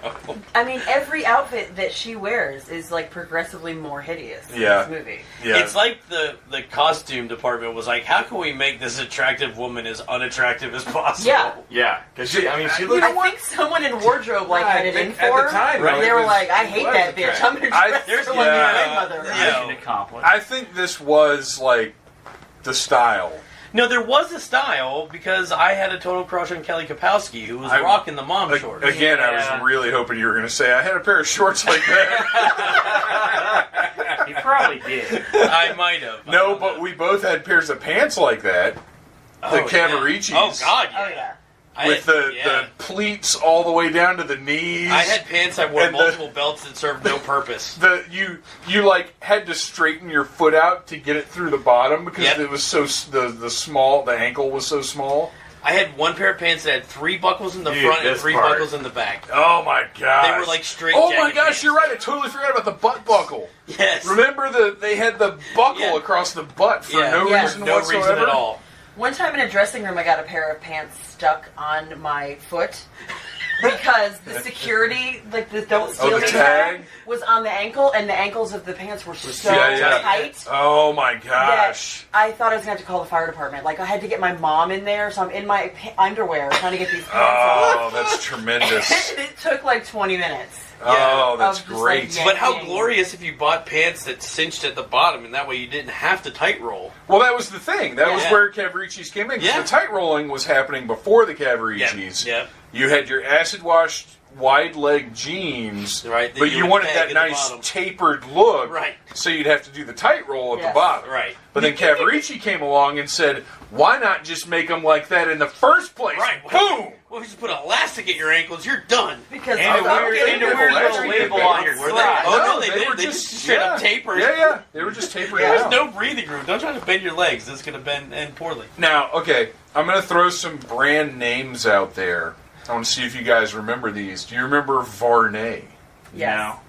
Speaker 2: I mean, every outfit that she wears is like progressively more hideous in
Speaker 7: Yeah.
Speaker 2: this movie.
Speaker 7: Yeah.
Speaker 5: It's like the costume department was like, how can we make this attractive woman as unattractive as possible?
Speaker 2: Yeah.
Speaker 6: Yeah, because she
Speaker 2: You
Speaker 6: looks.
Speaker 2: I think someone in wardrobe like had it in
Speaker 4: at
Speaker 2: for
Speaker 4: the time,
Speaker 2: her.
Speaker 4: though,
Speaker 2: They
Speaker 4: it
Speaker 2: were
Speaker 4: was-
Speaker 2: like, I
Speaker 4: it
Speaker 2: hate
Speaker 4: was
Speaker 2: that bitch. I'm gonna
Speaker 7: I-
Speaker 2: dress
Speaker 7: there's-
Speaker 2: her like
Speaker 7: yeah.
Speaker 2: my grandmother.
Speaker 5: Yeah.
Speaker 3: Mission accomplished.
Speaker 7: I think this was like the style.
Speaker 5: No, there was a style because I had a total crush on Kelly Kapowski, who was
Speaker 7: I-
Speaker 5: rocking the mom shorts.
Speaker 7: Again, I
Speaker 3: Yeah.
Speaker 7: was really hoping you were going to say I had a pair of shorts like that.
Speaker 3: He probably did.
Speaker 5: I might have. I
Speaker 7: No,
Speaker 5: don't
Speaker 7: but
Speaker 5: know.
Speaker 7: we both had pairs of pants like that. The Cavaricis.
Speaker 5: Yeah. Oh God, yeah.
Speaker 2: Oh yeah.
Speaker 5: I
Speaker 7: With
Speaker 5: had,
Speaker 7: the pleats all the way down to the knees.
Speaker 5: I had pants. I wore
Speaker 7: and the-
Speaker 5: multiple belts that served no purpose.
Speaker 7: You like had to straighten your foot out to get it through the bottom because
Speaker 5: Yep.
Speaker 7: it was so the ankle was so small.
Speaker 5: I had one pair of pants that had 3 buckles in the
Speaker 6: Dude,
Speaker 5: front and
Speaker 6: this
Speaker 5: 3
Speaker 6: part.
Speaker 5: buckles in the back.
Speaker 7: Oh my gosh!
Speaker 5: They were like straight.
Speaker 7: Oh my
Speaker 5: jacket
Speaker 7: gosh,
Speaker 5: pants.
Speaker 7: you're right. I totally forgot about the butt buckle.
Speaker 5: Yes.
Speaker 7: Remember they had the buckle
Speaker 5: Yeah.
Speaker 7: across the butt for
Speaker 5: Yeah.
Speaker 7: no
Speaker 2: Yeah.
Speaker 7: reason
Speaker 5: No
Speaker 7: whatsoever.
Speaker 5: reason at all.
Speaker 2: One time in a dressing room, I got a pair of pants stuck on my foot because the security, like the don't steal
Speaker 7: the
Speaker 2: me
Speaker 7: tag?
Speaker 2: was on the ankle, and the ankles of the pants were so
Speaker 7: Yeah.
Speaker 2: tight.
Speaker 7: Oh my
Speaker 2: That
Speaker 7: gosh!
Speaker 2: I thought I was going to have to call the fire department. Like, I had to get my mom in there, so I'm in my underwear trying to get these pants
Speaker 7: Oh,
Speaker 2: off.
Speaker 7: that's tremendous.
Speaker 2: And it took like 20 minutes.
Speaker 7: Oh, that's
Speaker 2: Of just,
Speaker 7: great.
Speaker 2: like,
Speaker 5: But how
Speaker 2: yanking.
Speaker 5: glorious if you bought pants that cinched at the bottom, and that way you didn't have to tight roll.
Speaker 7: Well, that was the thing. That was
Speaker 5: Yeah.
Speaker 7: where Cavaricis came in. 'Cause
Speaker 5: Yeah.
Speaker 7: the tight rolling was happening before the Cavaricis.
Speaker 5: Yep.
Speaker 7: You had your acid washed wide leg jeans,
Speaker 5: Right, that
Speaker 7: but
Speaker 5: you
Speaker 7: you
Speaker 5: would
Speaker 7: wanted
Speaker 5: peg
Speaker 7: that
Speaker 5: at the
Speaker 7: nice
Speaker 5: bottom.
Speaker 7: tapered look,
Speaker 5: Right.
Speaker 7: so you'd have to do the tight roll at
Speaker 2: Yes.
Speaker 7: the bottom.
Speaker 5: Right.
Speaker 7: But then Cavarici came along and said, why not just make them like that in the first place?
Speaker 5: Right.
Speaker 7: Boom!
Speaker 5: Well, if you just put elastic at your ankles, you're done.
Speaker 2: Because
Speaker 3: And a
Speaker 2: I'm
Speaker 3: weird,
Speaker 2: getting
Speaker 3: and a
Speaker 2: the
Speaker 3: weird little
Speaker 2: electric
Speaker 3: label
Speaker 2: pants.
Speaker 3: on your
Speaker 5: Were they?
Speaker 3: thigh.
Speaker 5: Oh, no, they
Speaker 7: were
Speaker 5: didn't. They just straight up tapered.
Speaker 7: Yeah. They were just tapered
Speaker 5: There's
Speaker 7: out.
Speaker 5: no breathing room. Don't try to bend your legs. This is going to end poorly.
Speaker 7: Now, okay, I'm going to throw some brand names out there. I want to see if you guys remember these. Do you remember Varney?
Speaker 2: Yes.
Speaker 5: No.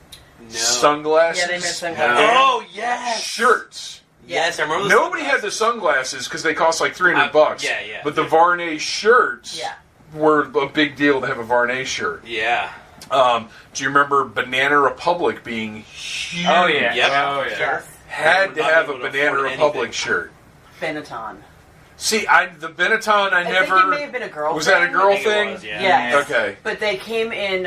Speaker 7: Sunglasses?
Speaker 2: Yeah, they made sunglasses.
Speaker 5: Oh, yes.
Speaker 7: Shirts.
Speaker 5: Yes, I remember those
Speaker 7: Nobody had
Speaker 5: sunglasses.
Speaker 7: the sunglasses because they cost like $300.
Speaker 5: yeah.
Speaker 7: But the Varney shirts
Speaker 2: Yeah.
Speaker 7: were a big deal to have a Varney shirt.
Speaker 5: Yeah.
Speaker 7: Do you remember Banana Republic being huge?
Speaker 3: Oh, yeah.
Speaker 5: Yep.
Speaker 3: Oh, yeah.
Speaker 2: Yes.
Speaker 7: Had
Speaker 5: They
Speaker 7: to
Speaker 5: were not
Speaker 7: have a
Speaker 5: able to
Speaker 7: Banana
Speaker 5: afford
Speaker 7: Republic
Speaker 5: anything.
Speaker 7: shirt.
Speaker 2: Benetton.
Speaker 7: See, the Benetton, I
Speaker 2: I
Speaker 7: never.
Speaker 2: think it may have been a girl
Speaker 7: was
Speaker 2: thing.
Speaker 7: that a girl
Speaker 5: I think it
Speaker 7: thing?
Speaker 5: was, yeah.
Speaker 2: Yes.
Speaker 7: Okay.
Speaker 2: But they came in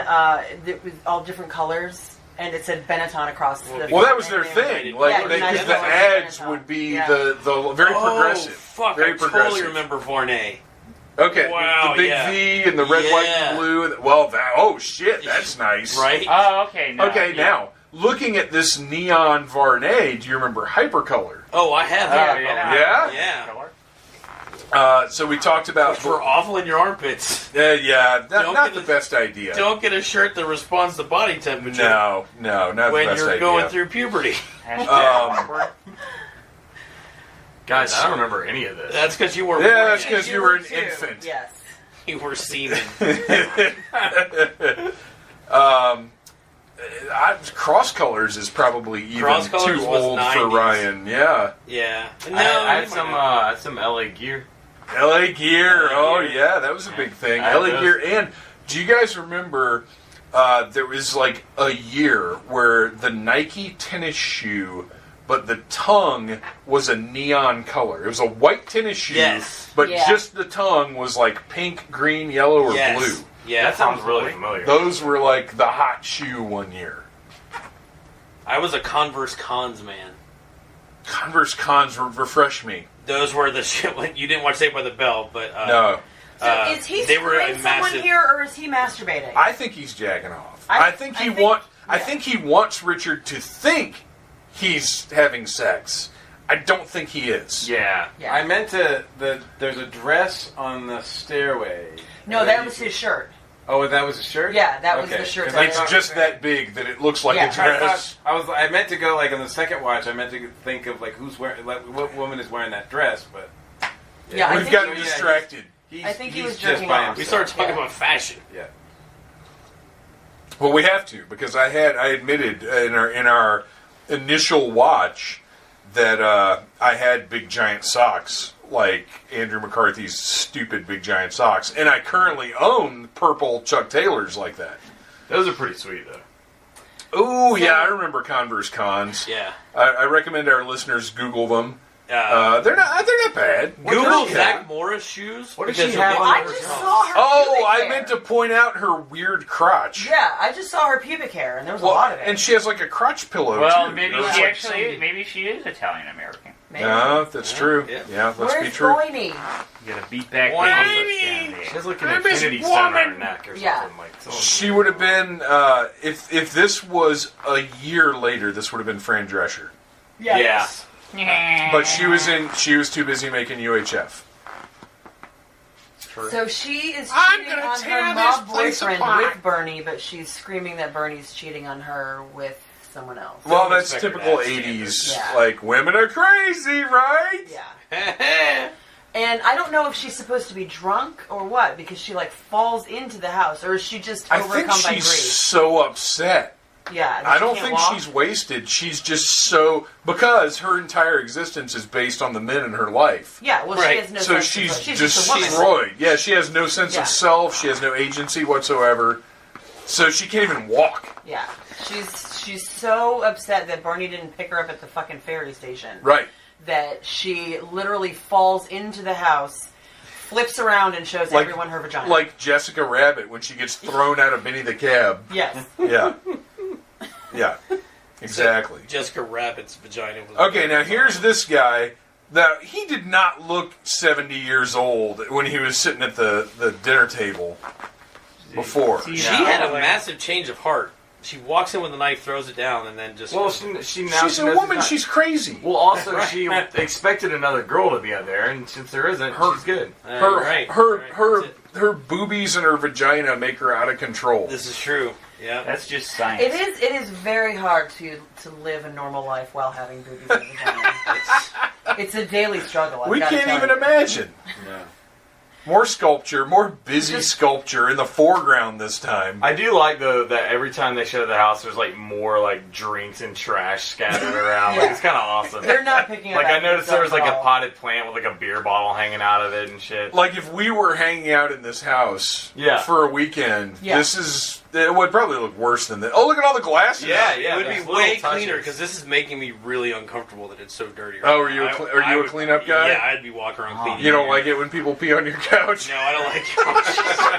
Speaker 2: with all different colors, and it said Benetton across the
Speaker 7: Well, that was their
Speaker 2: and they were-
Speaker 7: thing.
Speaker 5: Yeah,
Speaker 7: Like,
Speaker 2: United
Speaker 7: because the
Speaker 2: Colors
Speaker 7: ads
Speaker 2: Benetton.
Speaker 7: would be
Speaker 2: Yeah.
Speaker 7: the very progressive.
Speaker 5: Oh, fuck.
Speaker 7: Very
Speaker 5: I
Speaker 7: progressive.
Speaker 5: totally remember Varney.
Speaker 7: Okay,
Speaker 5: Wow,
Speaker 7: the big
Speaker 5: yeah.
Speaker 7: V and the red, white,
Speaker 5: Yeah.
Speaker 7: and blue. Well, oh shit, that's nice.
Speaker 5: Right?
Speaker 3: Oh, okay. No,
Speaker 7: Okay,
Speaker 3: yeah.
Speaker 7: now looking at this neon Varney, do you remember Hypercolor?
Speaker 5: Oh, I had
Speaker 3: Oh,
Speaker 5: that.
Speaker 3: yeah.
Speaker 7: Yeah?
Speaker 5: Yeah.
Speaker 7: So we talked about.
Speaker 5: Which were awful in your armpits.
Speaker 7: Yeah,
Speaker 5: Don't
Speaker 7: not
Speaker 5: get
Speaker 7: the
Speaker 5: a-
Speaker 7: best idea.
Speaker 5: Don't get a shirt that responds to body temperature
Speaker 7: No, not the
Speaker 5: when
Speaker 7: best
Speaker 5: you're
Speaker 7: idea.
Speaker 5: going through puberty.
Speaker 3: Hashtag
Speaker 7: Um,
Speaker 3: awkward.
Speaker 6: Guys, I don't remember any of this.
Speaker 5: That's because you were
Speaker 7: Yeah, that's
Speaker 5: born yet.
Speaker 7: because you were an
Speaker 2: too.
Speaker 7: infant.
Speaker 2: Yes.
Speaker 5: You were semen.
Speaker 7: Cross Colors is probably even
Speaker 5: Cross Colors
Speaker 7: too
Speaker 5: was
Speaker 7: old for
Speaker 5: 90s.
Speaker 7: Ryan. Yeah.
Speaker 5: Yeah. No,
Speaker 6: I had
Speaker 5: you
Speaker 6: some
Speaker 5: might
Speaker 6: I had some LA gear.
Speaker 7: LA Gear. Oh,
Speaker 5: Gear.
Speaker 7: yeah, that was a big thing.
Speaker 6: I
Speaker 7: LA
Speaker 6: had those.
Speaker 7: Gear. And do you guys remember there was like a year where the Nike tennis shoe, but the tongue was a neon color? It was a white tennis shoe,
Speaker 5: Yes.
Speaker 7: but
Speaker 2: Yeah.
Speaker 7: just the tongue was like pink, green, yellow, or
Speaker 5: yes.
Speaker 7: blue.
Speaker 5: Yeah.
Speaker 6: That sounds really familiar.
Speaker 7: Those were like the hot shoe one year.
Speaker 5: I was a Converse Cons man.
Speaker 7: Converse Cons, refresh me.
Speaker 5: Those were the shit. When you didn't watch Saved by the Bell, but
Speaker 7: No.
Speaker 2: So is he
Speaker 5: they were a
Speaker 2: screwing someone
Speaker 5: massive-
Speaker 2: here, or is he masturbating?
Speaker 7: I think he's jacking off.
Speaker 2: I
Speaker 7: I think he
Speaker 2: yeah.
Speaker 7: wants Richard to think he's having sex. I don't think he is.
Speaker 3: Yeah.
Speaker 2: Yeah.
Speaker 4: I meant to. There's a dress on the stairway.
Speaker 2: No, that was his shirt.
Speaker 4: Oh, that was a shirt.
Speaker 2: Yeah, that was
Speaker 4: Okay.
Speaker 2: the shirt.
Speaker 4: 'Cause
Speaker 2: That
Speaker 4: I
Speaker 7: It's
Speaker 4: thought-
Speaker 7: just that big that it looks like
Speaker 2: Yeah.
Speaker 7: a dress.
Speaker 4: I meant to go like on the second watch. I meant to think of like who's wearing, like what woman is wearing that dress, but
Speaker 2: Yeah, I
Speaker 7: We've
Speaker 2: think
Speaker 7: gotten
Speaker 2: he-
Speaker 7: distracted.
Speaker 2: I think he was
Speaker 4: just
Speaker 2: jerking
Speaker 4: by
Speaker 2: off.
Speaker 5: We
Speaker 4: himself.
Speaker 5: started talking
Speaker 2: Yeah.
Speaker 5: about fashion.
Speaker 4: Yeah.
Speaker 7: Well, we have to because I admitted in our initial watch that I had big giant socks like Andrew McCarthy's stupid big giant socks, and I currently own purple Chuck Taylors like that.
Speaker 6: Those are pretty sweet, though.
Speaker 7: Oh yeah, I remember Converse Cons.
Speaker 5: Yeah.
Speaker 7: I recommend our listeners Google them.
Speaker 5: Uh,
Speaker 7: They're not bad.
Speaker 5: Google
Speaker 7: does she
Speaker 5: Zach
Speaker 7: have?
Speaker 5: Morris shoes.
Speaker 3: What does
Speaker 5: because
Speaker 3: she
Speaker 5: you'll
Speaker 3: have
Speaker 5: get
Speaker 3: on
Speaker 2: I
Speaker 5: numbers
Speaker 2: just
Speaker 5: wrong.
Speaker 2: saw her.
Speaker 7: Oh,
Speaker 2: pubic
Speaker 7: I
Speaker 2: hair.
Speaker 7: meant to point out her weird crotch.
Speaker 2: Yeah, I just saw her pubic hair, and there was a lot of it.
Speaker 7: And she has like a crotch pillow
Speaker 3: Well,
Speaker 7: too.
Speaker 3: maybe
Speaker 7: It was
Speaker 3: she
Speaker 7: like
Speaker 3: actually,
Speaker 7: some-
Speaker 3: maybe she is Italian American.
Speaker 2: Maybe.
Speaker 7: No, that's true.
Speaker 5: Yeah.
Speaker 7: Yeah, let's
Speaker 2: Where's
Speaker 7: be true.
Speaker 2: Boyney?
Speaker 3: You got a beat back.
Speaker 5: Whiny!
Speaker 6: She has like an
Speaker 7: I'm his
Speaker 6: infinity stone on her
Speaker 7: woman.
Speaker 6: neck or something.
Speaker 2: Yeah.
Speaker 6: Like,
Speaker 7: She would have been if this was a year later. This would have been Fran Drescher,
Speaker 3: Yeah.
Speaker 7: but she was too busy making UHF.
Speaker 2: So she is
Speaker 7: I'm
Speaker 2: cheating
Speaker 7: gonna
Speaker 2: on
Speaker 7: tear
Speaker 2: her
Speaker 7: this
Speaker 2: mob
Speaker 7: place
Speaker 2: boyfriend
Speaker 7: apart.
Speaker 2: with Bernie, but she's screaming that Bernie's cheating on her with someone else.
Speaker 7: Well,
Speaker 6: Don't
Speaker 7: that's
Speaker 6: expect her to
Speaker 7: typical
Speaker 6: have
Speaker 7: '80s.
Speaker 2: standards. Yeah.
Speaker 7: Like women are crazy, right?
Speaker 2: Yeah. And I don't know if she's supposed to be drunk or what, because she like falls into the house, or is she just
Speaker 7: I
Speaker 2: overcome
Speaker 7: think
Speaker 2: by
Speaker 7: she's
Speaker 2: grief?
Speaker 7: so upset.
Speaker 2: Yeah.
Speaker 7: I
Speaker 2: she
Speaker 7: don't
Speaker 2: can't
Speaker 7: think
Speaker 2: walk.
Speaker 7: she's wasted. She's just so because her entire existence is based on the men in her life.
Speaker 2: Yeah. Well,
Speaker 5: Right.
Speaker 2: she has no.
Speaker 7: So
Speaker 2: sense
Speaker 7: she's
Speaker 2: of, she's
Speaker 7: just
Speaker 2: a woman.
Speaker 7: destroyed. Yeah, she has no sense
Speaker 2: Yeah.
Speaker 7: of self. She has no agency whatsoever. So she can't even walk.
Speaker 2: Yeah. She's so upset that Bernie didn't pick her up at the fucking ferry station.
Speaker 7: Right.
Speaker 2: That she literally falls into the house, flips around, and shows
Speaker 7: Like-
Speaker 2: everyone her vagina.
Speaker 7: Like Jessica Rabbit when she gets thrown out of Benny the Cab.
Speaker 2: Yes.
Speaker 7: Yeah. Yeah. Exactly.
Speaker 5: Jessica Rabbit's vagina was.
Speaker 7: Okay, now here's this guy. Now, he did not look 70 years old when he was sitting at the dinner table before.
Speaker 3: See,
Speaker 5: She had a massive change of heart. She walks in with a knife, throws it down, and then just.
Speaker 6: well, she now
Speaker 7: She's
Speaker 6: she
Speaker 7: a
Speaker 6: knows
Speaker 7: woman.
Speaker 6: it's not-
Speaker 7: She's crazy.
Speaker 6: Well, also she expected another girl to be out there, and since there isn't, she's good.
Speaker 7: Her
Speaker 5: right.
Speaker 7: her boobies and her vagina make her out of control.
Speaker 5: This is true. Yeah.
Speaker 3: That's just science.
Speaker 2: It is very hard to live a normal life while having boobies and vagina. It's a daily struggle. I've
Speaker 7: We
Speaker 2: gotta
Speaker 7: can't
Speaker 2: tell
Speaker 7: even
Speaker 2: you.
Speaker 7: imagine.
Speaker 4: Yeah.
Speaker 7: More sculpture, more busy sculpture in the foreground this time.
Speaker 6: I do like though that every time they show the house, there's like more like drinks and trash scattered around. Like
Speaker 2: Yeah.
Speaker 6: it's kind of awesome.
Speaker 2: They're not picking up.
Speaker 6: Like I
Speaker 2: after
Speaker 6: noticed there was like a
Speaker 2: themselves at all.
Speaker 6: potted plant with like a beer bottle hanging out of it and shit.
Speaker 7: Like if we were hanging out in this house
Speaker 6: Yeah.
Speaker 7: for a weekend,
Speaker 2: Yeah.
Speaker 7: this is it would probably look worse than that. Oh, look at all the glasses.
Speaker 6: Yeah,
Speaker 5: It would be
Speaker 6: there's
Speaker 5: way
Speaker 6: little
Speaker 5: cleaner
Speaker 6: touches.
Speaker 5: because this is making me really uncomfortable that it's so dirty. Right
Speaker 7: Oh, are
Speaker 5: now.
Speaker 7: you
Speaker 5: I
Speaker 7: are you a
Speaker 5: would-
Speaker 7: cleanup guy?
Speaker 5: Yeah, I'd be walking around cleaning.
Speaker 7: You don't like it when people pee on your couch?
Speaker 5: No, I don't like it.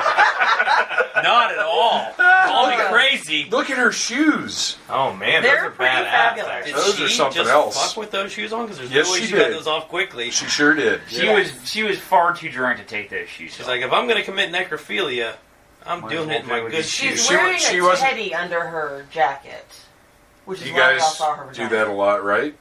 Speaker 5: Not at all. Call me crazy.
Speaker 7: Look at her shoes.
Speaker 6: Oh man,
Speaker 2: They're
Speaker 6: those are
Speaker 2: pretty
Speaker 6: badass.
Speaker 2: fabulous.
Speaker 6: actually.
Speaker 5: Did
Speaker 7: Those
Speaker 5: she
Speaker 7: are something
Speaker 5: just
Speaker 7: else.
Speaker 5: fuck with those shoes on? Because there's
Speaker 7: Yes,
Speaker 5: no way
Speaker 7: she
Speaker 5: she got
Speaker 7: did.
Speaker 5: those off quickly.
Speaker 7: She sure did.
Speaker 3: She was far too drunk to take those shoes.
Speaker 5: She's
Speaker 3: off.
Speaker 5: like, if I'm going to commit necrophilia, I'm
Speaker 3: Might
Speaker 5: doing
Speaker 3: as well
Speaker 5: it in my
Speaker 3: do it
Speaker 5: good
Speaker 3: with
Speaker 5: shoes.
Speaker 2: She's
Speaker 7: She-
Speaker 2: wearing
Speaker 7: she
Speaker 2: a
Speaker 7: wasn't-
Speaker 2: teddy under her jacket, which is
Speaker 7: You
Speaker 2: why we all
Speaker 7: guys
Speaker 2: saw her
Speaker 7: do
Speaker 2: vagina.
Speaker 7: that a lot, right?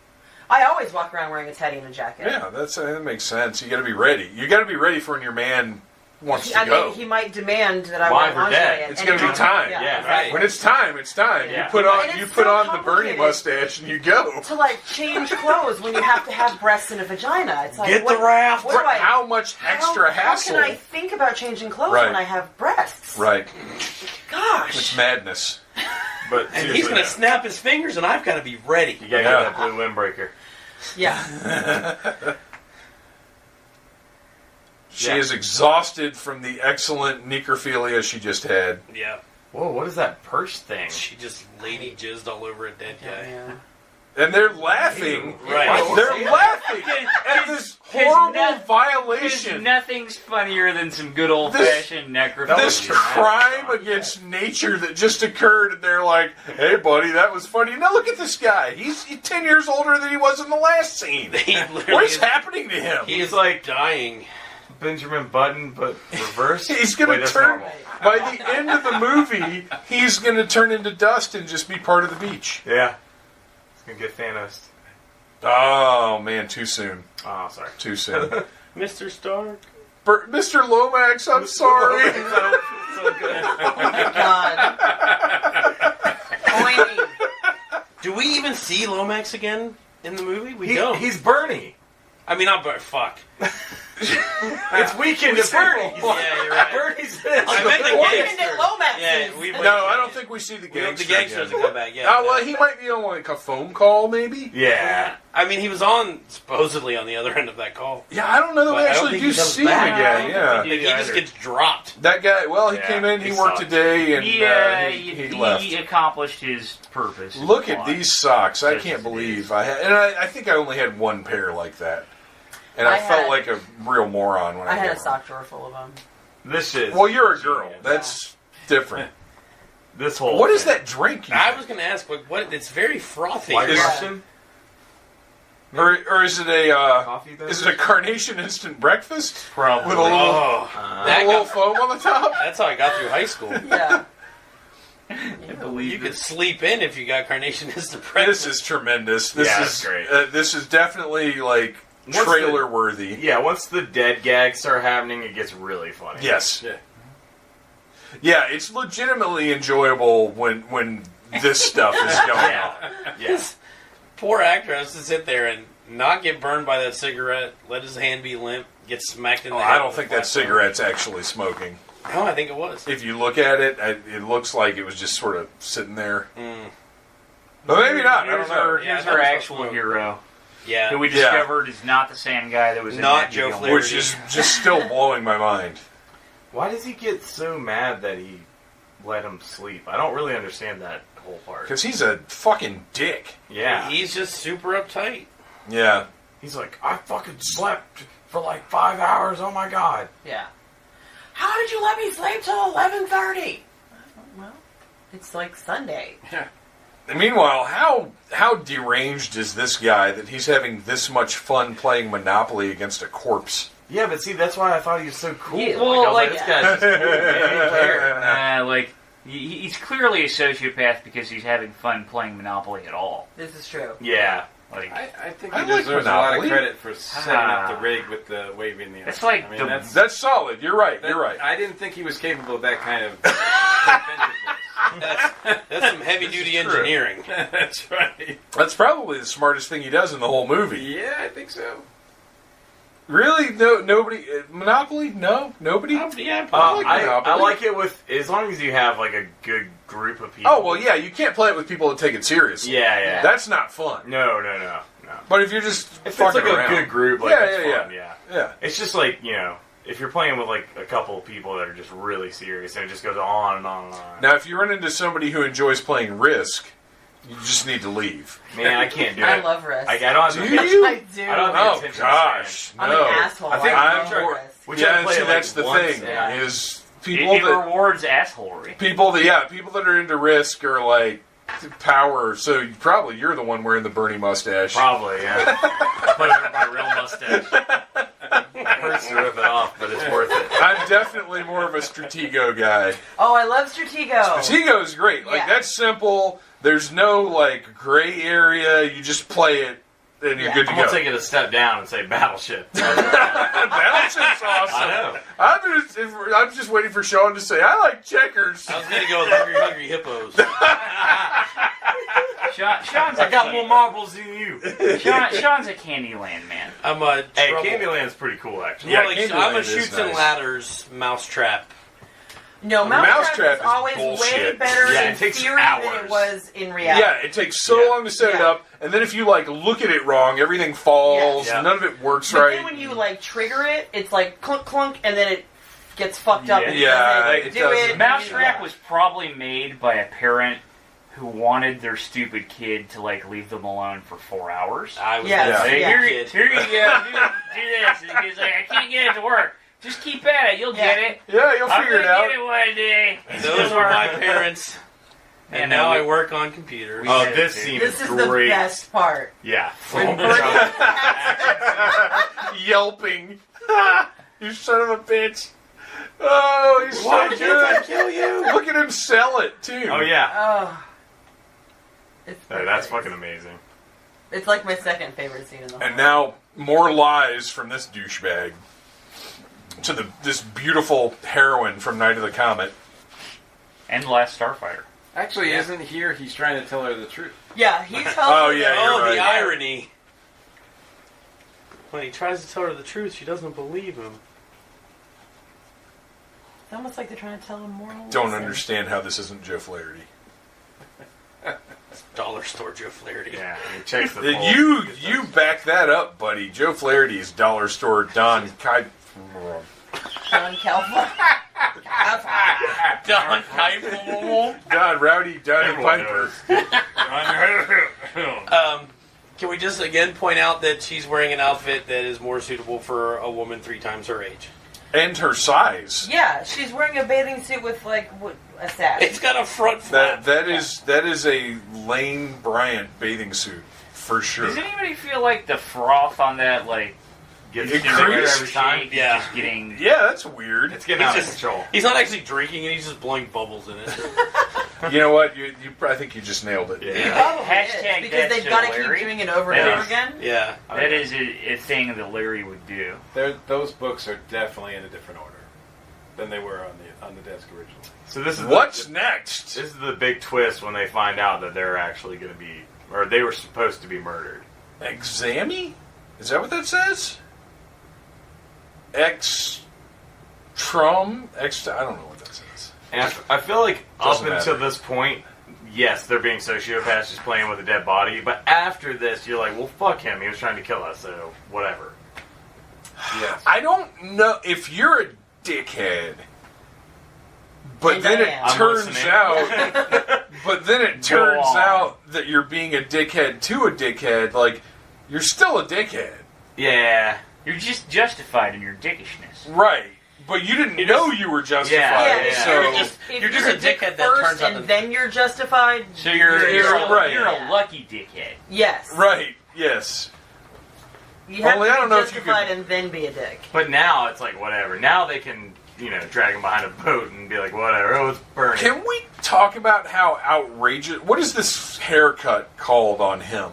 Speaker 2: I always walk around wearing a teddy and a jacket.
Speaker 7: Yeah, that makes sense. You got to be ready. You got to be ready for when your man wants
Speaker 2: I
Speaker 7: to go.
Speaker 2: mean, he might demand that I
Speaker 6: Live
Speaker 2: wear
Speaker 6: or
Speaker 2: lingerie.
Speaker 6: dead.
Speaker 2: at
Speaker 7: It's
Speaker 2: any
Speaker 7: gonna be time.
Speaker 6: Yeah,
Speaker 2: exactly.
Speaker 6: right.
Speaker 7: When it's time, it's time.
Speaker 6: Yeah.
Speaker 7: You put
Speaker 2: And
Speaker 7: on
Speaker 2: it's
Speaker 7: you
Speaker 2: so
Speaker 7: put on the Bernie
Speaker 2: complicated.
Speaker 7: mustache and you go.
Speaker 2: To like change clothes when you have to have breasts and a vagina. It's like
Speaker 5: Get
Speaker 2: what,
Speaker 5: the raft.
Speaker 2: What do I,
Speaker 7: How much extra hassle?
Speaker 2: How can I think about changing clothes
Speaker 7: Right.
Speaker 2: when I have breasts?
Speaker 7: Right.
Speaker 2: Gosh.
Speaker 7: It's madness.
Speaker 6: But
Speaker 5: And he's
Speaker 6: seriously,
Speaker 5: going to snap his fingers, and I've got to be ready.
Speaker 6: You gotta
Speaker 7: Yeah.
Speaker 6: get that blue windbreaker.
Speaker 2: Yeah.
Speaker 7: She
Speaker 6: Yeah.
Speaker 7: is exhausted from the excellent necrophilia she just had.
Speaker 5: Yeah.
Speaker 6: Whoa, what is that purse thing?
Speaker 5: She just lady jizzed all over a dead guy.
Speaker 2: Yeah.
Speaker 7: And they're laughing.
Speaker 5: Right.
Speaker 7: They're laughing at this horrible
Speaker 3: Because
Speaker 7: violation.
Speaker 3: nothing's funnier than some good old fashioned necrophilia.
Speaker 7: This crime against nature that just occurred, and they're like, "Hey, buddy, that was funny." Now look at this guy. He's 10 years older than he was in the last scene.
Speaker 5: He literally
Speaker 7: What is
Speaker 5: is-
Speaker 7: happening to him?
Speaker 5: He is like dying.
Speaker 6: Benjamin Button, but reverse.
Speaker 7: He's going to turn...
Speaker 6: Normal.
Speaker 7: By the end of the movie, he's going to turn into dust and just be part of the beach.
Speaker 6: Yeah. It's going to get Thanos.
Speaker 7: Oh, man, too soon.
Speaker 6: Oh, sorry.
Speaker 7: Too soon.
Speaker 5: Mr. Stark.
Speaker 7: Mr. Lomax, I'm sorry.
Speaker 6: so good.
Speaker 2: Oh my god. Pointy.
Speaker 5: Do we even see Lomax again in the movie? We don't.
Speaker 6: He's Bernie.
Speaker 5: I mean, not fuck.
Speaker 6: It's Weekend at Bernie's.
Speaker 5: Yeah, you're right.
Speaker 6: Bernie's
Speaker 5: I meant the
Speaker 2: Weekend
Speaker 5: gangster.
Speaker 2: at Lomax.
Speaker 5: Yeah, we
Speaker 7: No, I don't think we see the
Speaker 5: We hope the
Speaker 7: gangster
Speaker 5: gangsters
Speaker 7: again.
Speaker 5: will come back. Yeah.
Speaker 7: Oh, well, he might be on like a phone call, maybe.
Speaker 6: Yeah.
Speaker 5: I mean, he was supposedly on the other end of that call.
Speaker 7: Yeah, I don't know that
Speaker 5: But
Speaker 7: we
Speaker 5: I don't
Speaker 7: actually
Speaker 5: think
Speaker 7: do
Speaker 5: he comes
Speaker 7: see him
Speaker 5: back.
Speaker 7: again. Yeah,
Speaker 5: Like, he just gets dropped.
Speaker 7: that guy. Well, he
Speaker 6: Yeah,
Speaker 7: came in, he
Speaker 6: he
Speaker 7: worked
Speaker 6: sucked.
Speaker 7: today, and he left.
Speaker 3: He accomplished his purpose.
Speaker 7: Look at these socks! I
Speaker 3: Just
Speaker 7: can't
Speaker 3: as it
Speaker 7: believe I think I only had one pair like that, and I
Speaker 2: I
Speaker 7: felt
Speaker 2: had-
Speaker 7: like a real moron when I
Speaker 2: I had
Speaker 7: got
Speaker 2: a
Speaker 7: one.
Speaker 2: sock drawer full of them.
Speaker 6: This is.
Speaker 7: Well, you're a girl. That's different.
Speaker 6: This whole.
Speaker 7: What is
Speaker 6: thing.
Speaker 7: that drink? You
Speaker 5: I
Speaker 7: drink?
Speaker 5: was going to ask, what? It's very frothy.
Speaker 6: White
Speaker 7: Is-
Speaker 6: Russian?
Speaker 7: Or is it a
Speaker 6: Coffee
Speaker 7: is it a carnation instant breakfast
Speaker 3: Probably.
Speaker 7: with a little,
Speaker 5: Oh,
Speaker 7: a little foam on the top?
Speaker 5: that's how I got through high school.
Speaker 2: Yeah.
Speaker 5: You could sleep in if you got Carnation Instant
Speaker 7: This
Speaker 5: Breakfast.
Speaker 7: is tremendous. This
Speaker 6: Yeah,
Speaker 7: is
Speaker 6: it's great.
Speaker 7: This is definitely like
Speaker 6: What's
Speaker 7: trailer worthy.
Speaker 6: Yeah, once the dead gags start happening, it gets really funny.
Speaker 7: Yes.
Speaker 4: Yeah.
Speaker 7: Yeah, it's legitimately enjoyable when this stuff is going on.
Speaker 6: Yeah.
Speaker 5: Poor actor has to sit there and not get burned by that cigarette, let his hand be limp, get smacked in the head.
Speaker 7: I don't
Speaker 5: with
Speaker 7: think
Speaker 5: a
Speaker 7: that
Speaker 5: flat
Speaker 7: cigarette's actually smoking.
Speaker 5: phone. No, I think it was.
Speaker 7: If you look at it, it looks like it was just sort of sitting there.
Speaker 5: Mm.
Speaker 7: But maybe not. I
Speaker 3: Here's
Speaker 7: don't know.
Speaker 3: our,
Speaker 5: Yeah,
Speaker 3: here's
Speaker 5: that
Speaker 3: our
Speaker 5: was
Speaker 3: actual
Speaker 5: supposed to-
Speaker 3: hero,
Speaker 5: Yeah.
Speaker 3: who we
Speaker 7: Yeah.
Speaker 3: discovered is not the same guy that was in
Speaker 5: Not
Speaker 3: that
Speaker 5: Joe
Speaker 3: video.
Speaker 5: Flaherty.
Speaker 7: Which is just still blowing my mind.
Speaker 6: Why does he get so mad that he let him sleep? I don't really understand that whole part.
Speaker 7: Because he's a fucking dick.
Speaker 6: Yeah.
Speaker 5: He's just super uptight.
Speaker 7: Yeah.
Speaker 6: He's like, I fucking slept for like 5 hours. Oh my god.
Speaker 2: Yeah. How did you let me sleep till 11:30? Well, it's like Sunday.
Speaker 7: And meanwhile, how deranged is this guy that he's having this much fun playing Monopoly against a corpse?
Speaker 6: Yeah, but see, that's why I thought he was so cool.
Speaker 3: Yeah,
Speaker 6: I
Speaker 3: well,
Speaker 6: was
Speaker 3: like-
Speaker 6: this guy's just cool, man. He didn't care.
Speaker 3: Like, he's clearly a sociopath because he's having fun playing Monopoly at all.
Speaker 2: This is true.
Speaker 3: Yeah, like
Speaker 4: I think
Speaker 7: I
Speaker 4: he
Speaker 7: like
Speaker 4: deserves a lot of
Speaker 7: Monopoly.
Speaker 4: credit for setting up the rig with the waving the.
Speaker 3: It's like
Speaker 4: I mean,
Speaker 3: the-
Speaker 7: That's solid. You're right.
Speaker 4: that-
Speaker 7: You're right.
Speaker 4: I didn't think he was capable of that kind of inventiveness.
Speaker 5: That's some heavy duty
Speaker 7: This is true.
Speaker 5: engineering.
Speaker 4: That's right.
Speaker 7: That's probably the smartest thing he does in the whole movie.
Speaker 4: Yeah, I think so.
Speaker 7: Really? No, nobody. Monopoly? No, nobody.
Speaker 5: Yeah,
Speaker 7: I like
Speaker 6: I
Speaker 7: Monopoly.
Speaker 6: like it with as long as you have like a good group of people.
Speaker 7: Oh well, yeah. You can't play it with people that take it seriously.
Speaker 6: Yeah.
Speaker 7: That's not fun.
Speaker 6: No.
Speaker 7: But if you're just
Speaker 6: If it's
Speaker 7: fucking
Speaker 6: like
Speaker 7: around,
Speaker 6: a good group, like
Speaker 7: Yeah,
Speaker 6: that's
Speaker 7: yeah,
Speaker 6: fun. Yeah.
Speaker 7: yeah.
Speaker 6: It's just like, if you're playing with like a couple of people that are just really serious and it just goes on and on and on.
Speaker 7: Now, if you run into somebody who enjoys playing Risk, you just need to leave.
Speaker 6: Man, I can't do it.
Speaker 2: I love Risk.
Speaker 6: I don't have
Speaker 7: Do
Speaker 6: the
Speaker 7: you?
Speaker 2: I do.
Speaker 6: I don't have
Speaker 7: Oh
Speaker 6: the attention
Speaker 7: gosh,
Speaker 6: span.
Speaker 7: no.
Speaker 2: I'm an asshole.
Speaker 6: I think
Speaker 2: I
Speaker 7: I'm
Speaker 2: love
Speaker 7: more-
Speaker 2: Risk.
Speaker 6: We
Speaker 7: Yeah,
Speaker 6: tried to
Speaker 7: and
Speaker 6: play
Speaker 7: see,
Speaker 6: it, like,
Speaker 7: that's the
Speaker 6: once,
Speaker 7: thing.
Speaker 6: yeah.
Speaker 7: Is
Speaker 3: it,
Speaker 7: people
Speaker 3: it
Speaker 7: that
Speaker 3: rewards assholery.
Speaker 7: people that are into Risk are like power. So you're the one wearing the Bernie mustache.
Speaker 6: Probably, yeah.
Speaker 3: But my real mustache.
Speaker 6: It hurts to rip it off, but it's worth it.
Speaker 7: I'm definitely more of a Stratego guy.
Speaker 2: Oh, I love Stratego.
Speaker 7: Stratego is great. Like
Speaker 2: Yeah.
Speaker 7: that's simple. There's no like gray area. You just play it and you're
Speaker 2: Yeah.
Speaker 7: good to
Speaker 6: I'm
Speaker 7: go.
Speaker 6: gonna take it a step down and say Battleship.
Speaker 7: Battleship's awesome.
Speaker 6: I know.
Speaker 7: I'm just waiting for Sean to say I like checkers.
Speaker 5: I was going to go with Hungry Hippos.
Speaker 3: Sean's
Speaker 6: I got more marbles than you.
Speaker 3: Sean's a Candyland man.
Speaker 5: I'm a
Speaker 6: Hey,
Speaker 5: trouble.
Speaker 6: Candyland's pretty cool, actually.
Speaker 7: Yeah,
Speaker 5: More like,
Speaker 7: Candyland
Speaker 5: I'm a
Speaker 7: is
Speaker 5: shoots
Speaker 7: nice.
Speaker 5: and ladders mousetrap.
Speaker 2: No,
Speaker 7: Mousetrap
Speaker 2: Mousetrap
Speaker 7: is
Speaker 2: is always way
Speaker 7: bullshit.
Speaker 2: better
Speaker 6: Yeah,
Speaker 2: in
Speaker 6: it takes
Speaker 2: theory than
Speaker 6: hours.
Speaker 2: it was in reality.
Speaker 7: Yeah, it takes so long to set it
Speaker 2: Yeah.
Speaker 7: up, and then if you like look at it wrong, everything falls.
Speaker 6: Yeah.
Speaker 7: None of it works
Speaker 2: But
Speaker 7: right.
Speaker 2: then when you like trigger it, it's like clunk clunk, and then it gets fucked up. And
Speaker 7: Yeah,
Speaker 2: doesn't
Speaker 7: it
Speaker 2: do
Speaker 7: doesn't.
Speaker 2: it.
Speaker 3: Mousetrap was probably made by a parent who wanted their stupid kid to like leave them alone for 4 hours.
Speaker 5: I was
Speaker 2: Yeah.
Speaker 5: that
Speaker 3: Hey,
Speaker 2: Yeah.
Speaker 3: here,
Speaker 5: kid.
Speaker 3: here you go. Do this. And he's like, I can't get it to work. Just keep at it. You'll get it.
Speaker 7: Yeah, you'll
Speaker 3: I'm
Speaker 7: figure
Speaker 3: gonna
Speaker 7: it out.
Speaker 3: get it one day.
Speaker 5: Those were my parents.
Speaker 3: Man,
Speaker 5: And now
Speaker 3: we-
Speaker 5: I work on computers.
Speaker 6: Oh,
Speaker 3: Yeah,
Speaker 6: this
Speaker 3: dude.
Speaker 6: scene
Speaker 2: This
Speaker 6: is
Speaker 2: is the
Speaker 6: great.
Speaker 2: best part.
Speaker 6: Yeah.
Speaker 2: When Bernie
Speaker 7: Yelping. You son of a bitch. Oh, he's
Speaker 5: Why
Speaker 7: so
Speaker 5: can't I
Speaker 7: good.
Speaker 5: kill you?
Speaker 7: Look at him sell it, too.
Speaker 6: Oh yeah,
Speaker 2: Oh. It's
Speaker 6: that's
Speaker 2: perfect.
Speaker 6: fucking amazing.
Speaker 2: It's like my second favorite scene in the whole
Speaker 7: And now, more lies from this douchebag to this beautiful heroine from Night of the Comet.
Speaker 3: And Last Starfighter.
Speaker 4: Actually, isn't here he's trying to tell her the truth?
Speaker 2: Yeah, he's helping.
Speaker 7: Oh, yeah,
Speaker 2: her.
Speaker 7: you're
Speaker 5: Oh,
Speaker 7: right.
Speaker 5: the irony. When he tries to tell her the truth, she doesn't believe him.
Speaker 2: It's almost like they're trying to tell him more.
Speaker 7: Don't understand how this isn't Joe Flaherty.
Speaker 5: Dollar store Joe Flaherty.
Speaker 6: Yeah, he checks the pulse.
Speaker 7: You back that up, buddy. Joe Flaherty's dollar store Don Kai.
Speaker 2: Don California.
Speaker 5: Don Keitel.
Speaker 7: Don Rowdy Donny
Speaker 6: Everyone
Speaker 7: Piper.
Speaker 6: knows.
Speaker 5: Can we just again point out that she's wearing an outfit that is more suitable for a woman 3 times her age?
Speaker 7: And her size.
Speaker 2: Yeah, she's wearing a bathing suit with a sash.
Speaker 5: It's got a front flap.
Speaker 7: That is a Lane Bryant bathing suit for sure.
Speaker 3: Does anybody feel like the froth on that,
Speaker 6: Gets
Speaker 7: It
Speaker 6: bigger
Speaker 7: creased.
Speaker 6: every time.
Speaker 5: Yeah.
Speaker 3: Just getting...
Speaker 7: Yeah, that's weird.
Speaker 6: It's getting out of control.
Speaker 5: He's not actually drinking it, he's just blowing bubbles in it.
Speaker 7: You know what? I think you just nailed it.
Speaker 6: Yeah.
Speaker 2: Probably
Speaker 3: Hashtag
Speaker 2: is, because
Speaker 3: that's
Speaker 2: they've got to
Speaker 3: Larry.
Speaker 2: keep doing it over and
Speaker 6: Yeah.
Speaker 2: over again.
Speaker 5: Yeah.
Speaker 3: That is a thing that Larry would do.
Speaker 4: Those books are definitely in a different order than they were on the desk originally.
Speaker 6: So this is
Speaker 7: What's next?
Speaker 6: This is the big twist when they find out that they're actually going to be, or they were supposed to be murdered.
Speaker 7: Exami? Is that what that says? Trum? I don't know what that says.
Speaker 6: And I feel like
Speaker 7: Doesn't
Speaker 6: up until
Speaker 7: matter.
Speaker 6: this point, yes, they're being sociopaths just playing with a dead body. But after this, you're like, well, fuck him. He was trying to kill us, so whatever.
Speaker 4: Yes.
Speaker 7: I don't know if you're a dickhead, but
Speaker 2: And
Speaker 7: then
Speaker 2: I
Speaker 7: it
Speaker 2: am.
Speaker 7: turns
Speaker 6: listening.
Speaker 7: out, but then it turns
Speaker 3: on.
Speaker 7: out that you're being a dickhead to a dickhead. Like you're still a dickhead,
Speaker 6: Yeah.
Speaker 3: You're just justified in your dickishness.
Speaker 7: right? But you didn't know you were justified.
Speaker 6: Yeah,
Speaker 2: if
Speaker 7: so
Speaker 2: you're
Speaker 5: just a dickhead that
Speaker 2: first
Speaker 5: turns out
Speaker 2: and
Speaker 5: to-
Speaker 2: then you're justified.
Speaker 3: So you're
Speaker 7: right.
Speaker 3: a lucky dickhead.
Speaker 2: Yes.
Speaker 7: right, yes.
Speaker 2: You have
Speaker 7: Only
Speaker 2: to
Speaker 7: I
Speaker 2: be
Speaker 7: don't know if you
Speaker 2: justified
Speaker 7: could-
Speaker 2: and then be a dick.
Speaker 6: But now it's like, whatever. Now they can, drag him behind a boat and be like, whatever. Oh, it's burning.
Speaker 7: Can we talk about how outrageous? What is this haircut called on him?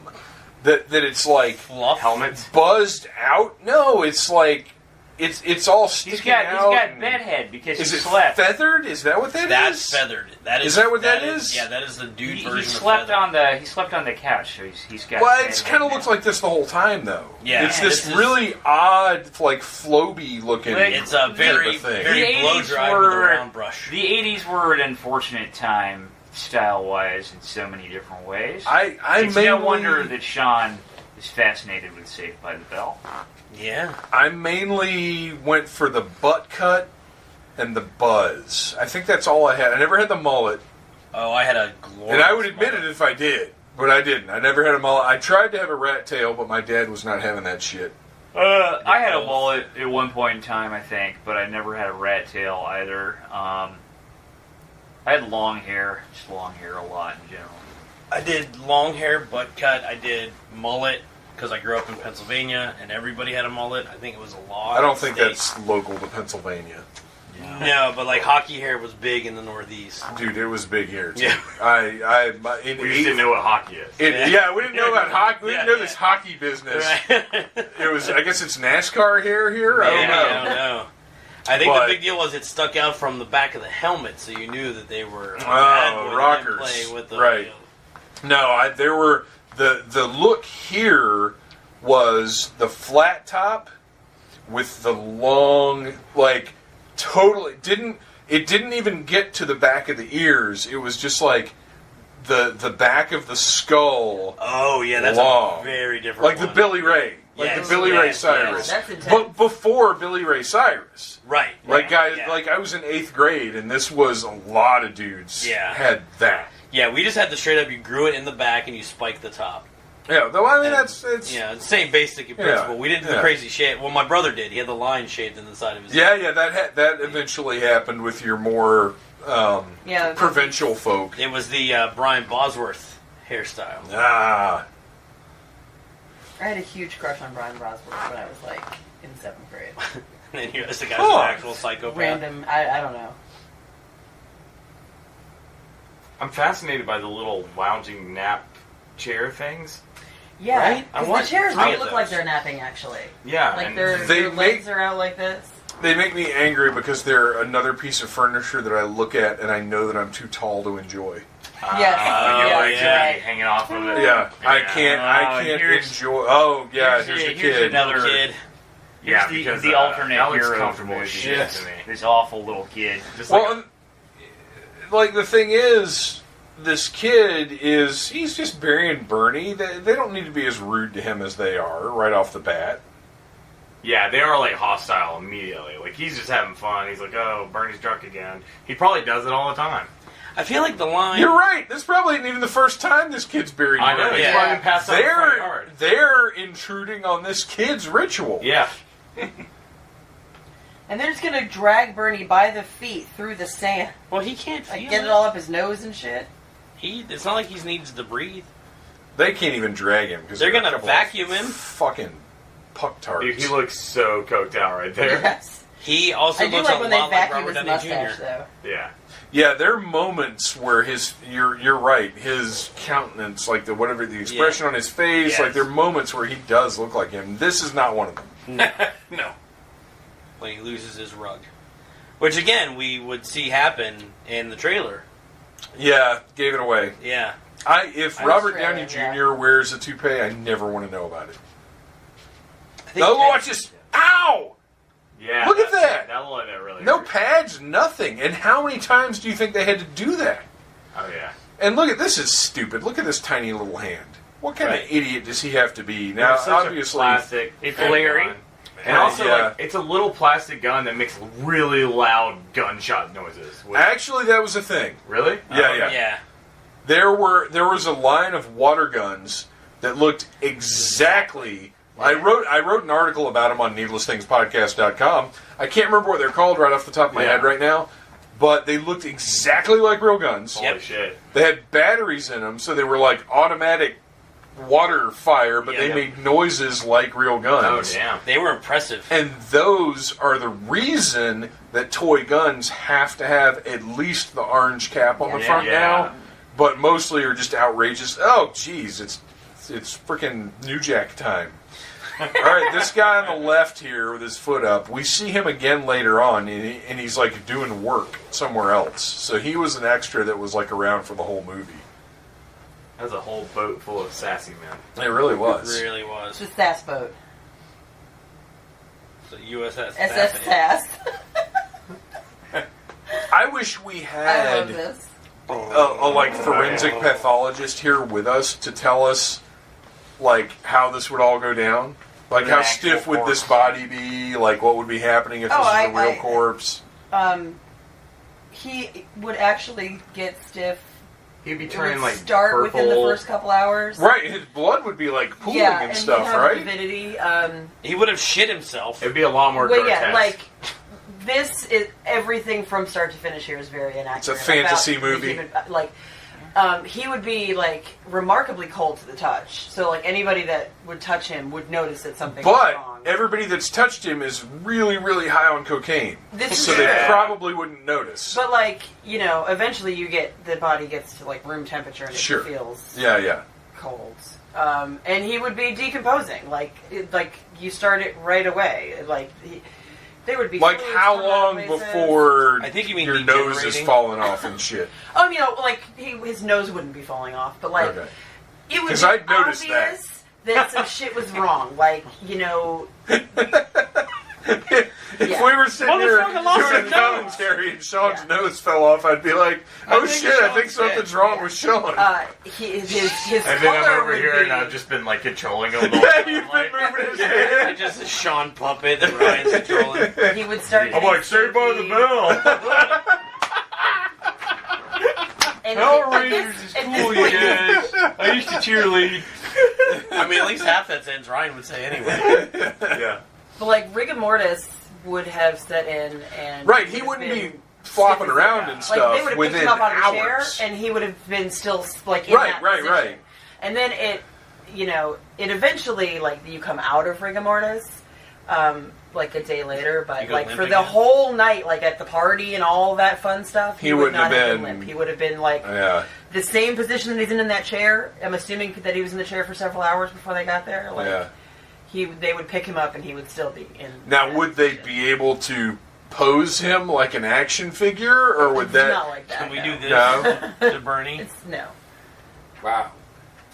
Speaker 7: That it's like
Speaker 5: Fluff.
Speaker 6: Helmets?
Speaker 7: buzzed out? No, it's like it's all sticking
Speaker 3: He's got
Speaker 7: out.
Speaker 3: bedhead because
Speaker 7: Is
Speaker 3: he
Speaker 7: it
Speaker 3: slept.
Speaker 7: feathered? Is that what that is?
Speaker 5: That's feathered.
Speaker 7: Is that what that is?
Speaker 5: Yeah, that is the dude
Speaker 3: He
Speaker 5: version
Speaker 3: slept
Speaker 5: of feathered.
Speaker 3: he slept on the couch, so he's got.
Speaker 7: Well,
Speaker 3: bedhead
Speaker 7: it's kind of
Speaker 3: now.
Speaker 7: looks like this the whole time, though.
Speaker 5: Yeah,
Speaker 7: it's this
Speaker 5: this is-
Speaker 7: really odd, like floby looking.
Speaker 3: Like,
Speaker 5: It's a very,
Speaker 7: type of thing.
Speaker 5: very
Speaker 3: The
Speaker 5: blow
Speaker 3: 80s
Speaker 5: dry with a
Speaker 3: were-
Speaker 5: round brush.
Speaker 3: The 80s were an unfortunate time, style-wise, in so many different ways.
Speaker 7: I
Speaker 3: it's
Speaker 7: mainly,
Speaker 3: no wonder that Sean is fascinated with Saved by the Bell.
Speaker 5: Yeah.
Speaker 7: I mainly went for the butt cut and the buzz. I think that's all I had. I never had the mullet,
Speaker 5: Oh, I had a glorious
Speaker 7: and I would admit
Speaker 5: mullet.
Speaker 7: it if I did, but I didn't. I never had a mullet. I tried to have a rat tail, but my dad was not having that shit.
Speaker 3: I had a mullet at one point in time, I think, but I never had a rat tail either. I had long hair, just long hair a lot in general.
Speaker 5: I did long hair, butt cut. I did mullet because I grew up in Pennsylvania and everybody had a mullet. I think it was a law.
Speaker 7: I don't think
Speaker 5: state.
Speaker 7: that's local to Pennsylvania.
Speaker 5: No, but like hockey hair was big in the Northeast.
Speaker 7: Dude, it was big here too.
Speaker 5: Yeah.
Speaker 7: In
Speaker 6: We just didn't know what hockey is.
Speaker 7: yeah, we didn't know about hockey. We didn't
Speaker 5: Yeah,
Speaker 7: know this hockey business.
Speaker 5: Right.
Speaker 7: It was, I guess, it's NASCAR hair here. I don't
Speaker 5: Yeah,
Speaker 7: know.
Speaker 5: I don't know. I think
Speaker 7: But-
Speaker 5: the big deal was it stuck out from the back of the helmet, so you knew that they were
Speaker 7: Oh,
Speaker 5: bad boys. They didn't
Speaker 7: rockers.
Speaker 5: play with the,
Speaker 7: Right. No, there were the look here was the flat top with the long, like, totally didn't even get to the back of the ears. It was just like the back of the skull,
Speaker 5: Oh yeah, that's
Speaker 7: long,
Speaker 5: a very different.
Speaker 7: like the
Speaker 5: one.
Speaker 7: Billy Ray, like
Speaker 5: Yes,
Speaker 7: the Billy Ray
Speaker 5: yes,
Speaker 7: Cyrus,
Speaker 5: yes.
Speaker 2: That's intense.
Speaker 7: but before Billy Ray Cyrus.
Speaker 5: Right.
Speaker 7: Like
Speaker 5: right,
Speaker 7: guys,
Speaker 5: yeah.
Speaker 7: like I was in 8th grade, and this was a lot of dudes.
Speaker 5: Yeah.
Speaker 7: had that.
Speaker 5: Yeah, we just had the straight up. You grew it in the back and you spiked the top.
Speaker 7: Yeah, though I mean
Speaker 5: And,
Speaker 7: it's
Speaker 5: yeah, the same basic principle. We didn't do the
Speaker 7: yeah.
Speaker 5: crazy shit. Well, my brother did. He had the line shaved in the side of his
Speaker 7: yeah,
Speaker 5: head.
Speaker 7: that eventually happened with your more
Speaker 2: Yeah.
Speaker 7: provincial folk.
Speaker 5: It was the Brian Bosworth hairstyle.
Speaker 7: Ah,
Speaker 2: I had a huge crush on Brian Bosworth when I was like in 7th grade.
Speaker 5: And then the guy's
Speaker 7: Huh.
Speaker 5: an actual psychopath.
Speaker 2: Random. I don't know.
Speaker 6: I'm fascinated by the little lounging nap chair things.
Speaker 2: Yeah,
Speaker 5: Right? I
Speaker 2: because
Speaker 5: want
Speaker 2: the chairs
Speaker 5: 3
Speaker 2: don't
Speaker 5: of
Speaker 2: look like
Speaker 5: those.
Speaker 2: they're napping, actually.
Speaker 6: Yeah,
Speaker 2: Like
Speaker 6: and
Speaker 2: their
Speaker 7: They
Speaker 2: legs
Speaker 7: make-
Speaker 2: are out like this.
Speaker 7: They make me angry because they're another piece of furniture that I look at and I know that I'm too tall to enjoy.
Speaker 2: Yes.
Speaker 6: you
Speaker 2: Yeah,
Speaker 6: like
Speaker 2: yeah.
Speaker 6: to be hanging off of it.
Speaker 7: Yeah, I
Speaker 6: Yeah.
Speaker 7: can't
Speaker 3: here's-
Speaker 7: enjoy. Oh yeah, here's the
Speaker 3: here's
Speaker 7: kid.
Speaker 5: Another kid.
Speaker 6: Yeah,
Speaker 3: Here's
Speaker 6: because
Speaker 3: the alternate
Speaker 6: that looks
Speaker 3: hero of the
Speaker 6: comfortable
Speaker 3: movie.
Speaker 6: as shit
Speaker 7: Yes.
Speaker 6: to me.
Speaker 3: This awful little kid.
Speaker 6: Just like
Speaker 7: Well, like the thing is, this kid he's just burying Bernie. They don't need to be as rude to him as they are right off the bat.
Speaker 6: yeah, they are like hostile immediately. Like he's just having fun. He's like, oh, Bernie's drunk again. He probably does it all the time.
Speaker 5: I feel like the line.
Speaker 7: You're right. This probably isn't even the first time this kid's buried
Speaker 6: I know.
Speaker 7: Bernie.
Speaker 6: He's probably been passed out in the front yard.
Speaker 7: They're intruding on this kid's ritual.
Speaker 6: Yeah.
Speaker 2: And they're just gonna drag Bernie by the feet through the sand.
Speaker 5: Well, he can't feel
Speaker 2: Like, get it all up his nose and shit.
Speaker 5: It's not like he needs to breathe.
Speaker 7: They can't even drag him because
Speaker 5: They're
Speaker 7: a
Speaker 5: gonna
Speaker 7: couple
Speaker 5: vacuum
Speaker 7: of
Speaker 5: him.
Speaker 7: Fucking puck tarts.
Speaker 6: Dude, he looks so coked out right there.
Speaker 2: Yes.
Speaker 5: He also
Speaker 2: I do
Speaker 5: looks
Speaker 2: like
Speaker 5: a
Speaker 2: when they
Speaker 5: lot like
Speaker 2: vacuum
Speaker 5: Robert
Speaker 2: his
Speaker 5: Downey
Speaker 2: mustache,
Speaker 5: Jr.
Speaker 2: though.
Speaker 6: Yeah.
Speaker 7: Yeah, there are moments where you're right, his countenance, like the expression on his face,
Speaker 5: Yes.
Speaker 7: like there are moments where he does look like him. This is not one of them.
Speaker 5: No. When he loses his rug. Which, again, we would see happen in the trailer.
Speaker 7: Yeah, gave it away.
Speaker 5: Yeah.
Speaker 7: If
Speaker 2: I
Speaker 7: Robert
Speaker 2: was
Speaker 7: Downey
Speaker 2: trailing,
Speaker 7: Jr. wears a toupee, I never want to know about it.
Speaker 5: I think
Speaker 7: No, watch this. Ow!
Speaker 6: Yeah.
Speaker 7: Look at that!
Speaker 6: That one that really
Speaker 7: No
Speaker 6: hurt.
Speaker 7: pads, nothing. And how many times do you think they had to do that?
Speaker 6: Oh, yeah.
Speaker 7: And look at this is stupid. Look at this tiny little hand. What kind
Speaker 5: Right.
Speaker 7: of idiot does he have to be?
Speaker 6: Now,
Speaker 7: Now,
Speaker 6: such
Speaker 7: obviously,
Speaker 6: a plastic.
Speaker 3: It's Larry.
Speaker 6: gun. And also,
Speaker 7: Yeah.
Speaker 6: like, it's a little plastic gun that makes really loud gunshot noises. Which,
Speaker 7: actually, that was a thing.
Speaker 6: really?
Speaker 7: Yeah,
Speaker 6: Oh,
Speaker 7: yeah.
Speaker 5: Yeah.
Speaker 7: There was a line of water guns that looked exactly. I wrote an article about them on needlessthingspodcast.com. I can't remember what they're called right off the top of my
Speaker 6: Yeah.
Speaker 7: head right now, but they looked exactly like real guns.
Speaker 6: Holy
Speaker 5: Yep.
Speaker 6: shit.
Speaker 7: They had batteries in them, so they were like automatic water fire, but
Speaker 5: Yeah.
Speaker 7: they made noises like real
Speaker 6: Oh,
Speaker 7: guns.
Speaker 6: damn.
Speaker 5: They were impressive.
Speaker 7: And those are the reason that toy guns have to have at least the orange cap on the
Speaker 2: Yeah.
Speaker 7: front
Speaker 6: Yeah.
Speaker 7: now, but mostly are just outrageous. Oh, geez, it's freaking New Jack time. All right, this guy on the left here with his foot up, we see him again later on, and he's like doing work somewhere else. So he was an extra that was like around for the whole movie.
Speaker 6: That was a whole boat full of sassy men.
Speaker 7: It really
Speaker 5: It
Speaker 7: was.
Speaker 5: really
Speaker 2: It's
Speaker 5: was.
Speaker 2: a sass boat.
Speaker 5: The USS
Speaker 2: SS
Speaker 5: Sassy.
Speaker 2: Sass.
Speaker 7: I wish we
Speaker 2: I
Speaker 7: had
Speaker 2: love this.
Speaker 7: a like forensic pathologist here with us to tell us like how this would all go down. Like
Speaker 3: An
Speaker 7: how
Speaker 3: actual
Speaker 7: stiff would this
Speaker 3: corpse.
Speaker 7: body be? Like what would be happening if
Speaker 2: Oh,
Speaker 7: this was a
Speaker 2: I-
Speaker 7: real corpse?
Speaker 2: He would actually get stiff.
Speaker 6: He'd be
Speaker 2: It
Speaker 6: turning
Speaker 2: would
Speaker 6: like
Speaker 2: start
Speaker 6: purple.
Speaker 2: within the first couple hours.
Speaker 7: Right, his blood would be like pooling
Speaker 2: Yeah,
Speaker 7: and
Speaker 2: and
Speaker 7: stuff,
Speaker 2: he'd have
Speaker 7: right?
Speaker 2: avidity.
Speaker 5: He would have shit himself.
Speaker 6: It'd be a lot more
Speaker 2: Well,
Speaker 6: grotesque.
Speaker 2: yeah, like this is everything from start to finish. Here is very inaccurate.
Speaker 7: It's a fantasy
Speaker 2: about the
Speaker 7: movie.
Speaker 2: human- like he would be like remarkably cold to the touch. So like anybody that would touch him would notice that something was
Speaker 7: But
Speaker 2: wrong.
Speaker 7: everybody that's touched him is really, really high on cocaine.
Speaker 2: This
Speaker 7: So
Speaker 2: is
Speaker 7: they
Speaker 2: true.
Speaker 7: probably wouldn't notice.
Speaker 2: But like eventually the body gets to like room temperature and it
Speaker 7: Sure.
Speaker 2: feels
Speaker 7: Yeah.
Speaker 2: cold. And he would be decomposing. Like you start it right away. Like they would be
Speaker 7: Like
Speaker 2: fluids
Speaker 7: how
Speaker 2: coming out of
Speaker 7: long
Speaker 2: places.
Speaker 7: before
Speaker 5: I think you mean
Speaker 7: your nose is
Speaker 5: degenerating.
Speaker 7: falling off and shit?
Speaker 2: Like his nose wouldn't be falling off, but like
Speaker 7: Okay.
Speaker 2: it would
Speaker 7: 'Cause
Speaker 2: be
Speaker 7: I'd noticed
Speaker 2: obvious that some shit was wrong. Like
Speaker 7: If
Speaker 2: Yeah.
Speaker 7: we were sitting here
Speaker 5: Motherfucker lost
Speaker 7: doing a
Speaker 5: his nose.
Speaker 7: commentary and Sean's
Speaker 2: Yeah.
Speaker 7: nose fell off, I'd be like, "Oh
Speaker 5: think
Speaker 7: shit! I
Speaker 5: Sean's
Speaker 7: think something's
Speaker 5: dead."
Speaker 7: wrong with Sean."
Speaker 2: his
Speaker 6: and then I'm
Speaker 2: color
Speaker 6: over
Speaker 2: would
Speaker 6: here
Speaker 2: be,
Speaker 6: and I've just been like controlling him. The whole
Speaker 7: Yeah,
Speaker 6: time.
Speaker 7: you've been
Speaker 6: Like,
Speaker 7: moving his
Speaker 5: I
Speaker 7: head.
Speaker 5: just a Sean puppet that Ryan's controlling.
Speaker 2: he would start.
Speaker 6: I'm
Speaker 2: getting
Speaker 6: like, Saved by the
Speaker 2: sticky,
Speaker 6: Bell.
Speaker 2: and
Speaker 6: Power
Speaker 2: at
Speaker 6: Rangers
Speaker 2: this-
Speaker 6: is
Speaker 2: at
Speaker 6: cool,
Speaker 2: this
Speaker 6: you
Speaker 2: point-
Speaker 6: guys. I used to cheerlead.
Speaker 5: I mean, at least half that sentence Ryan would say anyway.
Speaker 6: Yeah.
Speaker 2: But like rigor mortis would have set in, and
Speaker 7: Right,
Speaker 2: would
Speaker 7: he
Speaker 2: have
Speaker 7: wouldn't
Speaker 2: been
Speaker 7: be flopping
Speaker 2: stiff as
Speaker 7: around
Speaker 2: a-
Speaker 7: and
Speaker 2: Like
Speaker 7: stuff
Speaker 2: they would have picked
Speaker 7: within
Speaker 2: him up out of the chair,
Speaker 7: hours.
Speaker 2: and he would have been still like in
Speaker 7: Right,
Speaker 2: that
Speaker 7: right,
Speaker 2: position.
Speaker 7: right.
Speaker 2: And then it eventually like you come out of rigor mortis, like a day later,
Speaker 5: You
Speaker 2: but
Speaker 5: go
Speaker 2: like
Speaker 5: limp
Speaker 2: for the
Speaker 5: again?
Speaker 2: whole night, like at the party and all that fun stuff,
Speaker 7: He
Speaker 2: would
Speaker 7: wouldn't
Speaker 2: not
Speaker 7: have
Speaker 2: have
Speaker 7: been-
Speaker 2: limp. He would have been like
Speaker 7: Yeah.
Speaker 2: the same position that he's in that chair. I'm assuming that he was in the chair for several hours before they got there. Like
Speaker 7: Yeah.
Speaker 2: they would pick him up and he would still be in.
Speaker 7: Now,
Speaker 2: that
Speaker 7: would they
Speaker 2: position.
Speaker 7: be able to pose him like an action figure, or would
Speaker 2: It's
Speaker 7: that?
Speaker 2: not like that?
Speaker 5: Can we
Speaker 2: no.
Speaker 5: do this
Speaker 7: No.
Speaker 5: to Bernie?
Speaker 2: It's no.
Speaker 4: Wow.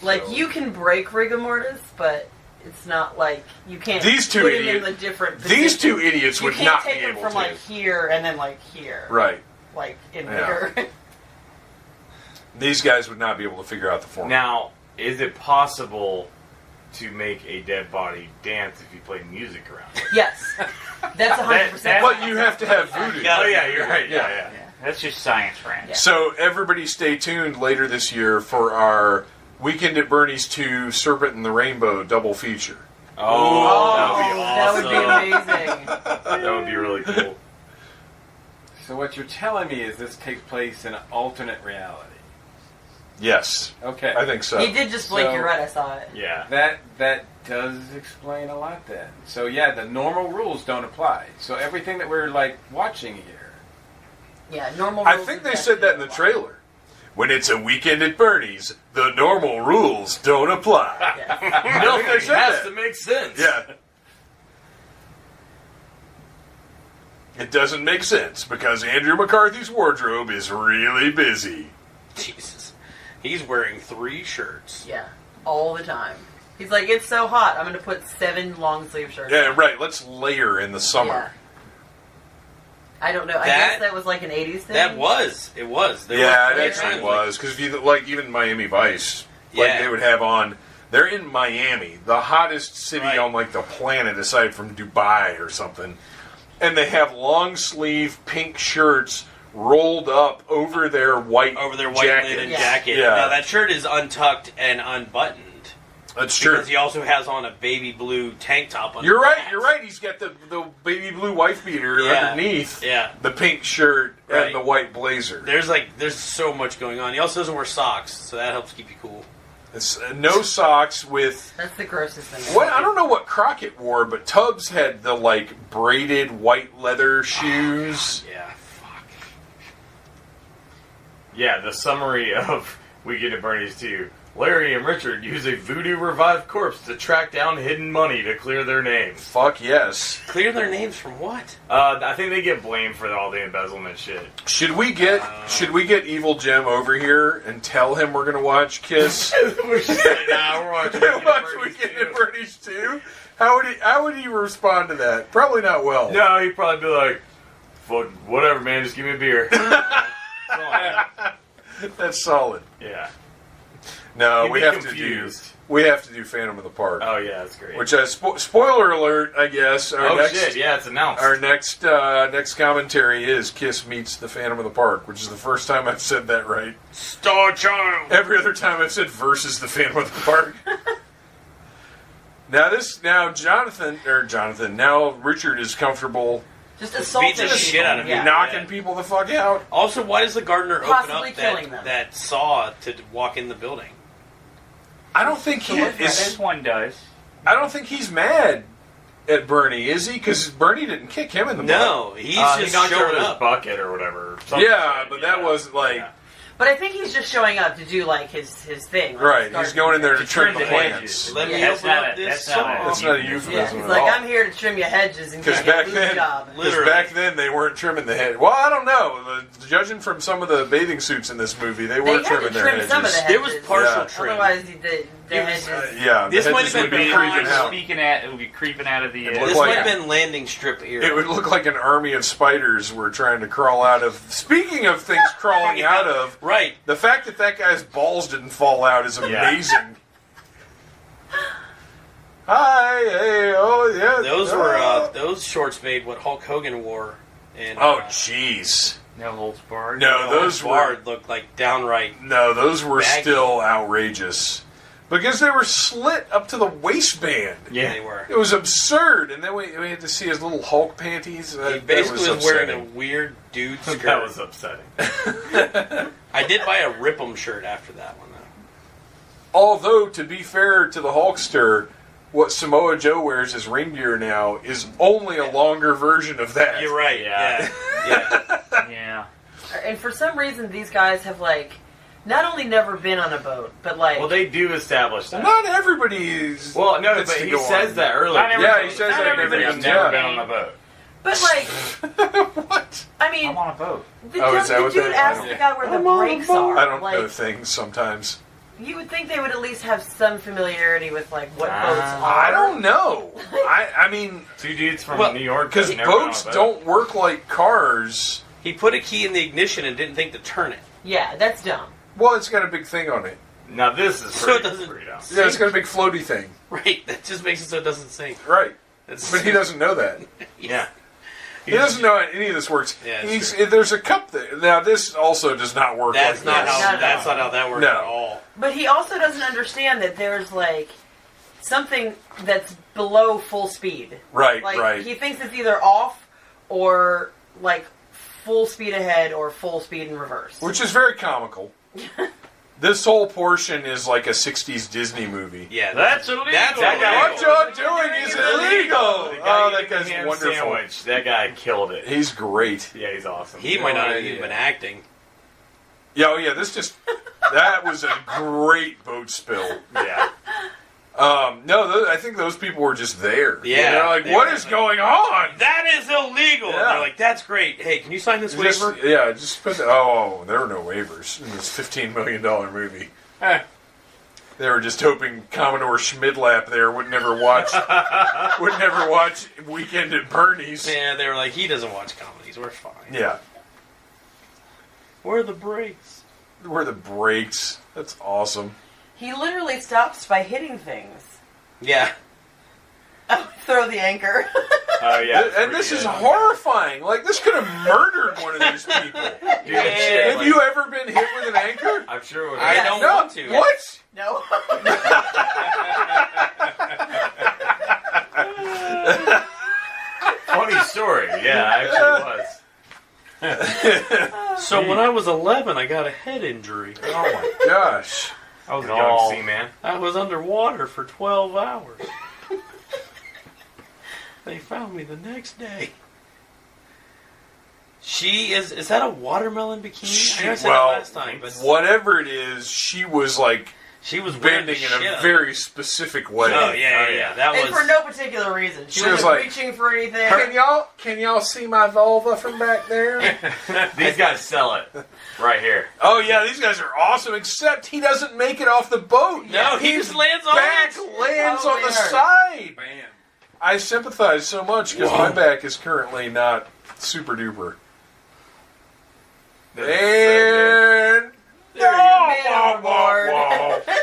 Speaker 2: Like
Speaker 4: So-
Speaker 2: you can break rigor mortis, but it's not like you can't.
Speaker 7: These two
Speaker 2: put him
Speaker 7: idiots-
Speaker 2: in the different.
Speaker 7: These two
Speaker 2: positions.
Speaker 7: idiots
Speaker 2: You
Speaker 7: would
Speaker 2: can't
Speaker 7: not
Speaker 2: take
Speaker 7: be
Speaker 2: him
Speaker 7: able
Speaker 2: from
Speaker 7: to.
Speaker 2: like here and then like here,
Speaker 7: Right.
Speaker 2: like in
Speaker 7: Yeah.
Speaker 2: rigor.
Speaker 7: These guys would not be able to figure out the formula.
Speaker 6: Now, is it possible to make a dead body dance if you play music around it?
Speaker 2: Yes, that's 100%.
Speaker 7: But you have to have voodoo.
Speaker 5: Yeah.
Speaker 6: Oh yeah, you're right.
Speaker 7: Yeah.
Speaker 6: Yeah.
Speaker 3: That's just science, Rand.
Speaker 2: Yeah.
Speaker 7: So everybody stay tuned later this year for our Weekend at Bernie's 2 Serpent and the Rainbow double feature.
Speaker 6: Oh,
Speaker 2: that would be amazing.
Speaker 6: that would be really cool.
Speaker 4: So what you're telling me is this takes place in an alternate reality.
Speaker 7: Yes,
Speaker 4: Okay.
Speaker 7: I think so.
Speaker 2: He did just blink.
Speaker 4: So-
Speaker 2: You're right. I saw it.
Speaker 6: Yeah.
Speaker 4: That does explain a lot then. So yeah, the normal rules don't apply. So everything that we're like watching here.
Speaker 2: Yeah, normal.
Speaker 7: I
Speaker 2: rules
Speaker 7: think
Speaker 2: of
Speaker 7: they said that in the trailer. When it's a weekend at Bernie's, the normal rules don't apply.
Speaker 2: Yeah.
Speaker 6: Nothing
Speaker 7: they said
Speaker 6: has
Speaker 7: that.
Speaker 6: to make sense.
Speaker 7: Yeah. It doesn't make sense because Andrew McCarthy's wardrobe is really busy.
Speaker 5: Jesus. He's wearing 3 shirts.
Speaker 2: Yeah, all the time. He's like, it's so hot. I'm going to put 7 long sleeve shirts.
Speaker 7: Yeah,
Speaker 2: on.
Speaker 7: right. Let's layer in the summer.
Speaker 2: Yeah. I don't know. I
Speaker 5: That-
Speaker 2: guess that was like an 80s thing.
Speaker 5: That was. It was. There
Speaker 7: Yeah,
Speaker 5: was
Speaker 7: it actually
Speaker 5: times,
Speaker 7: was because if you like even Miami Vice, like
Speaker 5: Yeah.
Speaker 7: they would have on. They're in Miami, the hottest city
Speaker 5: Right.
Speaker 7: on like the planet aside from Dubai or something, and they have long sleeve pink shirts rolled up over their white
Speaker 5: over their white
Speaker 7: jacket.
Speaker 5: linen
Speaker 2: Yeah.
Speaker 5: jacket.
Speaker 7: Yeah.
Speaker 5: Now that shirt is untucked and unbuttoned.
Speaker 7: That's true.
Speaker 5: Because he also has on a baby blue tank top under
Speaker 7: You're right.
Speaker 5: that.
Speaker 7: You're right. He's got the baby blue wife beater
Speaker 5: Yeah.
Speaker 7: underneath
Speaker 5: Yeah.
Speaker 7: the pink shirt
Speaker 5: Right.
Speaker 7: and the white blazer.
Speaker 5: There's so much going on. He also doesn't wear socks, so that helps keep you cool.
Speaker 7: It's no socks with.
Speaker 2: That's the grossest thing.
Speaker 7: What I don't know what Crockett wore, but Tubbs had the like braided white leather shoes.
Speaker 5: Yeah, fuck.
Speaker 6: Yeah, the summary of Weekend at Bernie's 2. Larry and Richard use a voodoo revived corpse to track down hidden money to clear their names.
Speaker 7: Fuck yes.
Speaker 5: Clear their names from what?
Speaker 6: I think they get blamed for all the embezzlement shit.
Speaker 7: Should we get Evil Jim over here and tell him we're gonna watch Kiss?
Speaker 6: We should say, nah, we're watching Weekend at
Speaker 7: Watch
Speaker 6: Bernie's
Speaker 7: Weekend
Speaker 6: 2.
Speaker 7: at Bernie's 2? How would he respond to that? Probably not well.
Speaker 6: No, he'd probably be like, "Fuck, whatever, man, just give me a beer."
Speaker 7: That's solid.
Speaker 6: Yeah.
Speaker 7: No,
Speaker 6: He'd
Speaker 7: we
Speaker 6: be
Speaker 7: have
Speaker 6: confused.
Speaker 7: to do Phantom of the Park.
Speaker 6: Oh, yeah, that's great.
Speaker 7: Which spoiler alert, I guess.
Speaker 6: Shit, yeah, it's announced.
Speaker 7: Our next commentary is Kiss meets the Phantom of the Park, which is the first time I've said that right.
Speaker 5: Star Child!
Speaker 7: Every other time I've said versus the Phantom of the Park. now Richard is comfortable
Speaker 2: Just assaulting
Speaker 5: Beat the
Speaker 2: people.
Speaker 5: shit out of
Speaker 2: Yeah.
Speaker 5: you.
Speaker 7: knocking people the fuck out.
Speaker 5: Also, why does the gardener
Speaker 2: Possibly
Speaker 5: open
Speaker 2: killing
Speaker 5: up
Speaker 2: them.
Speaker 5: that saw to walk in the building?
Speaker 7: I don't think
Speaker 3: This one does.
Speaker 7: I don't think he's mad at Bernie, is he? Because Bernie didn't kick him in the butt.
Speaker 5: No, he's
Speaker 6: He
Speaker 5: just
Speaker 6: knocked over
Speaker 5: showing
Speaker 6: his
Speaker 5: up.
Speaker 6: bucket or whatever. Something
Speaker 7: Yeah,
Speaker 6: shit,
Speaker 7: but that wasn't like
Speaker 6: Yeah.
Speaker 2: But I think he's just showing up to do like his thing. Like
Speaker 7: right.
Speaker 2: his
Speaker 7: He's
Speaker 2: garden
Speaker 7: going in there to
Speaker 2: thing.
Speaker 7: trim the
Speaker 6: the
Speaker 7: plants.
Speaker 6: hedges.
Speaker 5: Let me
Speaker 3: That's
Speaker 5: open
Speaker 3: not
Speaker 5: up
Speaker 3: a-
Speaker 5: this
Speaker 3: that's not a-
Speaker 5: song.
Speaker 7: That's not a
Speaker 2: Yeah,
Speaker 7: euphemism
Speaker 2: he's
Speaker 7: at
Speaker 2: like,
Speaker 7: all.
Speaker 2: I'm here to trim your hedges and
Speaker 7: Because
Speaker 2: get
Speaker 7: back
Speaker 2: a
Speaker 7: then,
Speaker 2: job.
Speaker 5: Literally.
Speaker 7: back then they weren't trimming the head. Well, I don't know. Judging from some of the bathing suits in this movie, they
Speaker 2: They
Speaker 7: were
Speaker 2: had
Speaker 7: trimming
Speaker 2: to
Speaker 7: their
Speaker 2: trim
Speaker 7: hedges.
Speaker 2: some of the hedges.
Speaker 5: There was partial
Speaker 7: Yeah.
Speaker 5: trim.
Speaker 2: Otherwise, the
Speaker 5: It was,
Speaker 2: hedges.
Speaker 7: Yeah,
Speaker 5: This
Speaker 7: the
Speaker 5: might
Speaker 7: hedges
Speaker 5: have
Speaker 7: would
Speaker 5: been
Speaker 7: be
Speaker 5: behind
Speaker 7: creeping out.
Speaker 3: It would be creeping out of the.
Speaker 7: It looked
Speaker 5: This
Speaker 7: like
Speaker 5: might have
Speaker 7: a-
Speaker 5: been landing strip era.
Speaker 7: It would look like an army of spiders were trying to crawl out of. Speaking of things crawling out of,
Speaker 5: Right.
Speaker 7: the fact that guy's balls didn't fall out is amazing. Hi, hey, oh yeah.
Speaker 5: Those were those shorts made what Hulk Hogan wore. And,
Speaker 7: Oh, jeez.
Speaker 3: No holds barred.
Speaker 7: No, those were
Speaker 5: Bard looked like downright.
Speaker 7: those were
Speaker 5: baggy.
Speaker 7: still outrageous because they were slit up to the waistband.
Speaker 6: Yeah.
Speaker 5: They were.
Speaker 7: It was absurd, and then we had to see his little Hulk panties.
Speaker 5: He
Speaker 7: That
Speaker 5: basically was wearing a
Speaker 7: upsetting.
Speaker 5: weird dude skirt.
Speaker 6: That was upsetting.
Speaker 5: I did buy a Rip 'em shirt after that one though.
Speaker 7: Although, to be fair to the Hulkster, what Samoa Joe wears as ring gear now is only a longer version of that.
Speaker 5: You're right.
Speaker 3: Yeah.
Speaker 5: Yeah.
Speaker 3: Yeah.
Speaker 2: And for some reason, these guys have like not only never been on a boat, but like
Speaker 6: Well, they do establish that.
Speaker 7: Not everybody's.
Speaker 6: Well, no,
Speaker 7: gets
Speaker 6: but
Speaker 7: to
Speaker 6: he
Speaker 7: go
Speaker 6: says
Speaker 7: on.
Speaker 6: that earlier.
Speaker 3: Not everybody-
Speaker 7: Yeah, he says
Speaker 3: not
Speaker 7: that
Speaker 3: everybody.
Speaker 7: every-
Speaker 6: I've never
Speaker 7: yeah.
Speaker 6: been on a boat.
Speaker 2: But like,
Speaker 7: What?
Speaker 2: I mean,
Speaker 3: I'm on a boat.
Speaker 2: the,
Speaker 7: Oh, is that
Speaker 2: the
Speaker 7: what
Speaker 2: dude
Speaker 7: they-
Speaker 2: asked
Speaker 7: I
Speaker 2: the
Speaker 7: don't-
Speaker 2: guy where the
Speaker 5: I'm on a
Speaker 2: brakes
Speaker 5: boat.
Speaker 2: are.
Speaker 7: I don't
Speaker 2: like,
Speaker 7: know things sometimes.
Speaker 2: You would think they would at least have some familiarity with like what boats are.
Speaker 7: I don't know. I mean,
Speaker 6: Two dudes from
Speaker 5: Well,
Speaker 6: New York.
Speaker 7: because
Speaker 6: that never been on a
Speaker 7: boats
Speaker 6: boat.
Speaker 7: don't work like cars.
Speaker 5: He put a key in the ignition and didn't think to turn it.
Speaker 2: Yeah, that's dumb.
Speaker 7: Well, it's got a big thing on it.
Speaker 6: Now this is
Speaker 5: So it
Speaker 6: pretty
Speaker 5: doesn't-
Speaker 6: freedom.
Speaker 7: Yeah, it's got a big floaty thing.
Speaker 5: Right. That just makes it so it doesn't sink.
Speaker 7: Right.
Speaker 5: That's,
Speaker 7: But he doesn't know that.
Speaker 6: Yeah.
Speaker 7: He doesn't know how any of this works.
Speaker 5: Yeah, that's
Speaker 7: There's a cup there. Now, this also does not work
Speaker 5: That's
Speaker 7: like
Speaker 5: not
Speaker 7: this.
Speaker 5: how.
Speaker 2: No.
Speaker 5: That's not how that works
Speaker 7: No.
Speaker 5: at all.
Speaker 2: But he also doesn't understand that there's like something that's below full speed.
Speaker 7: Right,
Speaker 2: Like
Speaker 7: right.
Speaker 2: he thinks it's either off or like full speed ahead or full speed in reverse.
Speaker 7: Which is very comical. This whole portion is like a 60s Disney movie.
Speaker 5: Yeah.
Speaker 3: That's illegal.
Speaker 5: That's
Speaker 6: That guy-
Speaker 7: What you're doing is illegal!
Speaker 6: The guy
Speaker 7: Oh, that
Speaker 6: eating the
Speaker 7: guy's
Speaker 6: ham
Speaker 7: wonderful.
Speaker 6: Sandwich. That guy killed it.
Speaker 7: He's great.
Speaker 6: Yeah, he's awesome.
Speaker 5: He might not have
Speaker 7: idea.
Speaker 5: even been acting.
Speaker 7: Yeah, oh yeah, that was a great boat spill.
Speaker 6: Yeah.
Speaker 7: No, I think those people were just there.
Speaker 5: Yeah,
Speaker 7: They're like,
Speaker 5: they
Speaker 7: what
Speaker 5: were
Speaker 7: is
Speaker 5: like-
Speaker 7: going on?
Speaker 5: That is illegal. And
Speaker 7: Yeah.
Speaker 5: they're like, that's great. Hey, can you sign this
Speaker 7: Just,
Speaker 5: waiver?
Speaker 7: yeah, just put the, there were no waivers in this $15 million movie. They were just hoping Commodore Schmidlap there would never watch Weekend at Bernie's.
Speaker 5: Yeah, they were like, he doesn't watch comedies. We're fine.
Speaker 7: Yeah.
Speaker 5: Where are the brakes?
Speaker 7: Where are the brakes? That's awesome.
Speaker 2: He literally stops by hitting things.
Speaker 5: Yeah.
Speaker 2: Oh, throw the anchor.
Speaker 6: Oh yeah.
Speaker 7: And this is horrifying. Like, this could have murdered one of these people.
Speaker 6: Dude, that shit,
Speaker 7: Have
Speaker 6: like,
Speaker 7: you ever been hit with an anchor?
Speaker 6: I'm sure. It would
Speaker 5: I
Speaker 2: Yes.
Speaker 5: don't
Speaker 7: No.
Speaker 5: want to.
Speaker 7: What?
Speaker 2: No.
Speaker 6: Funny story. Yeah, actually was.
Speaker 5: So when I was 11, I got a head injury.
Speaker 7: Oh my gosh.
Speaker 6: I was a
Speaker 3: No.
Speaker 6: young seaman.
Speaker 5: I was underwater for 12 hours. They found me the next day. Is that a watermelon bikini? I know I said
Speaker 7: Well,
Speaker 5: that last time, but
Speaker 7: whatever it is, she was like
Speaker 5: she was wearing
Speaker 7: bending
Speaker 5: the
Speaker 7: in
Speaker 5: shit.
Speaker 7: a very specific way.
Speaker 5: Oh yeah. That
Speaker 2: And
Speaker 5: was
Speaker 2: for no particular reason. She
Speaker 7: She was
Speaker 2: wasn't
Speaker 7: like-
Speaker 2: reaching for anything.
Speaker 7: Can y'all see my vulva from back there?
Speaker 6: These guys sell it right here.
Speaker 7: Oh yeah, these guys are awesome. Except he doesn't make it off the boat.
Speaker 5: no. He just lands on
Speaker 7: Back
Speaker 5: it.
Speaker 7: lands
Speaker 2: Oh,
Speaker 7: on the
Speaker 2: weird.
Speaker 7: side.
Speaker 4: Bam.
Speaker 7: I sympathize so much because my back is currently not super duper.
Speaker 6: This is so
Speaker 7: And
Speaker 2: Man overboard.
Speaker 6: good.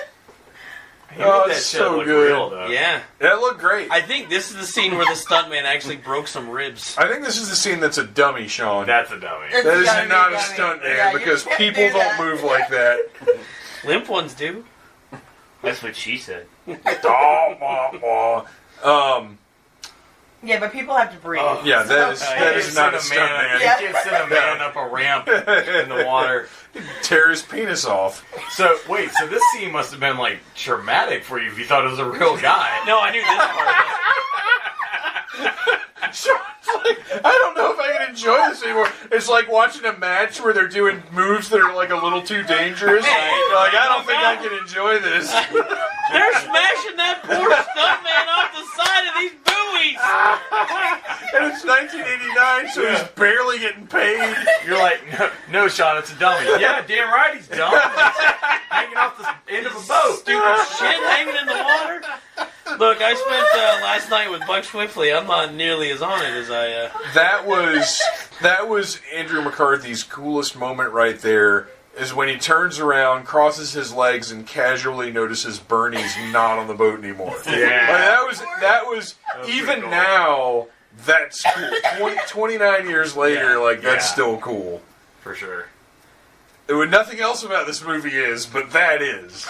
Speaker 6: He
Speaker 7: Oh,
Speaker 6: made that
Speaker 7: it's
Speaker 6: shit
Speaker 7: so
Speaker 6: look
Speaker 7: good.
Speaker 6: real, though.
Speaker 5: Yeah.
Speaker 7: that looked great.
Speaker 5: I think this is the scene where the stuntman actually broke some ribs.
Speaker 7: I think this is the scene that's a dummy, Sean.
Speaker 6: That's a dummy.
Speaker 2: It's
Speaker 7: That is
Speaker 2: gotta be
Speaker 7: not a
Speaker 2: dummy.
Speaker 7: stunt man
Speaker 2: Yeah, you
Speaker 7: because
Speaker 2: can't
Speaker 7: people
Speaker 2: do
Speaker 7: don't
Speaker 2: that.
Speaker 7: move like that.
Speaker 5: Limp ones do.
Speaker 3: That's what she said.
Speaker 2: Yeah, but people have to breathe.
Speaker 7: Yeah, that is
Speaker 6: You
Speaker 7: that
Speaker 6: can't
Speaker 7: is not a
Speaker 6: send
Speaker 7: stunt man.
Speaker 2: Yeah.
Speaker 6: You can't send a man up a ramp in the water.
Speaker 7: Tear his penis off.
Speaker 6: So, wait, so this scene must have been, like, traumatic for you if you thought it was a real guy.
Speaker 5: No, I knew this part.
Speaker 7: Sean's like, I don't know if I can enjoy this anymore. It's like watching a match where they're doing moves that are like a little too dangerous. You're like, I don't think I can enjoy this.
Speaker 5: They're smashing that poor stuntman off the side of these buoys.
Speaker 7: And it's 1989, so he's barely getting paid.
Speaker 6: You're like, no, Sean, it's a dummy. Yeah, damn right he's dumb. Hanging off the end of a boat.
Speaker 5: Stupid shit hanging in the water. Look, I spent last night with Buck Swiftly. I'm not nearly as on it as I.
Speaker 7: That was Andrew McCarthy's coolest moment right there. Is when he turns around, crosses his legs, and casually notices Bernie's not on the boat anymore.
Speaker 6: Yeah.
Speaker 7: Like, that was even
Speaker 6: cool.
Speaker 7: now. That's cool. 29 years later, like that's
Speaker 6: Yeah.
Speaker 7: still cool.
Speaker 6: For sure.
Speaker 7: Nothing else about this movie is, but that is.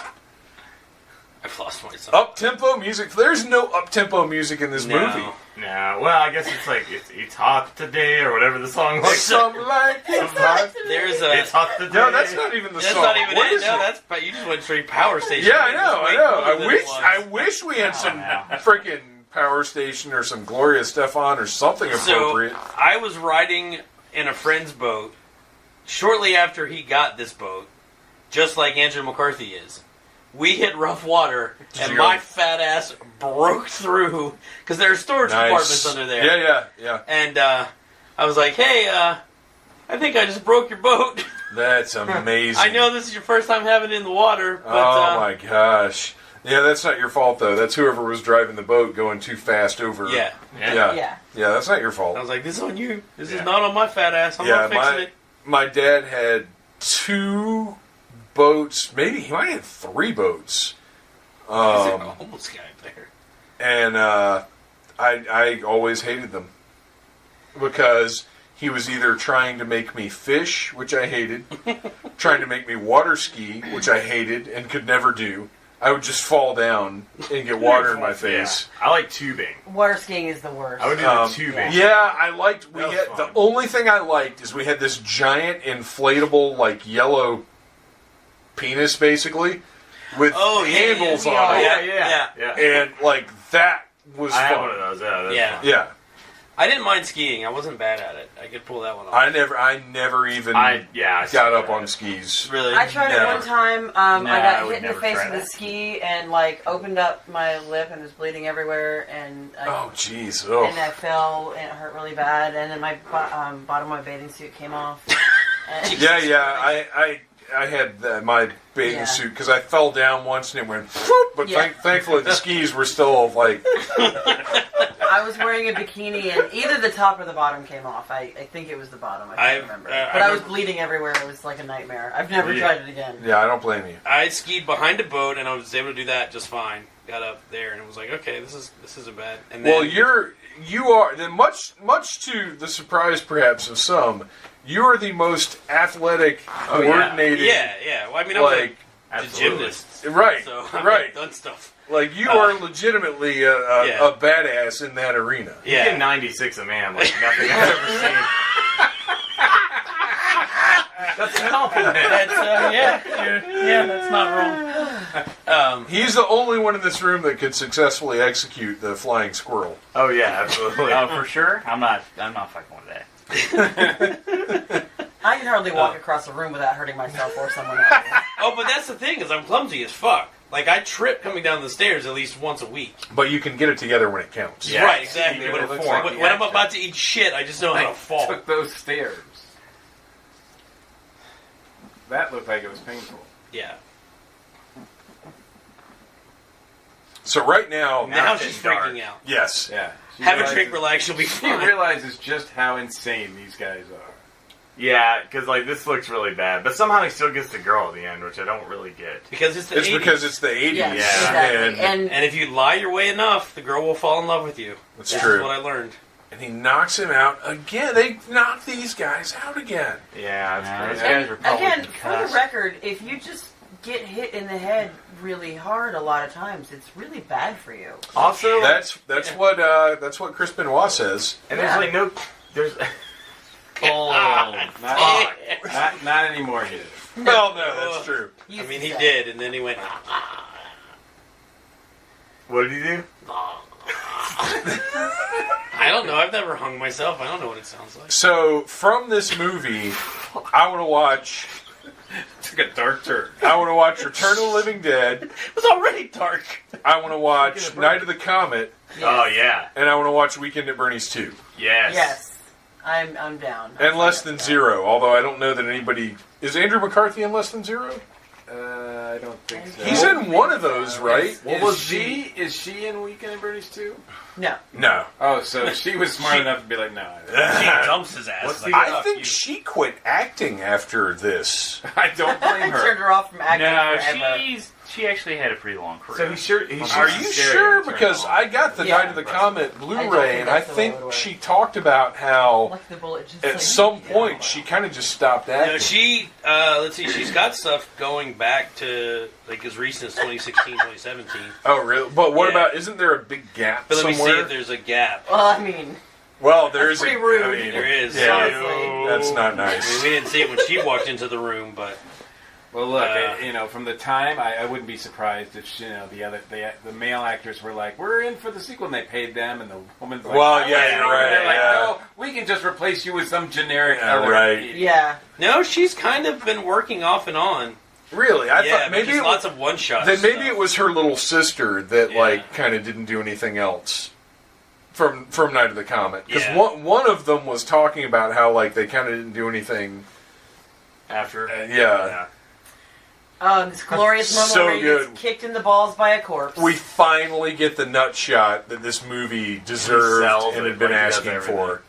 Speaker 5: I've lost myself.
Speaker 7: Up-tempo music. There's no up-tempo music in this movie.
Speaker 6: No, well, I guess it's like it's hot today or whatever the song was.
Speaker 7: Some like it's hot.
Speaker 5: There's
Speaker 6: It's hot today.
Speaker 7: No, that's not even the
Speaker 5: That's
Speaker 7: song.
Speaker 5: not even
Speaker 7: What
Speaker 5: it.
Speaker 7: is
Speaker 5: No,
Speaker 7: it?
Speaker 5: that's. But you just went straight Power Station.
Speaker 7: Yeah, I
Speaker 5: It
Speaker 7: know.
Speaker 5: was way
Speaker 7: I
Speaker 5: cooler than it was.
Speaker 7: I wish we had some freaking Power Station or some Gloria Stefan or something appropriate.
Speaker 5: So I was riding in a friend's boat shortly after he got this boat, just like Andrew McCarthy is. We hit rough water, and my fat ass broke through because there are storage compartments under there.
Speaker 7: Yeah.
Speaker 5: And I was like, "Hey, I think I just broke your boat."
Speaker 7: That's amazing.
Speaker 5: I know this is your first time having it in the water, but
Speaker 7: Oh my gosh. Yeah, that's not your fault though. That's whoever was driving the boat going too fast over.
Speaker 5: yeah.
Speaker 7: Yeah, that's not your fault.
Speaker 5: I was like, "This is on you. This is not on my fat ass. I'm not fixing it."
Speaker 7: My dad had 2 boats, maybe he might have 3 boats.
Speaker 5: There's a homeless guy there.
Speaker 7: And I always hated them because he was either trying to make me fish, which I hated, trying to make me water ski, which I hated and could never do. I would just fall down and get water in my face.
Speaker 6: Yeah. I like tubing.
Speaker 2: Water skiing is the worst.
Speaker 6: I would do the tubing.
Speaker 7: Yeah, I liked.
Speaker 6: That was
Speaker 7: The
Speaker 6: fun.
Speaker 7: only thing I liked is we had this giant inflatable, like yellow penis, basically, with handles on it,
Speaker 6: Yeah.
Speaker 7: and like that was
Speaker 6: I
Speaker 7: fun.
Speaker 6: have one of those. Yeah. That's
Speaker 5: Yeah.
Speaker 6: fun.
Speaker 7: Yeah,
Speaker 5: I didn't mind skiing. I wasn't bad at it. I could pull that one off.
Speaker 7: I never even
Speaker 6: I
Speaker 7: got up on skis.
Speaker 5: Really?
Speaker 2: I tried it
Speaker 7: Never.
Speaker 2: one time.
Speaker 6: No,
Speaker 2: I
Speaker 6: I
Speaker 2: got
Speaker 6: would
Speaker 2: hit in the
Speaker 6: never
Speaker 2: face
Speaker 6: try
Speaker 2: with a
Speaker 6: that.
Speaker 2: ski and like opened up my lip and was bleeding everywhere. And
Speaker 7: Oh, jeez.
Speaker 2: and I fell and it hurt really bad. And then my bottom of my bathing suit came off. And
Speaker 7: Yeah. I had my bathing suit because I fell down once and it went, whoop, but thankfully the skis were still like.
Speaker 2: I was wearing a bikini and either the top or the bottom came off. I think it was the bottom. I can't remember. But I was bleeding everywhere. It was like a nightmare. I've never tried it again.
Speaker 7: Yeah, I don't blame you.
Speaker 5: I skied behind a boat and I was able to do that just fine. Got up there and it was like, okay, this isn't bad. And then,
Speaker 7: Well, you are then much to the surprise perhaps of some. You are the most athletic, coordinated.
Speaker 5: yeah. Well, I mean, I was like a
Speaker 6: absolutely.
Speaker 5: gymnast,
Speaker 7: Right,
Speaker 5: so I've
Speaker 7: right.
Speaker 5: done stuff.
Speaker 7: Like you are legitimately a badass in that arena.
Speaker 6: You get 96 a man like nothing I've ever seen. That's a compliment.
Speaker 5: That's that's not wrong.
Speaker 7: He's the only one in this room that could successfully execute the flying squirrel.
Speaker 6: Oh yeah, absolutely.
Speaker 3: Oh, for sure. I'm not fucking with that.
Speaker 2: I can hardly walk across a room without hurting myself or someone else.
Speaker 5: Oh, but that's the thing is I'm clumsy as fuck. Like I trip coming down the stairs at least once a week.
Speaker 7: But you can get it together when it counts.
Speaker 6: Yeah.
Speaker 5: Right, exactly.
Speaker 6: You
Speaker 5: When,
Speaker 6: do it for
Speaker 5: when,
Speaker 6: it.
Speaker 5: when I'm about to eat shit, I just know how to fall.
Speaker 4: Took those stairs. That looked like it was painful.
Speaker 5: Yeah.
Speaker 7: So right now,
Speaker 5: Now
Speaker 6: it's
Speaker 5: she's
Speaker 6: dark.
Speaker 5: freaking out.
Speaker 7: yes.
Speaker 4: Yeah.
Speaker 5: Have a drink, relax, she'll be
Speaker 4: She
Speaker 5: fine.
Speaker 4: realizes just how insane these guys are.
Speaker 6: Yeah, because like this looks really bad, but somehow he still gets the girl at the end, which I don't really get.
Speaker 5: Because it's the
Speaker 7: It's
Speaker 5: 80s.
Speaker 7: because it's the 80s.
Speaker 2: Yes,
Speaker 6: Yeah.
Speaker 2: exactly.
Speaker 5: And if you lie your way enough, the girl will fall in love with you.
Speaker 7: That's
Speaker 5: This
Speaker 7: true.
Speaker 5: is what I learned.
Speaker 7: And he knocks him out again. They knock these guys out again.
Speaker 6: Yeah, that's
Speaker 3: Those
Speaker 6: crazy.
Speaker 3: guys are probably
Speaker 2: again, for the
Speaker 3: concussed.
Speaker 2: record, if you just get hit in the head really hard a lot of times, it's really bad for you.
Speaker 6: Also,
Speaker 7: That's what Chris Benoit says.
Speaker 6: and there's like no, there's.
Speaker 4: Not anymore, he is.
Speaker 7: Well, no, that's true.
Speaker 5: I mean, he did, and then he went...
Speaker 6: What did he do?
Speaker 5: I don't know. I've never hung myself. I don't know what it sounds like.
Speaker 7: So from this movie, I want to watch.
Speaker 4: Took a dark turn.
Speaker 7: I want to watch Return of the Living Dead.
Speaker 5: It was already dark.
Speaker 7: I want to watch Night of the Comet,
Speaker 6: Oh yeah,
Speaker 7: and I want to watch Weekend at Bernie's 2.
Speaker 6: yes.
Speaker 2: Yes. I'm down.
Speaker 7: And Less Than Zero, although I don't know that anybody... Is Andrew McCarthy in Less Than Zero?
Speaker 4: I don't think so.
Speaker 7: He's in one of those, right?
Speaker 4: Is she in Weekend at Bernie's too?
Speaker 2: No.
Speaker 7: No.
Speaker 4: Oh, so she was smart enough to be like, no.
Speaker 5: She dumps his ass.
Speaker 6: What's
Speaker 5: Like,
Speaker 6: the-
Speaker 7: I think she quit acting after this.
Speaker 4: I don't blame
Speaker 2: I
Speaker 4: her.
Speaker 2: turned her off from acting
Speaker 3: No,
Speaker 2: forever.
Speaker 3: She actually had a pretty long career.
Speaker 6: So he's sure. He's
Speaker 7: Are you sure? Because I got the
Speaker 2: Yeah.
Speaker 7: Night of the Comet
Speaker 2: I
Speaker 7: Blu-ray,
Speaker 2: don't think
Speaker 7: and I
Speaker 2: that's the way it
Speaker 7: think
Speaker 2: would
Speaker 7: she talked about how
Speaker 2: Like the bullet just
Speaker 7: at
Speaker 2: like,
Speaker 7: some point she kind of just stopped acting.
Speaker 5: No, she, let's see, she's got stuff going back to, like, as recent as 2016, 2017.
Speaker 7: Oh, really? But what
Speaker 5: Yeah.
Speaker 7: about? Isn't there a big gap
Speaker 5: But let me see
Speaker 7: somewhere?
Speaker 5: if there's a gap.
Speaker 2: Well, I mean,
Speaker 7: Well, there is.
Speaker 2: pretty rude.
Speaker 7: I mean,
Speaker 5: There is.
Speaker 7: Yeah,
Speaker 2: honestly.
Speaker 7: that's not
Speaker 5: I
Speaker 7: nice.
Speaker 5: mean, we didn't see it when she walked into the room, but
Speaker 4: Well, look,
Speaker 5: Uh,
Speaker 4: from the time, I wouldn't be surprised if the male actors were like, "We're in for the sequel," and they paid them, and the woman's like,
Speaker 7: Well,
Speaker 4: "I
Speaker 7: yeah,
Speaker 4: was
Speaker 7: you're
Speaker 4: over
Speaker 7: right,
Speaker 4: there," like,
Speaker 7: yeah.
Speaker 4: "No, we can just replace you with some generic
Speaker 7: Yeah,
Speaker 4: other."
Speaker 7: right.
Speaker 2: Yeah.
Speaker 5: no, she's kind of been working off and on.
Speaker 7: Really, I
Speaker 5: Yeah,
Speaker 7: thought
Speaker 5: but
Speaker 7: maybe
Speaker 5: just
Speaker 7: it
Speaker 5: lots
Speaker 7: was,
Speaker 5: of one shots.
Speaker 7: then maybe it was her little sister that
Speaker 5: Yeah.
Speaker 7: like kind of didn't do anything else from Night of the Comet, because
Speaker 5: Yeah.
Speaker 7: one of them was talking about how like they kind of didn't do anything.
Speaker 6: after.
Speaker 7: Yeah.
Speaker 2: This glorious moment
Speaker 7: So
Speaker 2: where he
Speaker 7: good.
Speaker 2: gets kicked in the balls by a corpse.
Speaker 7: We finally get the nut shot that this movie deserved
Speaker 6: sells
Speaker 7: and
Speaker 6: it
Speaker 7: had been
Speaker 6: like he does
Speaker 7: asking
Speaker 6: everything.
Speaker 7: for.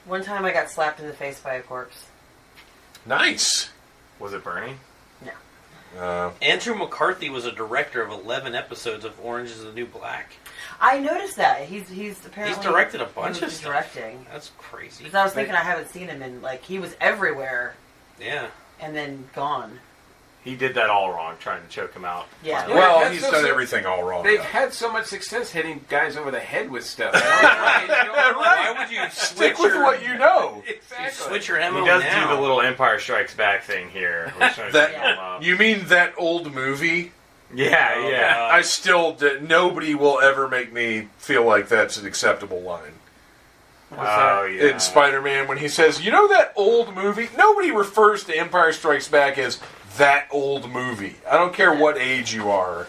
Speaker 2: One time I got slapped in the face by a corpse.
Speaker 7: Nice.
Speaker 6: Was it Bernie?
Speaker 5: Andrew McCarthy was a director of 11 episodes of Orange is the New Black.
Speaker 2: I noticed that. He's apparently...
Speaker 5: He's directed a bunch
Speaker 2: he
Speaker 5: of
Speaker 2: was
Speaker 5: stuff.
Speaker 2: directing.
Speaker 5: That's crazy.
Speaker 2: Because I was thinking I haven't seen him in, like, he was everywhere
Speaker 5: Yeah.
Speaker 2: and then gone.
Speaker 6: He did that all wrong, trying to choke him out.
Speaker 2: Yeah.
Speaker 4: Yeah,
Speaker 7: Well,
Speaker 4: that's
Speaker 7: he's
Speaker 4: so-
Speaker 7: done everything all wrong.
Speaker 4: They've
Speaker 7: though.
Speaker 4: had so much success hitting guys over the head with stuff.
Speaker 5: Why would you
Speaker 7: Stick
Speaker 5: switch
Speaker 7: with
Speaker 5: your,
Speaker 7: what you know.
Speaker 5: switch your
Speaker 6: He
Speaker 5: MO
Speaker 6: does
Speaker 5: now?
Speaker 6: do the little Empire Strikes Back thing here. Which tries to
Speaker 7: That
Speaker 6: kill him up.
Speaker 7: you mean that old movie?
Speaker 6: Yeah,
Speaker 5: Oh,
Speaker 6: yeah.
Speaker 5: God.
Speaker 7: I still nobody will ever make me feel like that's an acceptable line.
Speaker 6: Oh, yeah.
Speaker 7: In Spider-Man, when he says, "You know that old movie?" Nobody refers to Empire Strikes Back as that old movie. I don't care what age you are.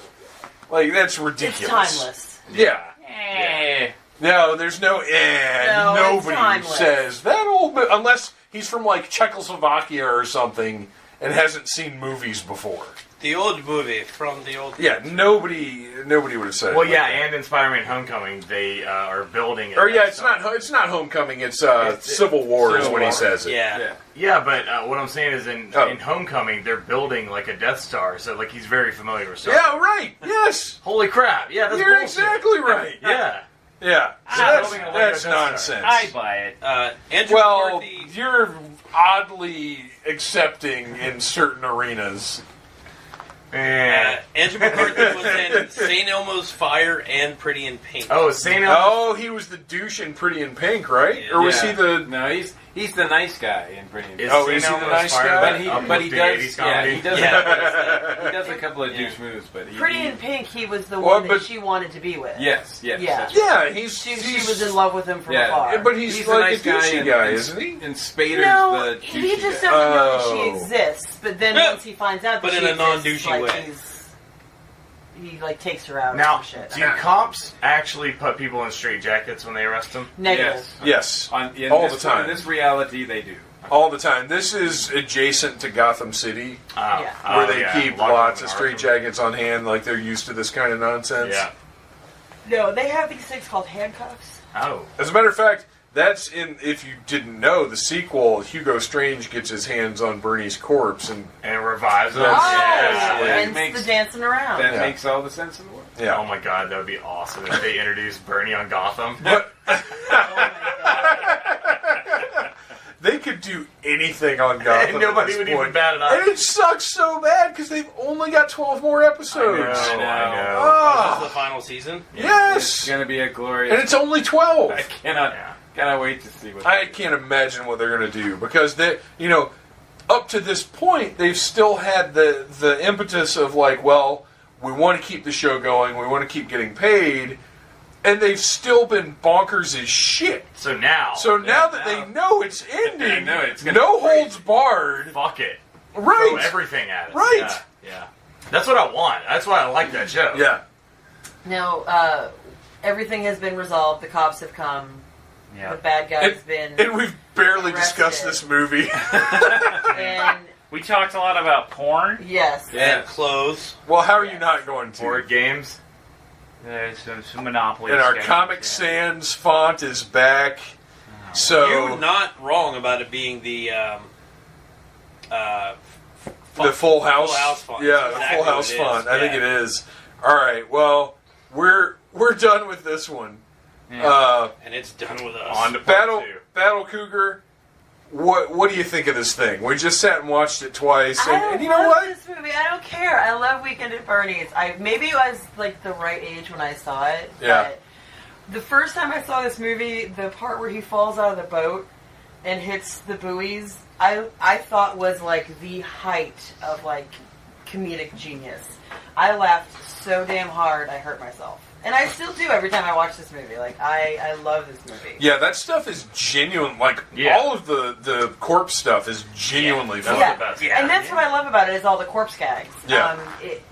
Speaker 7: Like, that's
Speaker 2: It's
Speaker 7: ridiculous.
Speaker 2: timeless.
Speaker 7: Yeah.
Speaker 3: Eh.
Speaker 7: No, there's no
Speaker 2: No, it's
Speaker 7: nobody
Speaker 2: timeless.
Speaker 7: says that old movie unless he's from like Czechoslovakia or something and hasn't seen movies before.
Speaker 5: The old movie from the old.
Speaker 7: Yeah, nobody would have said it.
Speaker 6: Well,
Speaker 7: like
Speaker 6: yeah,
Speaker 7: that.
Speaker 6: and in Spider-Man: Homecoming, they are building it.
Speaker 7: Or yeah, it's not Homecoming. It's Civil War is
Speaker 4: Civil
Speaker 7: when he
Speaker 4: War.
Speaker 7: says it.
Speaker 5: Yeah.
Speaker 6: Yeah, but what I'm saying is in
Speaker 7: Oh.
Speaker 6: Homecoming, they're building like a Death Star, so like he's very familiar with stuff.
Speaker 7: Yeah, right. Yes,
Speaker 6: Holy crap! Yeah, that's
Speaker 7: you're
Speaker 6: bullshit.
Speaker 7: exactly right.
Speaker 6: Yeah.
Speaker 7: Yeah, so
Speaker 6: building a Lego
Speaker 7: that's
Speaker 6: Death Star.
Speaker 7: nonsense.
Speaker 3: I buy it.
Speaker 5: Andrew
Speaker 7: Well,
Speaker 5: McCarthy.
Speaker 7: you're oddly accepting in certain arenas.
Speaker 5: Andrew McCarthy was in St. Elmo's Fire and Pretty in Pink.
Speaker 6: Oh, St. Elmo's.
Speaker 7: Oh, he was the douche in Pretty in Pink, right?
Speaker 5: Yeah.
Speaker 7: Or was
Speaker 4: Yeah.
Speaker 7: he the?
Speaker 4: No, he's the nice guy in Pretty in Pink.
Speaker 7: Oh, is he the nice guy?
Speaker 4: But he
Speaker 6: uplifting
Speaker 4: does
Speaker 6: 80s
Speaker 4: yeah,
Speaker 6: comedy?
Speaker 4: he does
Speaker 5: Yeah.
Speaker 4: he does a couple of
Speaker 5: Yeah.
Speaker 4: douche moves, but he
Speaker 2: Pretty in Pink, he was the
Speaker 7: Well,
Speaker 2: one
Speaker 7: but-
Speaker 2: that she wanted to be with.
Speaker 4: Yes,
Speaker 2: Yeah.
Speaker 4: that's right.
Speaker 7: Yeah, he's
Speaker 2: She
Speaker 7: he's
Speaker 2: was in love with him from
Speaker 4: Yeah.
Speaker 2: afar.
Speaker 7: But he's
Speaker 4: the
Speaker 7: like
Speaker 4: nice
Speaker 7: a douchey
Speaker 4: in-
Speaker 7: guy,
Speaker 4: in-
Speaker 7: isn't he?
Speaker 4: And Spader's
Speaker 2: no,
Speaker 4: the
Speaker 2: he
Speaker 4: douchey
Speaker 2: just
Speaker 4: guy.
Speaker 2: doesn't know that she
Speaker 7: Oh.
Speaker 2: exists. But then
Speaker 5: Yeah.
Speaker 2: once he finds out that
Speaker 5: But
Speaker 2: she
Speaker 5: in a
Speaker 2: exists,
Speaker 5: non-douchey
Speaker 2: like,
Speaker 5: way.
Speaker 2: he like takes her out
Speaker 6: Now,
Speaker 2: or some shit.
Speaker 6: do cops actually put people in straitjackets when they arrest them?
Speaker 2: Negative.
Speaker 7: Yes,
Speaker 4: Yes. In
Speaker 7: all
Speaker 4: this,
Speaker 7: the time.
Speaker 4: In this reality, they do.
Speaker 7: all the time. This is adjacent to Gotham City,
Speaker 2: Yeah.
Speaker 7: where they
Speaker 6: yeah.
Speaker 7: keep
Speaker 6: Lock them
Speaker 7: lots
Speaker 6: in
Speaker 7: of
Speaker 6: Arkham.
Speaker 7: straitjackets on hand, like they're used to this kind of nonsense.
Speaker 6: Yeah.
Speaker 2: No, they have these things called handcuffs.
Speaker 6: Oh.
Speaker 7: As a matter of fact, that's in. If you didn't know, the sequel, Hugo Strange gets his hands on Bernie's corpse, and
Speaker 6: And it revives them.
Speaker 7: That's-
Speaker 2: Oh,
Speaker 7: yeah.
Speaker 2: hence
Speaker 4: It makes-
Speaker 2: the dancing around.
Speaker 4: That
Speaker 7: Yeah.
Speaker 4: makes all the sense in the world.
Speaker 7: yeah.
Speaker 6: Oh my god, that would be awesome if they introduced Bernie on Gotham.
Speaker 7: But
Speaker 2: Oh my
Speaker 7: they could do anything on Gotham.
Speaker 6: And nobody
Speaker 7: at this
Speaker 6: would even
Speaker 7: point.
Speaker 6: bat an eye.
Speaker 7: And it sucks so bad because they've only got 12 more episodes.
Speaker 6: I know.
Speaker 7: Ah,
Speaker 5: This is the final season.
Speaker 4: It's
Speaker 7: yes,
Speaker 4: going to be a glorious.
Speaker 7: and it's only 12.
Speaker 4: I cannot wait to see what.
Speaker 7: I can't imagine what they're going to do because they, up to this point, they've still had the impetus of like, well, we want to keep the show going, we want to keep getting paid, and they've still been bonkers as shit.
Speaker 6: So now,
Speaker 7: So now that
Speaker 4: now-
Speaker 7: they know it's ending,
Speaker 4: I know it's gonna
Speaker 7: no
Speaker 4: be great.
Speaker 7: holds barred,
Speaker 6: fuck it. Throw
Speaker 7: right?
Speaker 6: everything at it.
Speaker 7: Right.
Speaker 6: Yeah. Yeah. That's what I want. That's why I like that show.
Speaker 7: Yeah.
Speaker 2: Now, everything has been resolved. The cops have come.
Speaker 3: Yeah.
Speaker 2: The bad guy's been.
Speaker 7: And we've barely
Speaker 2: Arrested.
Speaker 7: discussed this movie.
Speaker 2: And
Speaker 3: We talked a lot about porn.
Speaker 2: yes.
Speaker 5: And clothes.
Speaker 7: Well, how are you not going to?
Speaker 6: Board games.
Speaker 3: Some Monopoly.
Speaker 7: And our
Speaker 3: schedules,
Speaker 7: Comic
Speaker 3: yeah.
Speaker 7: Sans font is back. So
Speaker 5: You're not wrong about it being the font.
Speaker 7: The Full House.
Speaker 5: Full House font.
Speaker 7: Yeah,
Speaker 5: That's
Speaker 7: the
Speaker 5: exactly
Speaker 7: Full House
Speaker 5: what it is.
Speaker 7: font. I think it is. All right. Well, we're done with this one.
Speaker 5: And it's done with us.
Speaker 6: On to part 2.
Speaker 7: Battle Cougar. What do you think of this thing? We just sat and watched it twice, and you know
Speaker 2: love
Speaker 7: what?
Speaker 2: this movie. I don't care. I love Weekend at Bernie's. Maybe I was like the right age when I saw it.
Speaker 7: Yeah.
Speaker 2: But the first time I saw this movie, the part where he falls out of the boat and hits the buoys, I thought was like the height of like comedic genius. I laughed so damn hard I hurt myself. And I still do every time I watch this movie. Like, I love this movie.
Speaker 7: Yeah, that stuff is genuine. Like, all of the corpse stuff is genuinely fun.
Speaker 2: Yeah.
Speaker 6: the best.
Speaker 2: Yeah. And that's what I love about it is all the corpse gags.
Speaker 7: Yeah.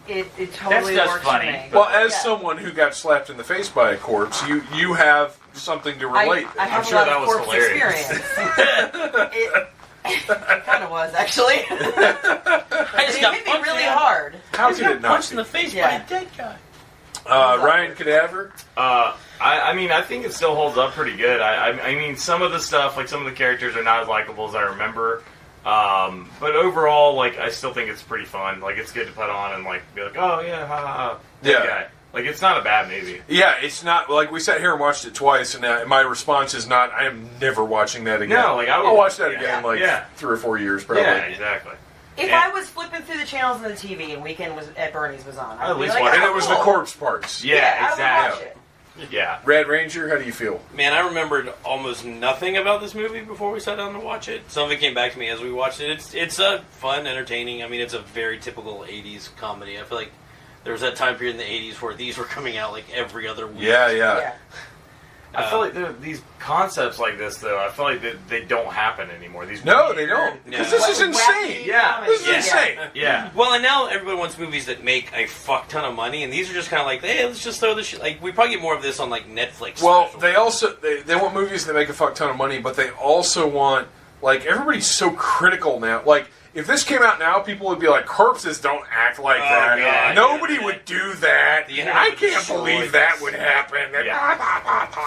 Speaker 2: It totally
Speaker 3: That's
Speaker 2: works
Speaker 3: funny.
Speaker 2: for me.
Speaker 7: Well, as someone who got slapped in the face by a corpse, you have something to relate.
Speaker 2: I have
Speaker 6: sure
Speaker 2: a lot
Speaker 6: that
Speaker 2: of
Speaker 6: was
Speaker 2: corpse
Speaker 6: hilarious.
Speaker 2: experience. It kind of was, actually.
Speaker 5: I just got
Speaker 2: It hit me
Speaker 5: punched
Speaker 2: really
Speaker 5: in-
Speaker 2: hard.
Speaker 7: How
Speaker 5: I just
Speaker 7: could
Speaker 5: got
Speaker 7: it not
Speaker 5: punched in
Speaker 7: be?
Speaker 5: the face
Speaker 2: Yeah.
Speaker 5: by a dead guy.
Speaker 7: Ryan Cadaver?
Speaker 6: I mean, I think it still holds up pretty good. I mean, some of the stuff, like some of the characters are not as likable as I remember. But overall, like, I still think it's pretty fun. Like, it's good to put on and, like, be like, oh, yeah, ha, ha, ha. That
Speaker 7: Yeah.
Speaker 6: guy. Like, it's not a bad movie.
Speaker 7: Yeah, it's not like we sat here and watched it twice, and my response is not. I am never watching that again.
Speaker 6: No, like,
Speaker 7: I'll watch that again in like
Speaker 6: Yeah.
Speaker 7: 3 or 4 years, probably.
Speaker 6: Yeah, exactly.
Speaker 2: If
Speaker 6: Yeah.
Speaker 2: I was flipping through the channels on the TV and Weekend was at Bernie's was on,
Speaker 6: At
Speaker 2: I'd be
Speaker 6: least
Speaker 2: like,
Speaker 6: watch
Speaker 2: oh,
Speaker 7: And it was the
Speaker 2: cool.
Speaker 7: corpse parts.
Speaker 6: Yeah,
Speaker 2: I would
Speaker 6: exactly.
Speaker 2: watch it.
Speaker 6: Yeah.
Speaker 7: Red Ranger, how do you feel?
Speaker 5: Man, I remembered almost nothing about this movie before we sat down to watch it. Some of it came back to me as we watched it. It's fun, entertaining. I mean, it's a very typical 80s comedy. I feel like there was that time period in the 80s where these were coming out like every other week.
Speaker 7: Yeah.
Speaker 6: I feel like these concepts like this, though, I feel like they don't happen anymore. These
Speaker 7: No,
Speaker 6: weird-
Speaker 7: they don't. Because
Speaker 5: No.
Speaker 7: this is insane.
Speaker 6: Yeah.
Speaker 7: This is
Speaker 5: Yeah.
Speaker 7: insane.
Speaker 6: Yeah.
Speaker 5: Well, and now everybody wants movies that make a fuck ton of money, and these are just kind of like, hey, let's just throw this shit. Like, we probably get more of this on, like, Netflix.
Speaker 7: Well,
Speaker 5: specials.
Speaker 7: they also they want movies that make a fuck ton of money, but they also want, like, everybody's so critical now. Like, if this came out now, people would be like, corpses don't act like that.
Speaker 5: God,
Speaker 7: Nobody
Speaker 5: yeah.
Speaker 7: would do that.
Speaker 5: The internet
Speaker 7: I
Speaker 5: would
Speaker 7: can't
Speaker 5: destroy
Speaker 7: believe that
Speaker 5: this.
Speaker 7: would happen.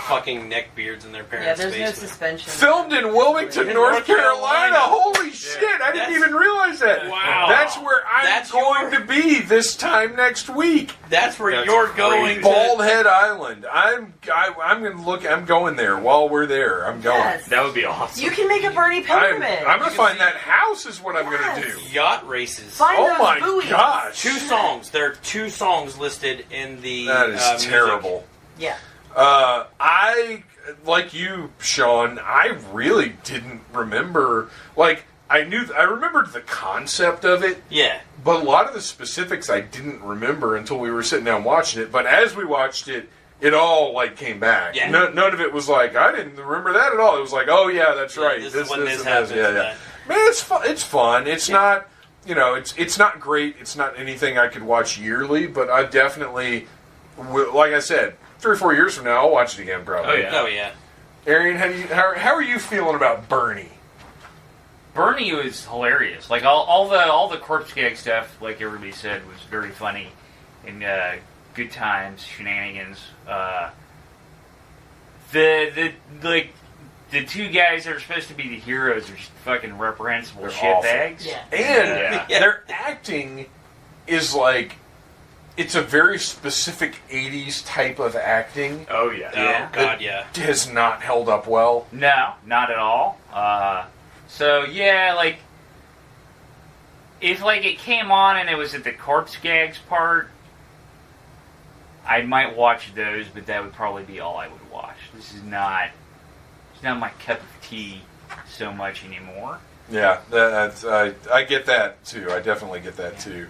Speaker 5: Fucking neckbeards in their
Speaker 2: Yeah,
Speaker 5: parents'
Speaker 2: there's no
Speaker 5: basement.
Speaker 2: suspension.
Speaker 7: Filmed in Wilmington,
Speaker 5: In
Speaker 7: North
Speaker 5: North
Speaker 7: Carolina.
Speaker 5: Carolina.
Speaker 7: Holy shit! I didn't
Speaker 5: That's-
Speaker 7: even realize that.
Speaker 5: Wow.
Speaker 7: That's where I'm
Speaker 5: That's
Speaker 7: going
Speaker 5: your-
Speaker 7: to be this time next week.
Speaker 5: That's where
Speaker 6: That's
Speaker 5: you're
Speaker 6: crazy.
Speaker 5: going to...
Speaker 7: Bald Head Island. I'm going to look. I'm going there while we're there. I'm going.
Speaker 2: Yes.
Speaker 6: That would be awesome.
Speaker 2: You can make a Bernie
Speaker 7: I'm
Speaker 2: pilgrimage.
Speaker 7: going to
Speaker 5: can
Speaker 7: find
Speaker 5: see-
Speaker 7: that house. Is what I'm going to
Speaker 2: Yes.
Speaker 7: do.
Speaker 5: Yacht races.
Speaker 2: Find
Speaker 7: Oh
Speaker 2: those
Speaker 7: my
Speaker 2: buoys.
Speaker 7: gosh!
Speaker 5: 2 songs. There are 2 songs listed in the
Speaker 7: That is
Speaker 5: music.
Speaker 7: terrible.
Speaker 2: Yeah.
Speaker 7: I, like you, Sean, I really didn't remember. Like, I remembered the concept of it,
Speaker 5: Yeah.
Speaker 7: but a lot of the specifics I didn't remember until we were sitting down watching it. But as we watched it, it all, like, came back.
Speaker 5: Yeah.
Speaker 7: None of it was like, I didn't remember that at all. It was like, oh, yeah, that's
Speaker 5: Yeah,
Speaker 7: right.
Speaker 5: this is when this
Speaker 7: and
Speaker 5: happens,
Speaker 7: Yeah.
Speaker 5: that.
Speaker 7: Man, it's fun. It's fun. It's not, it's not great. It's not anything I could watch yearly, but I definitely, like I said, 3 or 4 years from now, I'll watch it again, probably.
Speaker 6: Oh, yeah.
Speaker 5: Oh, yeah.
Speaker 7: Arian, how are you feeling about Bernie?
Speaker 3: Bernie was hilarious. Like all the corpse gag stuff, like everybody said, was very funny and good times, shenanigans. The 2 guys that are supposed to be the heroes are fucking reprehensible
Speaker 7: They're
Speaker 3: shitbags.
Speaker 2: Yeah.
Speaker 7: And
Speaker 5: Yeah.
Speaker 7: their acting is like, it's a very specific 80s type of acting.
Speaker 6: Oh, yeah.
Speaker 3: Yeah.
Speaker 5: Oh, God, yeah.
Speaker 7: It has not held up well.
Speaker 3: No, not at all. So yeah, like if like it came on and it was at the corpse gags part, I might watch those, but that would probably be all I would watch. It's not my cup of tea so much anymore.
Speaker 7: Yeah, I get that too. I definitely get that too.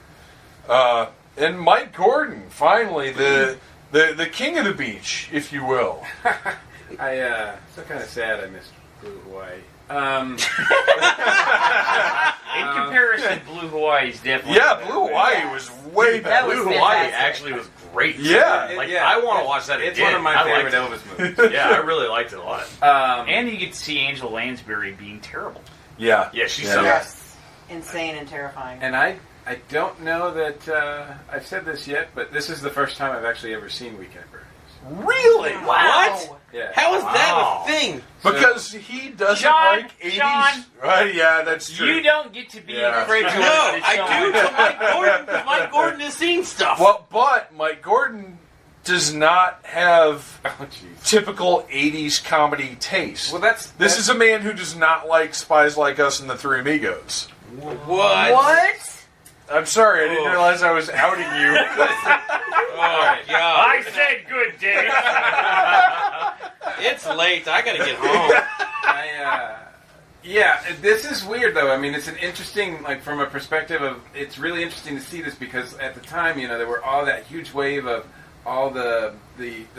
Speaker 7: And Mike Gordon, finally, the king of the beach, if you will.
Speaker 4: So kind of sad I missed Blue Hawaii.
Speaker 3: In comparison, Blue Hawaii is definitely
Speaker 7: Yeah, Blue Hawaii was way
Speaker 2: That
Speaker 7: better.
Speaker 2: was
Speaker 6: Blue Hawaii
Speaker 2: fantastic.
Speaker 6: actually was great.
Speaker 7: Yeah.
Speaker 6: Like,
Speaker 4: Yeah.
Speaker 6: I want to watch that
Speaker 4: It's
Speaker 6: again.
Speaker 4: one of my
Speaker 6: I
Speaker 4: favorite
Speaker 6: liked
Speaker 4: Elvis movies.
Speaker 6: Yeah, I really liked it a lot.
Speaker 3: and you get to see Angela Lansbury being terrible.
Speaker 7: Yeah.
Speaker 6: Yeah, she's
Speaker 7: Yeah.
Speaker 6: so
Speaker 2: Yes. Insane and terrifying.
Speaker 4: And I don't know that I've said this yet, but this is the first time I've actually ever seen Weekend at Bernie's.
Speaker 7: Really?
Speaker 2: Wow.
Speaker 5: What?
Speaker 4: Yeah.
Speaker 5: How is
Speaker 3: Wow.
Speaker 5: that a thing?
Speaker 7: Because he doesn't
Speaker 3: Sean,
Speaker 7: like 80s.
Speaker 3: Sean.
Speaker 7: Right, yeah, that's true.
Speaker 3: You don't get to be
Speaker 7: Yeah.
Speaker 3: incredulous.
Speaker 5: No,
Speaker 3: to
Speaker 5: I
Speaker 3: Sean.
Speaker 5: do to Mike Gordon because Mike Gordon has seen stuff.
Speaker 7: Well, but Mike Gordon does not have
Speaker 4: Oh, jeez.
Speaker 7: typical 80s comedy taste.
Speaker 4: Well,
Speaker 7: This is a man who does not like Spies Like Us and the Three Amigos.
Speaker 5: What?
Speaker 2: What?
Speaker 7: I'm sorry, I didn't
Speaker 5: Oh.
Speaker 7: realize I was outing you.
Speaker 5: Oh, God.
Speaker 3: I said good day.
Speaker 5: It's late. I gotta get home.
Speaker 4: Yeah, this is weird though. I mean, it's an interesting, like, from a perspective of, it's really interesting to see this because at the time, you know, there were all that huge wave of all the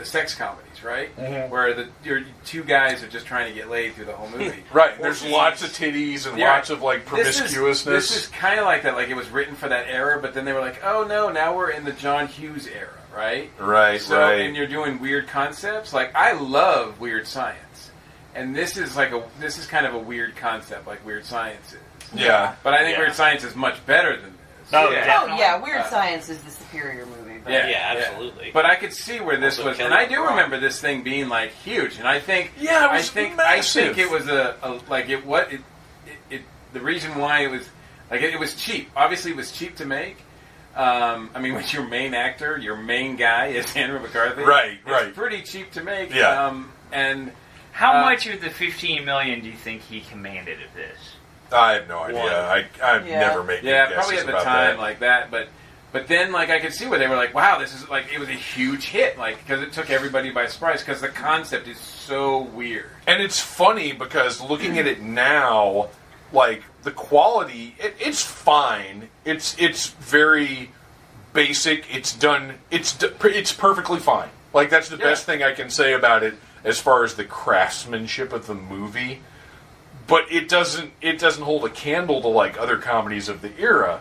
Speaker 4: sex comedies, right?
Speaker 7: Mhm.
Speaker 4: Where your two guys are just trying to get laid through the whole movie.
Speaker 7: Right, there's lots of titties and
Speaker 4: Yeah.
Speaker 7: lots of, like, promiscuousness.
Speaker 4: This is kind of like that. Like, it was written for that era, but then they were like, oh no, now we're in the John Hughes era, right?
Speaker 7: Right,
Speaker 4: So,
Speaker 7: right.
Speaker 4: and you're doing weird concepts. Like, I love weird science, and this is kind of a weird concept, like Weird Science is.
Speaker 7: Yeah.
Speaker 4: But I think
Speaker 3: Yeah.
Speaker 4: Weird Science is much better than this.
Speaker 3: Oh,
Speaker 4: Yeah.
Speaker 3: definitely.
Speaker 2: Oh yeah, Weird Science is the superior movie. But
Speaker 5: Yeah, absolutely.
Speaker 4: But I could see where this
Speaker 5: Also
Speaker 4: was,
Speaker 5: Kelly
Speaker 4: and I do
Speaker 5: Brown.
Speaker 4: remember this thing being like huge. And I think,
Speaker 7: Yeah, it was
Speaker 4: I think
Speaker 7: massive.
Speaker 4: it was the reason why it was like it was cheap. Obviously, it was cheap to make. I mean, when your main actor, your main guy is Andrew McCarthy,
Speaker 7: Right,
Speaker 4: it's
Speaker 7: right.
Speaker 4: pretty cheap to make.
Speaker 7: Yeah.
Speaker 4: And
Speaker 3: How much of the $15 million do you think he commanded of this?
Speaker 7: I have no idea.
Speaker 5: One.
Speaker 7: I've
Speaker 2: Yeah.
Speaker 7: never made good
Speaker 4: yeah,
Speaker 7: guesses
Speaker 4: probably at the
Speaker 7: about
Speaker 4: time
Speaker 7: that.
Speaker 4: like that, but then, like, I could see where they were like, wow, this is, like, it was a huge hit, like, because it took everybody by surprise, because the concept is so weird.
Speaker 7: And it's funny because looking at it now, like, the quality, it's fine. It's very basic. It's done. It's perfectly fine. Like, that's the best thing I can say about it as far as the craftsmanship of the movie. But it doesn't hold a candle to, like, other comedies of the era.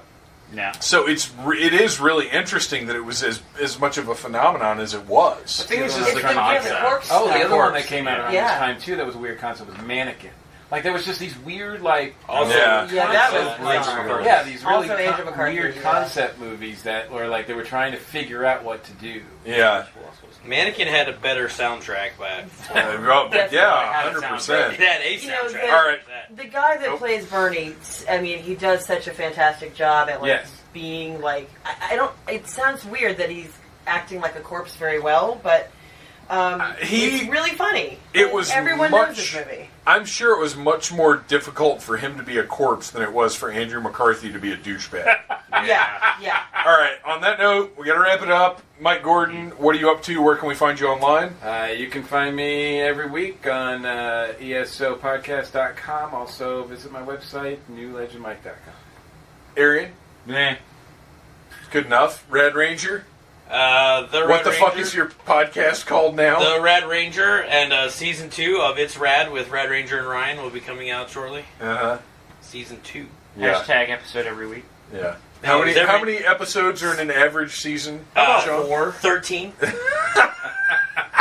Speaker 3: No.
Speaker 7: So it is really interesting that it was as much of a phenomenon as it was.
Speaker 4: The thing is,
Speaker 2: It's
Speaker 4: the
Speaker 2: the
Speaker 3: concept.
Speaker 2: corpse
Speaker 4: Oh, the
Speaker 2: stuff.
Speaker 4: other one that came out around
Speaker 2: Yeah.
Speaker 4: this time too that was a weird concept was Mannequin. Like, there was just these weird, like,
Speaker 5: Also,
Speaker 7: Yeah.
Speaker 2: Yeah, that was
Speaker 4: concept, like,
Speaker 2: bizarre.
Speaker 4: yeah, these really
Speaker 2: Also Andrew McCarthy,
Speaker 4: weird
Speaker 2: yeah.
Speaker 4: concept movies that were like they were trying to figure out what to do.
Speaker 7: Yeah.
Speaker 5: Mannequin had a better soundtrack, but
Speaker 7: Yeah, 100%.
Speaker 5: it had a
Speaker 2: You know,
Speaker 5: soundtrack.
Speaker 7: All right.
Speaker 2: The guy that
Speaker 7: Nope.
Speaker 2: plays Bernie, I mean, he does such a fantastic job at, like,
Speaker 4: Yes.
Speaker 2: being, like, I don't, it sounds weird that he's acting like a corpse very well, but it's really funny.
Speaker 7: It was
Speaker 2: Everyone
Speaker 7: much,
Speaker 2: knows this movie.
Speaker 7: I'm sure it was much more difficult for him to be a corpse than it was for Andrew McCarthy to be a douchebag.
Speaker 2: Yeah.
Speaker 7: All right, on that note, we got to wrap it up. Mike Gordon, what are you up to? Where can we find you online?
Speaker 4: You can find me every week on esopodcast.com. Also, visit my website, newlegendmike.com.
Speaker 7: Arian?
Speaker 3: Nah.
Speaker 7: Good enough. Red Ranger?
Speaker 5: The
Speaker 7: What
Speaker 5: Red
Speaker 7: the
Speaker 5: Ranger,
Speaker 7: fuck is your podcast called now?
Speaker 5: The Rad Ranger, and season 2 of It's Rad with Rad Ranger and Ryan will be coming out shortly.
Speaker 7: Uh-huh.
Speaker 5: Season 2.
Speaker 7: Yeah.
Speaker 3: Hashtag episode every week.
Speaker 7: Yeah.
Speaker 5: No,
Speaker 7: How many
Speaker 5: it's every-
Speaker 7: how many episodes are in an average season? Sean?
Speaker 5: 13.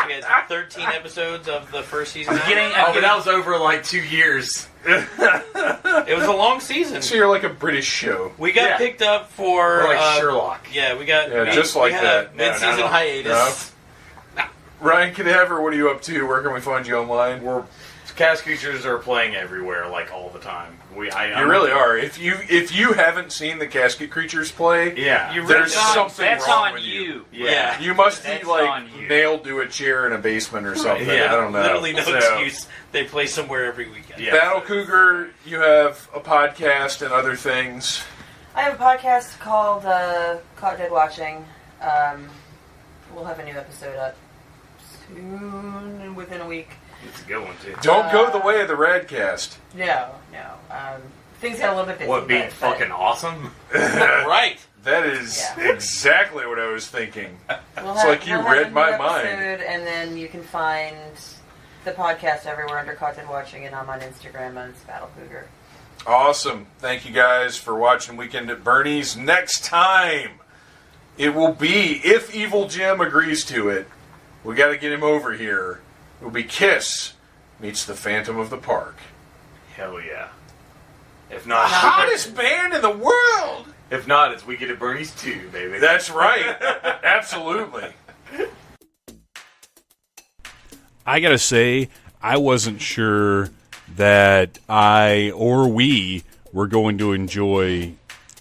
Speaker 5: We had 13 episodes of the first season.
Speaker 6: But that was over like 2 years.
Speaker 5: It was a long season.
Speaker 7: So you're like a British show.
Speaker 5: We got picked up for
Speaker 6: Or like Sherlock.
Speaker 5: Yeah, we got
Speaker 7: just like
Speaker 5: we had
Speaker 7: that.
Speaker 5: a mid-season
Speaker 6: No.
Speaker 5: hiatus.
Speaker 7: Ryan Cadaver, what are you up to? Where can we find you online?
Speaker 6: Cast creatures are playing everywhere, like all the time.
Speaker 7: You really are. If you haven't seen the Casket Creatures play,
Speaker 6: Yeah.
Speaker 7: there's
Speaker 3: That's
Speaker 7: something
Speaker 3: that's
Speaker 7: wrong
Speaker 3: on
Speaker 7: with
Speaker 3: you.
Speaker 5: Yeah.
Speaker 7: You must be
Speaker 3: That's
Speaker 7: like
Speaker 3: on you.
Speaker 7: nailed to a chair in a basement or something.
Speaker 6: Yeah.
Speaker 7: I don't know.
Speaker 5: Literally no
Speaker 6: So-
Speaker 5: excuse. They play somewhere every weekend.
Speaker 6: Yeah.
Speaker 7: Battle Cougar, you have a podcast and other things.
Speaker 2: I have a podcast called Caught Dead Watching. We'll have a new episode up soon, within a week.
Speaker 6: It's a good one, too.
Speaker 7: Don't go the way of the Radcast.
Speaker 2: No. Things got a little bit busy.
Speaker 6: What, being
Speaker 2: but-
Speaker 6: fucking awesome?
Speaker 5: Right.
Speaker 7: That is
Speaker 2: Yeah.
Speaker 7: exactly what I was thinking.
Speaker 2: We'll
Speaker 7: It's like you
Speaker 2: we'll
Speaker 7: read
Speaker 2: have a
Speaker 7: my
Speaker 2: new
Speaker 7: mind.
Speaker 2: episode, and then you can find the podcast everywhere under Caught Dead Watching, and I'm on Instagram as Battle Cougar.
Speaker 7: Awesome. Thank you guys for watching Weekend at Bernie's. Next time, it will be, if Evil Jim agrees to it, we got to get him over here. It will be Kiss meets the Phantom of the Park.
Speaker 6: Hell yeah. If not,
Speaker 7: Hottest band in the world!
Speaker 6: if not, it's Weekend at Bernie's 2, baby.
Speaker 7: That's right. Absolutely.
Speaker 1: I gotta say, I wasn't sure that I or we were going to enjoy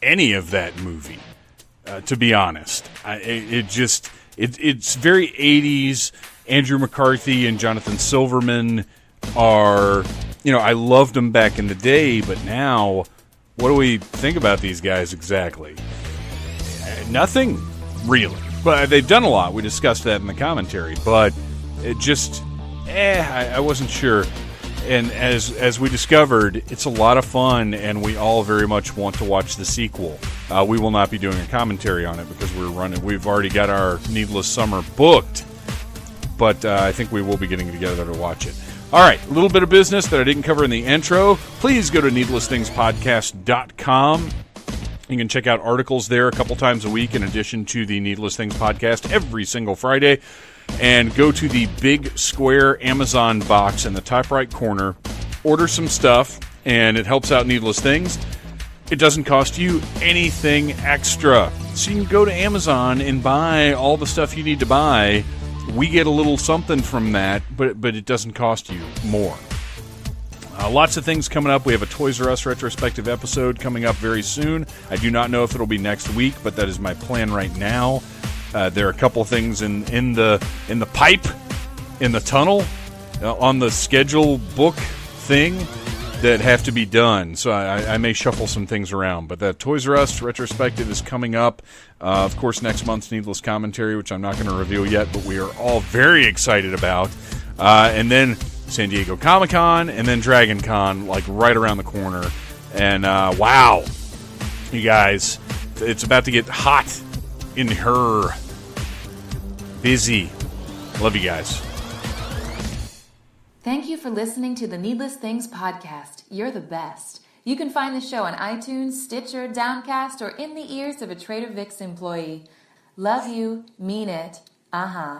Speaker 1: any of that movie. To be honest, it's very 80s. Andrew McCarthy and Jonathan Silverman are, I loved them back in the day, but now, what do we think about these guys exactly? Nothing, really. But they've done a lot. We discussed that in the commentary, but it just, I wasn't sure. And as we discovered, it's a lot of fun, and we all very much want to watch the sequel. We will not be doing a commentary on it because we've already got our Needless Summer booked, but I think we will be getting together to watch it. All right, a little bit of business that I didn't cover in the intro. Please go to needlessthingspodcast.com. You can check out articles there a couple times a week in addition to the Needless Things podcast every single Friday. And go to the big square Amazon box in the top right corner, order some stuff, and it helps out Needless Things. It doesn't cost you anything extra. So you can go to Amazon and buy all the stuff you need to buy. We get a little something from that, but it doesn't cost you more. Lots of things coming up. We have a Toys R Us retrospective episode coming up very soon. I do not know if it'll be next week, but that is my plan right now. There are a couple things in the pipe, in the tunnel, on the schedule book thing that have to be done. So I may shuffle some things around. But the Toys R Us retrospective is coming up. Of course, next month's Needless Commentary, which I'm not going to reveal yet, but we are all very excited about. And then San Diego Comic-Con, and then Dragon Con, like right around the corner. And wow, you guys, it's about to get hot in her. Busy. Love you guys.
Speaker 8: Thank you for listening to the Needless Things podcast. You're the best. You can find the show on iTunes, Stitcher, Downcast, or in the ears of a Trader Vic's employee. Love you. Mean it. Uh-huh.